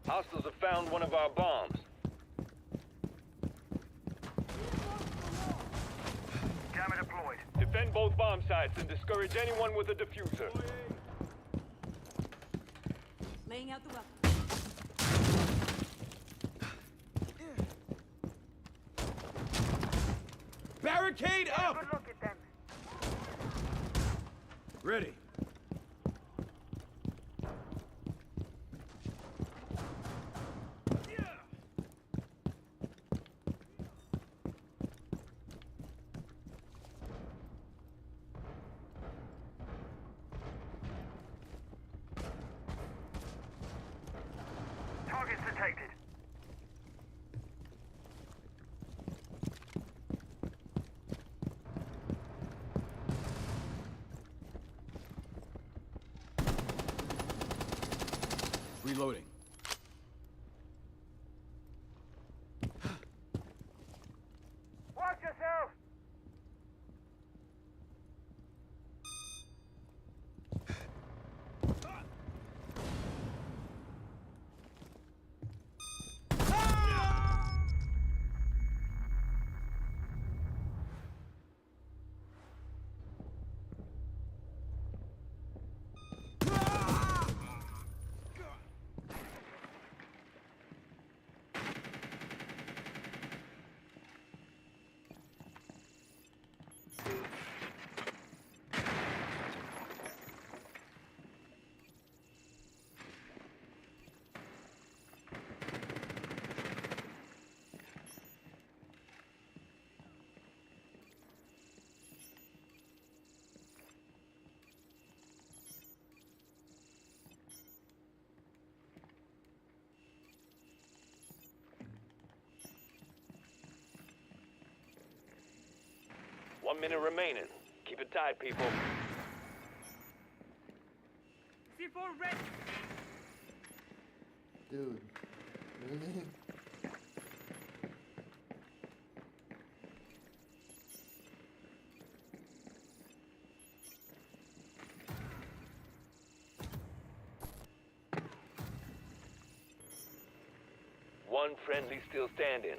Hostiles have found one of our bombs. Jammer deployed. Defend both bomb sites and discourage anyone with a diffuser. Laying out the weapon. Barricade up! Good look at them. Ready. Targets detected. Reloading. Watch yourself. 1 minute remaining. Keep it tight, people. C4 red. Dude, really? One friendly still standing.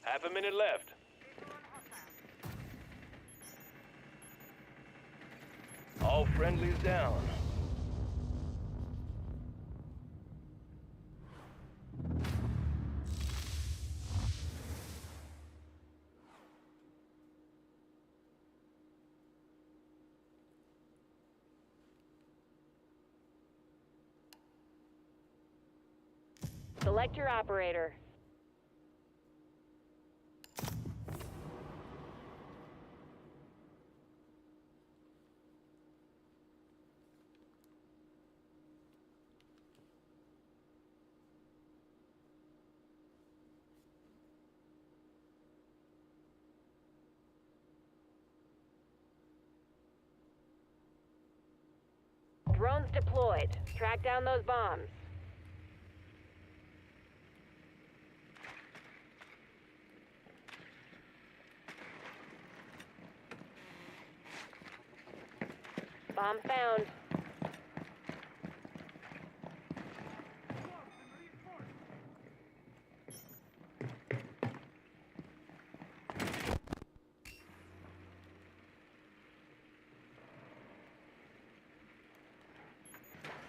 Half a minute left. All friendlies down. Select your operator. Drones deployed. Track down those bombs. Bomb found.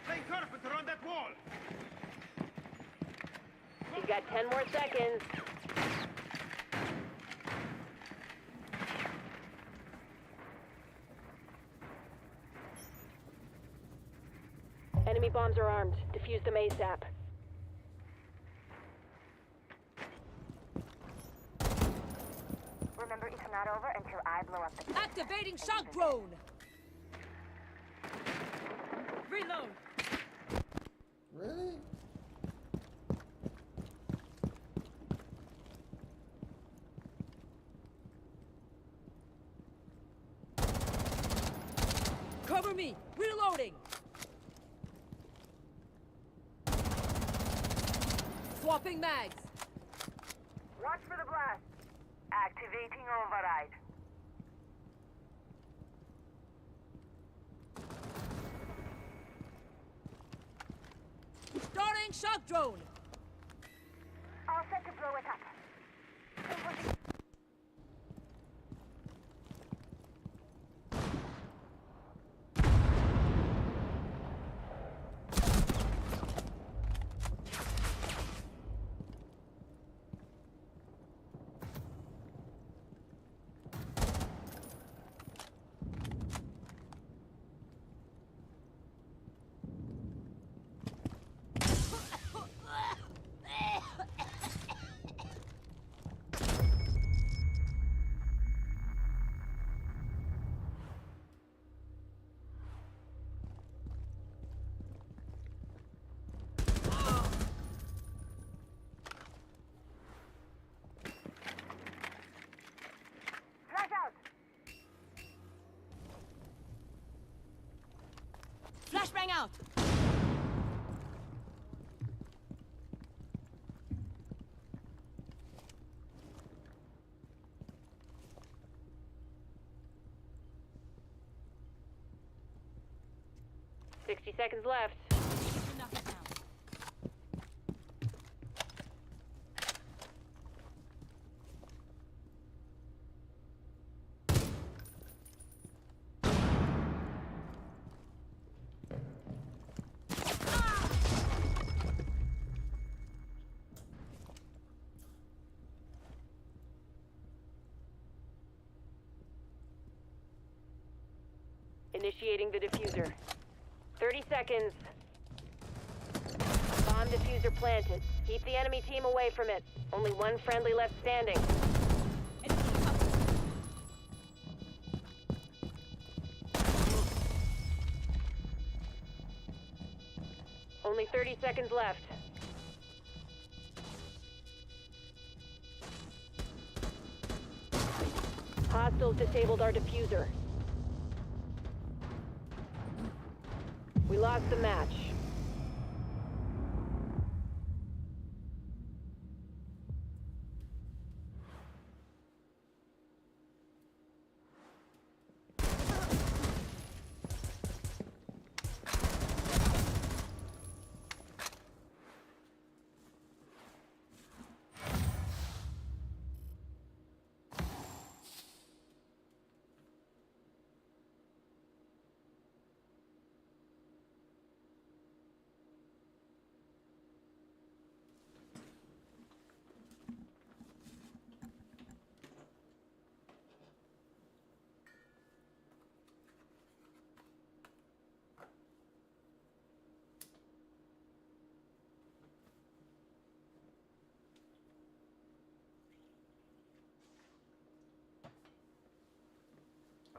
Play carpenter on that wall. You've got 10 more seconds. Enemy bombs are armed. Defuse them ASAP. Remember, it's not over until I blow up the... Activating shock drone. Reload. Really? Cover me. Reloading. Swapping mags. Watch for the blast. Activating override. Starting shock drone. All set to blow it up. In position. Flash out. Flashbang out. Seconds left. Knock it down. Initiating the diffuser. 30 seconds. Bomb diffuser planted. Keep the enemy team away from it. Only one friendly left standing. Only 30 seconds left. Hostiles disabled our diffuser. We lost the match.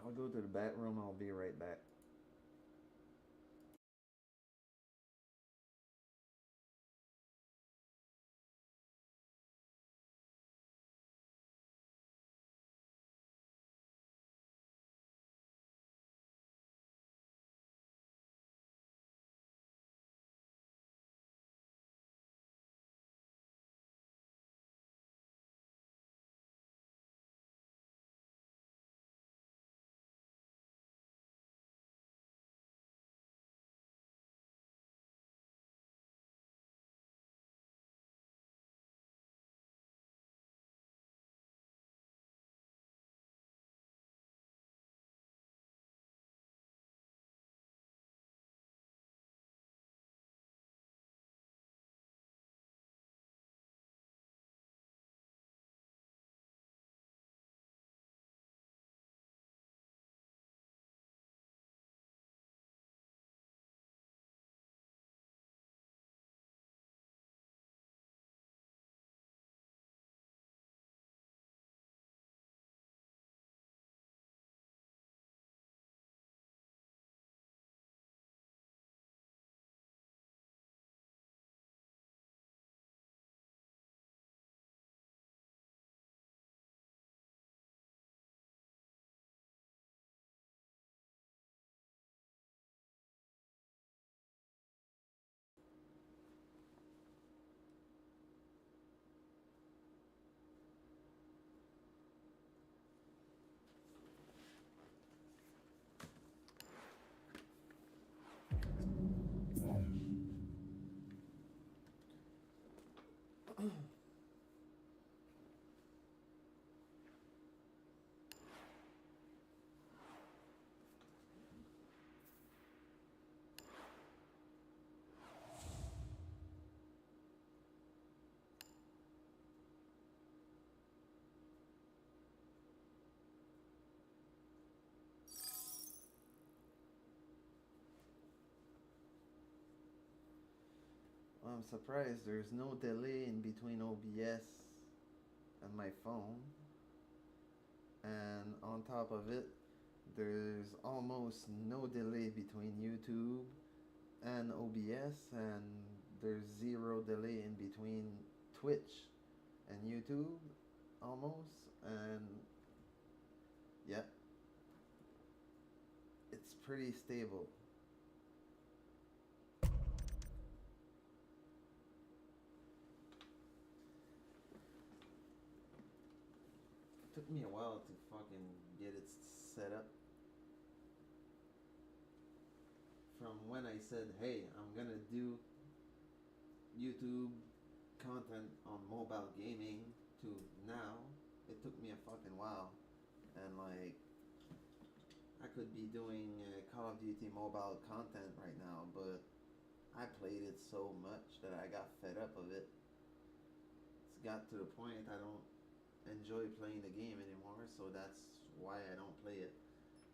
I'll go to the bathroom. I'll be right back. I'm surprised there's no delay in between OBS and my phone. And on top of it, there's almost no delay between YouTube and OBS, and there's zero delay in between Twitch and YouTube, almost. And yeah, it's pretty stable. Took me a while to fucking get it set up. From when I said, hey, I'm gonna do YouTube content on mobile gaming to now, it took me a fucking while. And like, I could be doing Call of Duty mobile content right now, but I played it so much that I got fed up of it. It's got to the point I don't enjoy playing the game anymore, so that's why I don't play it.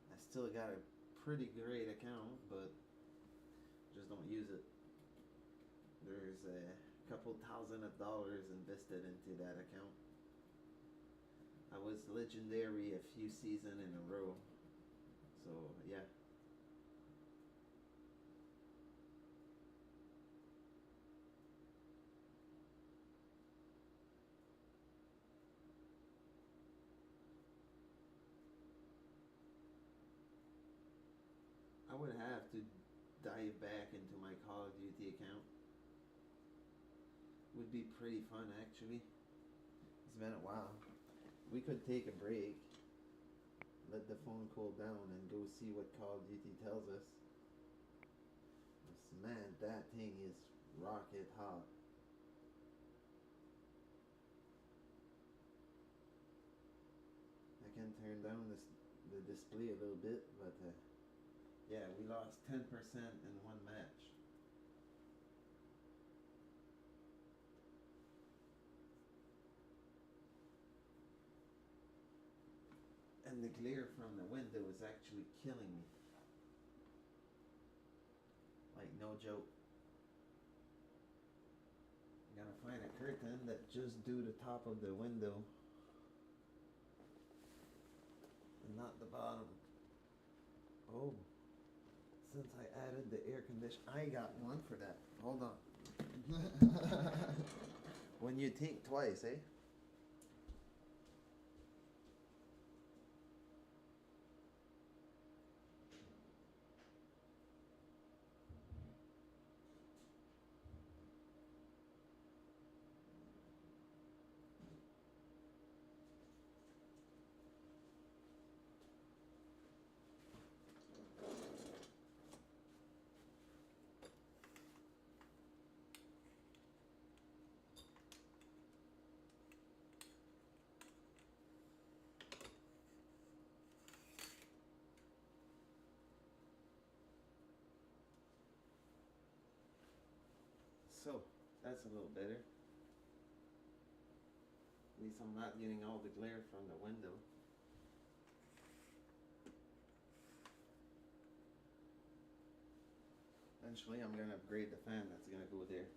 I still got a pretty great account, but just don't use it. There's a couple $1,000 invested into that account. I was legendary a few seasons in a row, so yeah. dive back into my Call of Duty account. Would be pretty fun actually. It's been a while. We could take a break, let the phone cool down, and go see what Call of Duty tells us. Man, that thing is rocket hot. I can turn down the display a little bit, but yeah, we lost 10% in one match. And the glare from the window is actually killing me. Like, no joke. I'm gonna find a curtain that just do the top of the window and not the bottom. Oh, since I added the air conditioner, I got one for that. Hold on. When you think twice, eh? So, that's a little better. At least I'm not getting all the glare from the window. Eventually I'm going to upgrade the fan that's going to go there.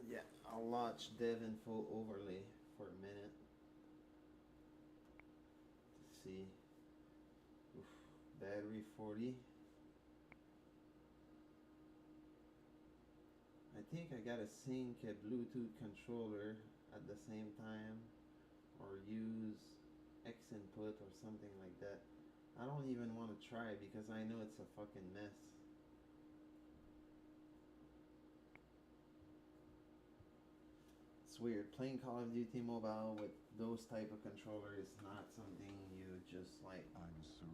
Yeah, I'll launch dev info overlay for a minute. Let's see. Oof, battery 40. I think I gotta sync a Bluetooth controller at the same time, or use X input or something like that. I don't even want to try because I know it's a fucking mess. It's weird. Playing Call of Duty Mobile with those type of controller is not something you just like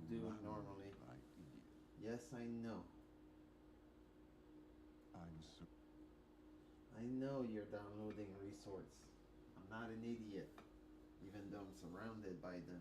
do normally. Yes, I know. I know you're downloading resource. I'm not an idiot, even though I'm surrounded by them.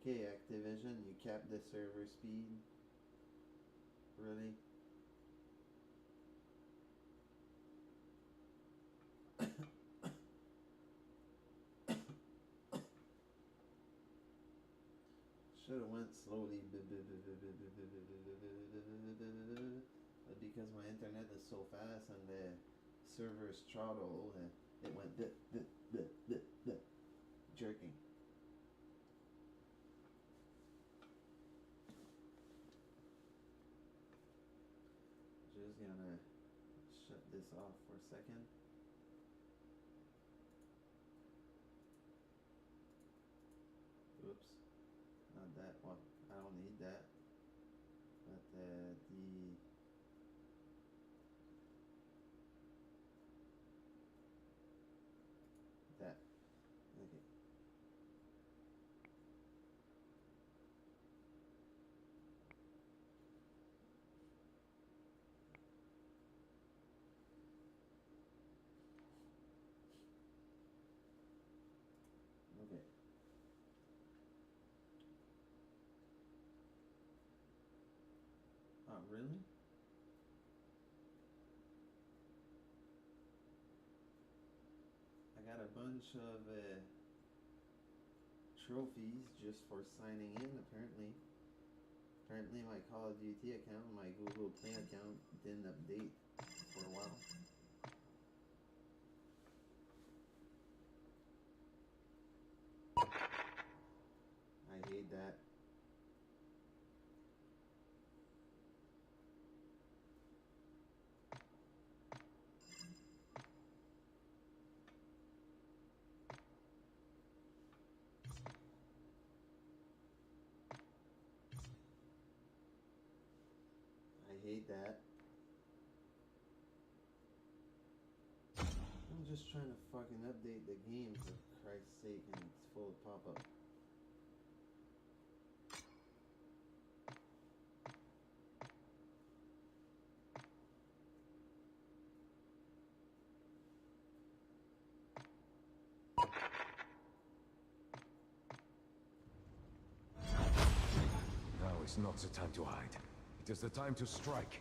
Okay, Activision, you capped the server speed. Really? Should have went slowly, but because my internet is so fast and the server is throttle, it went jerking. Just gonna shut this off for a second. that. Well, I don't need that. But that. Okay. Okay. Oh, really? I got a bunch of trophies just for signing in, apparently. Apparently my Call of Duty account, my Google Play account didn't update for a while. I hate that. I hate that. I'm just trying to fucking update the game for Christ's sake, and it's full of pop-up. Now is not the time to hide. It is the time to strike.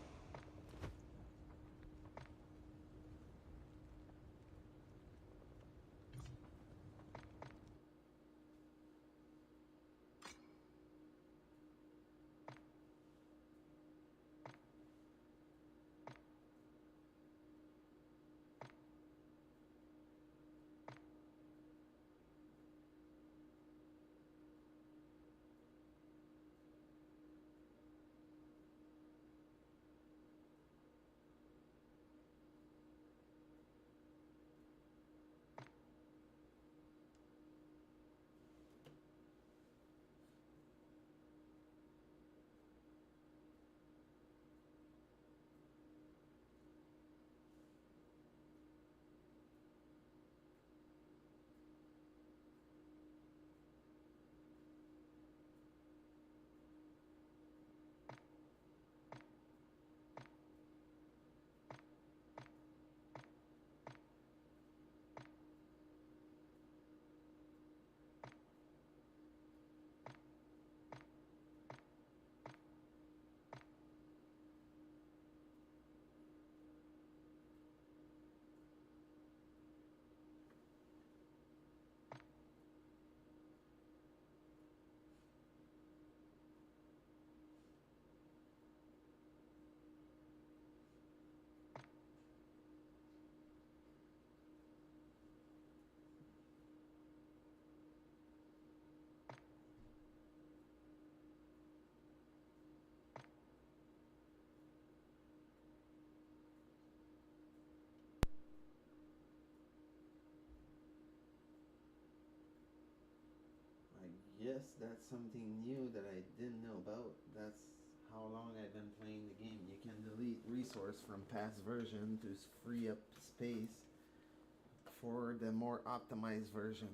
Yes, that's something new that I didn't know about. That's how long I've been playing the game. You can delete resource from past version to free up space for the more optimized version.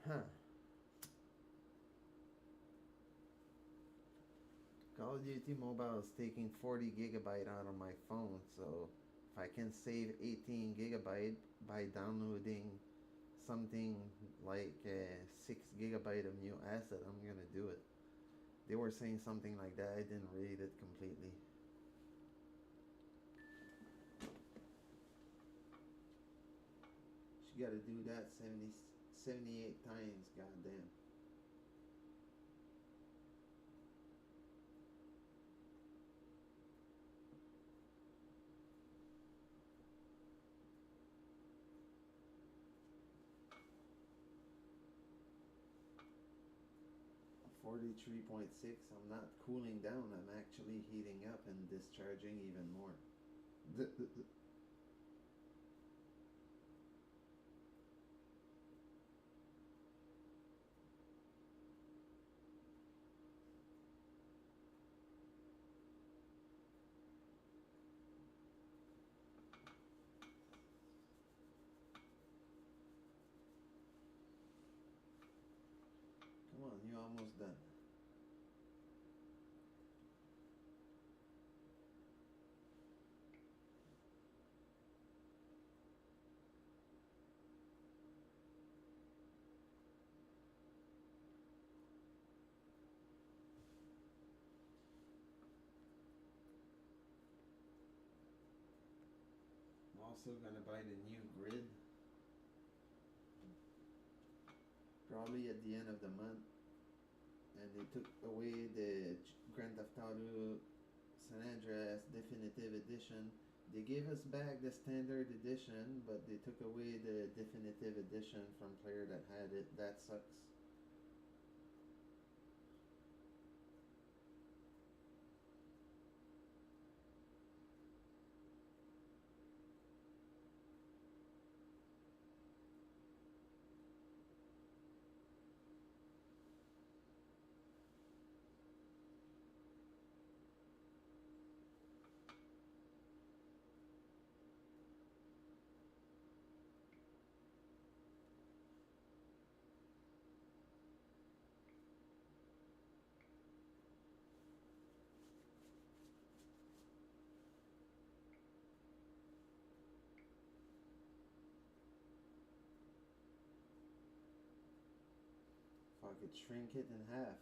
Huh. Call of Duty Mobile is taking 40 gigabyte out of my phone, so if I can save 18 gigabyte by downloading something like 6 gigabyte of new asset, I'm gonna do it. They were saying something like that. I didn't read it completely. She gotta do that 78 times, goddamn. I'm 43.6. I'm not cooling down. I'm actually heating up and discharging even more. almost done. I'm also gonna buy the new grid. Probably at the end of the month. And they took away the Grand Theft Auto San Andreas Definitive Edition. They gave us back the standard edition, but they took away the definitive edition from player that had it. That sucks. If I could shrink it in half.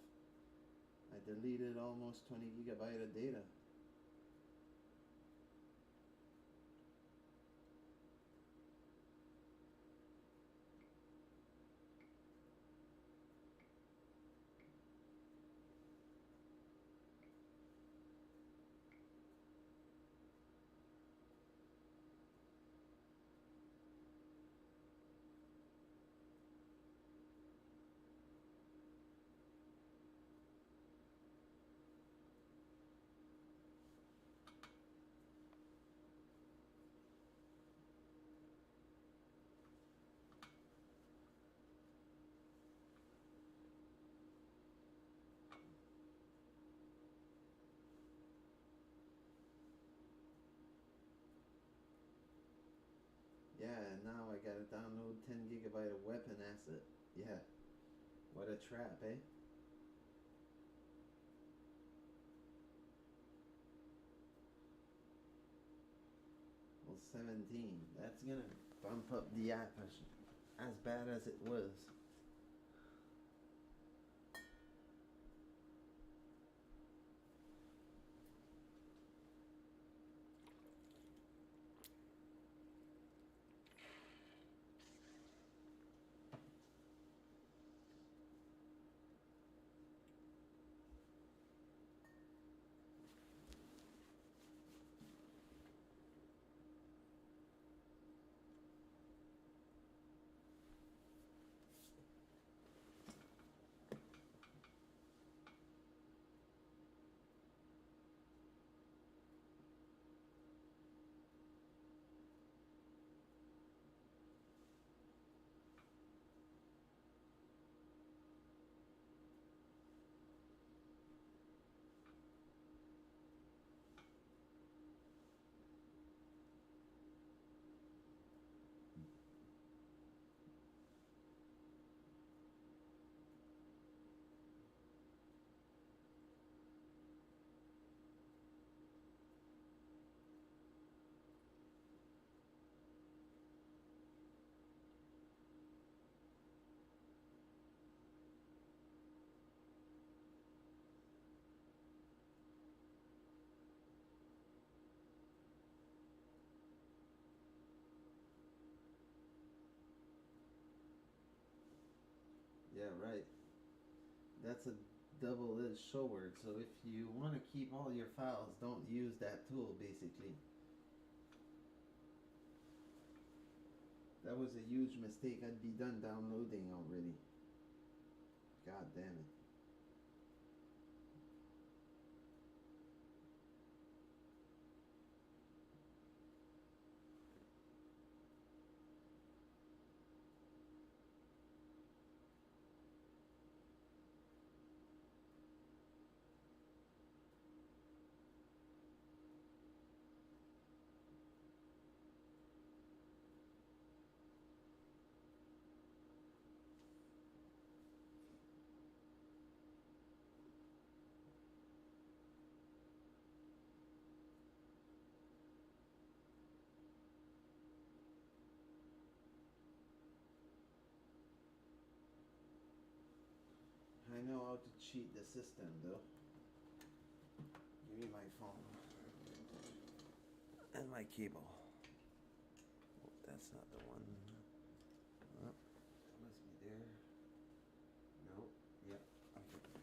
I deleted almost 20 gigabyte of data. Yeah, and now I gotta download 10 gigabyte of weapon asset. Yeah. What a trap, eh? Well, 17. That's gonna bump up the app as bad as it was. Yeah, right. That's a double-edged sword. So if you want to keep all your files, don't use that tool, basically. That was a huge mistake. I'd be done downloading already. God damn it. I know how to cheat the system though. Give me my phone. And my cable. Oh, that's not the one. Oh, that must be there. No. Yep. Okay.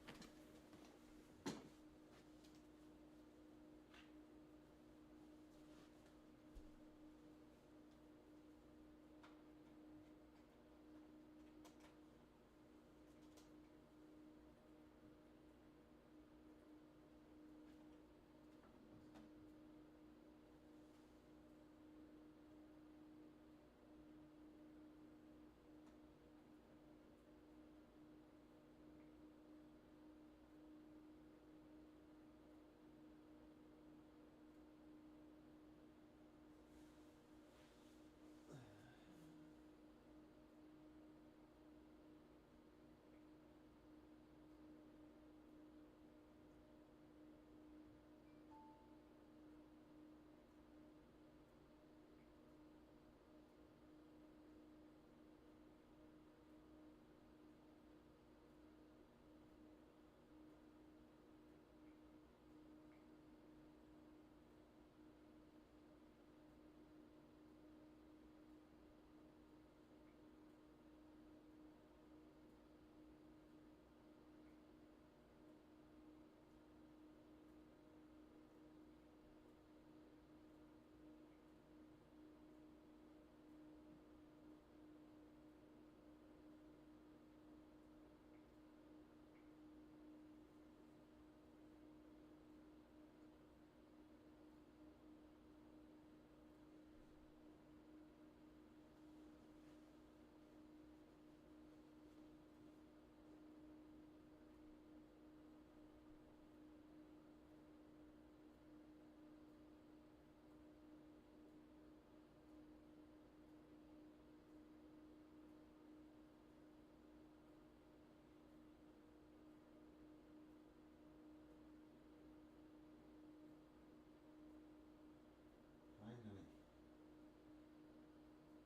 Finally.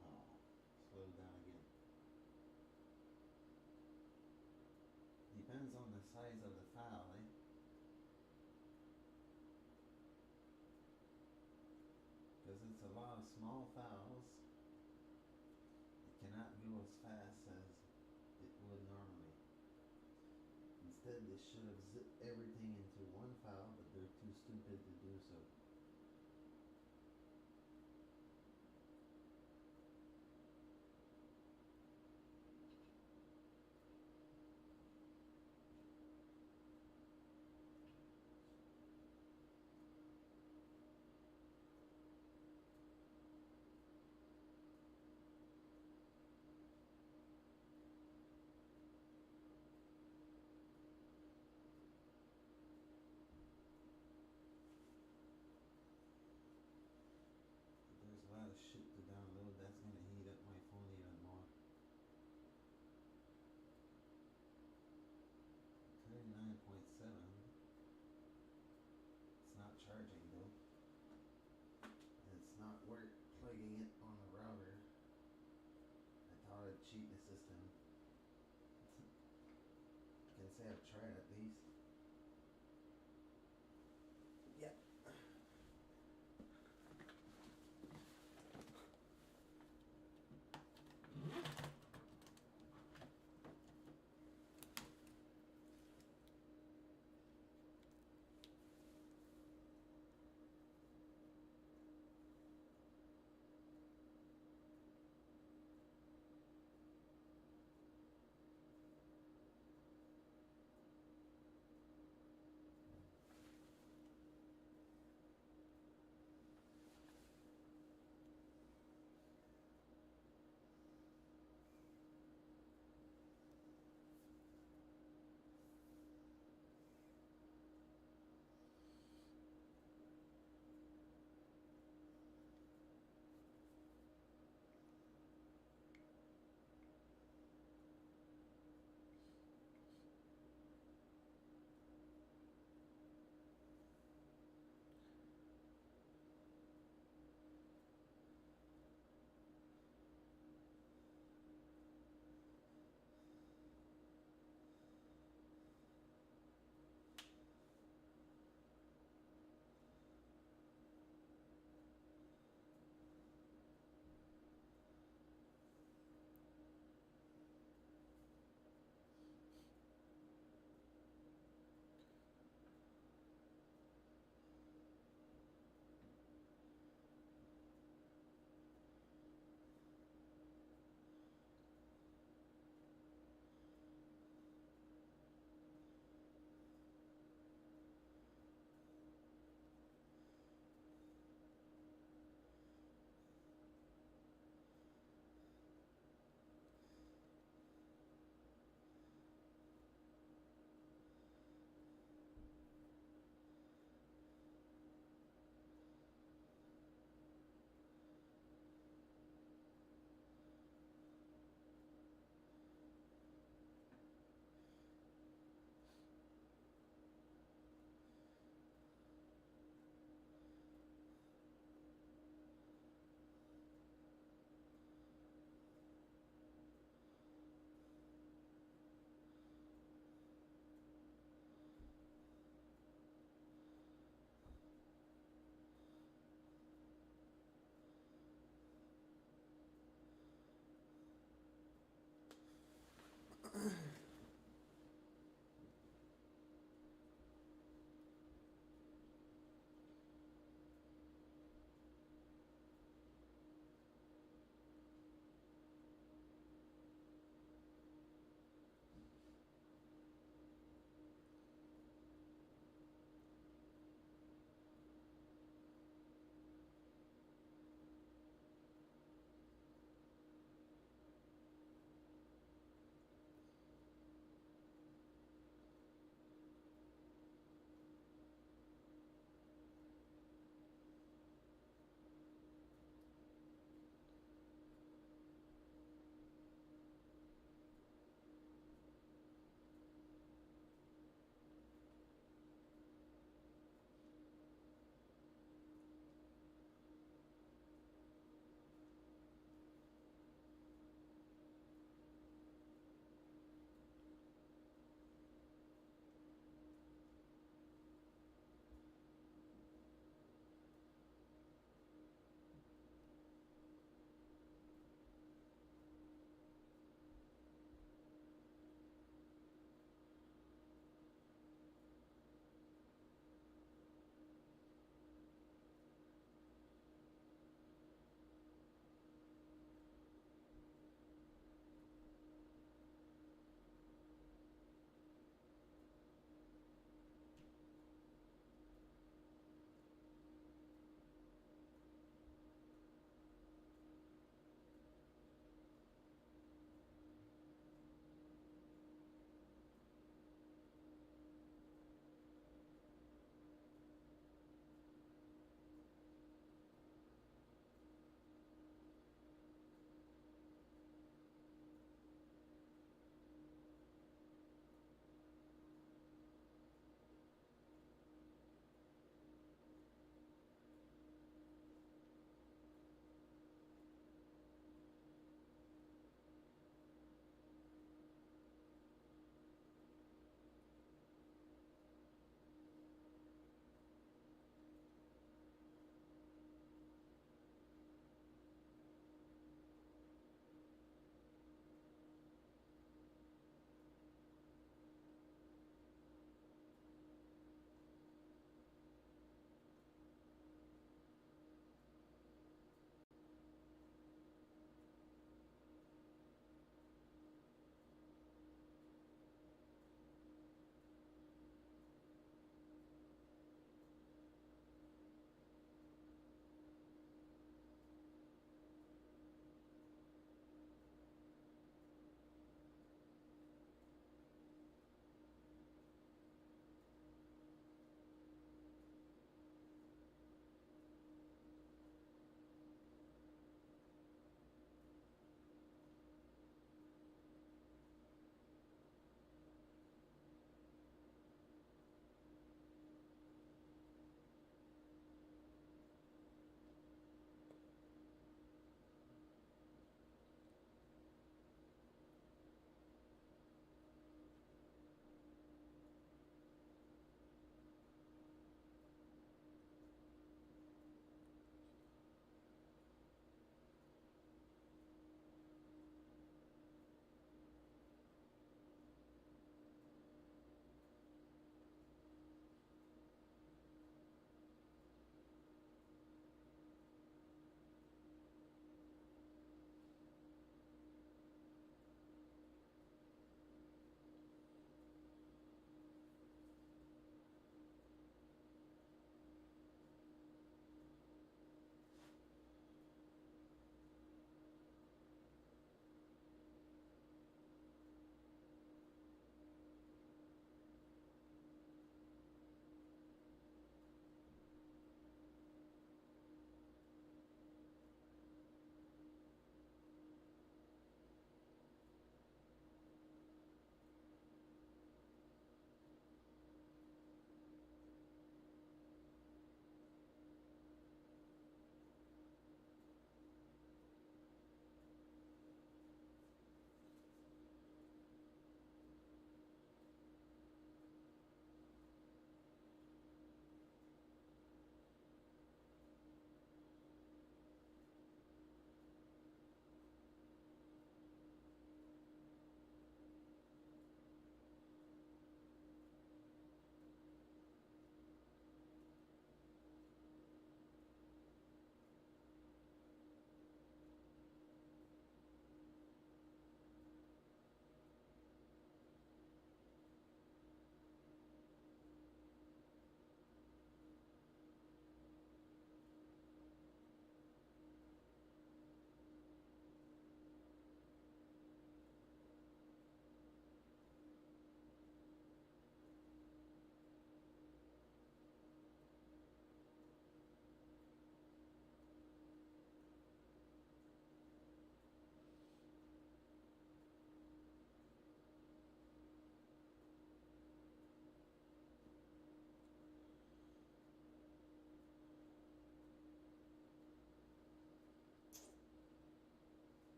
Oh, slow down again. Depends on the size of the file, eh? Because it's a lot of small files, it cannot go as fast as it would normally. Instead, they should have zipped everything into one file, but they're too stupid to do so. There's a lot of shit to download. That's gonna heat up my phone even more. 39.7. It's not charging though. And it's not worth plugging it on the router. I thought I'd cheat the system. I can say I've tried at least. Yep.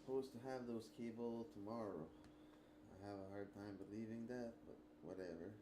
supposed to have those cable tomorrow. I have a hard time believing that, but whatever.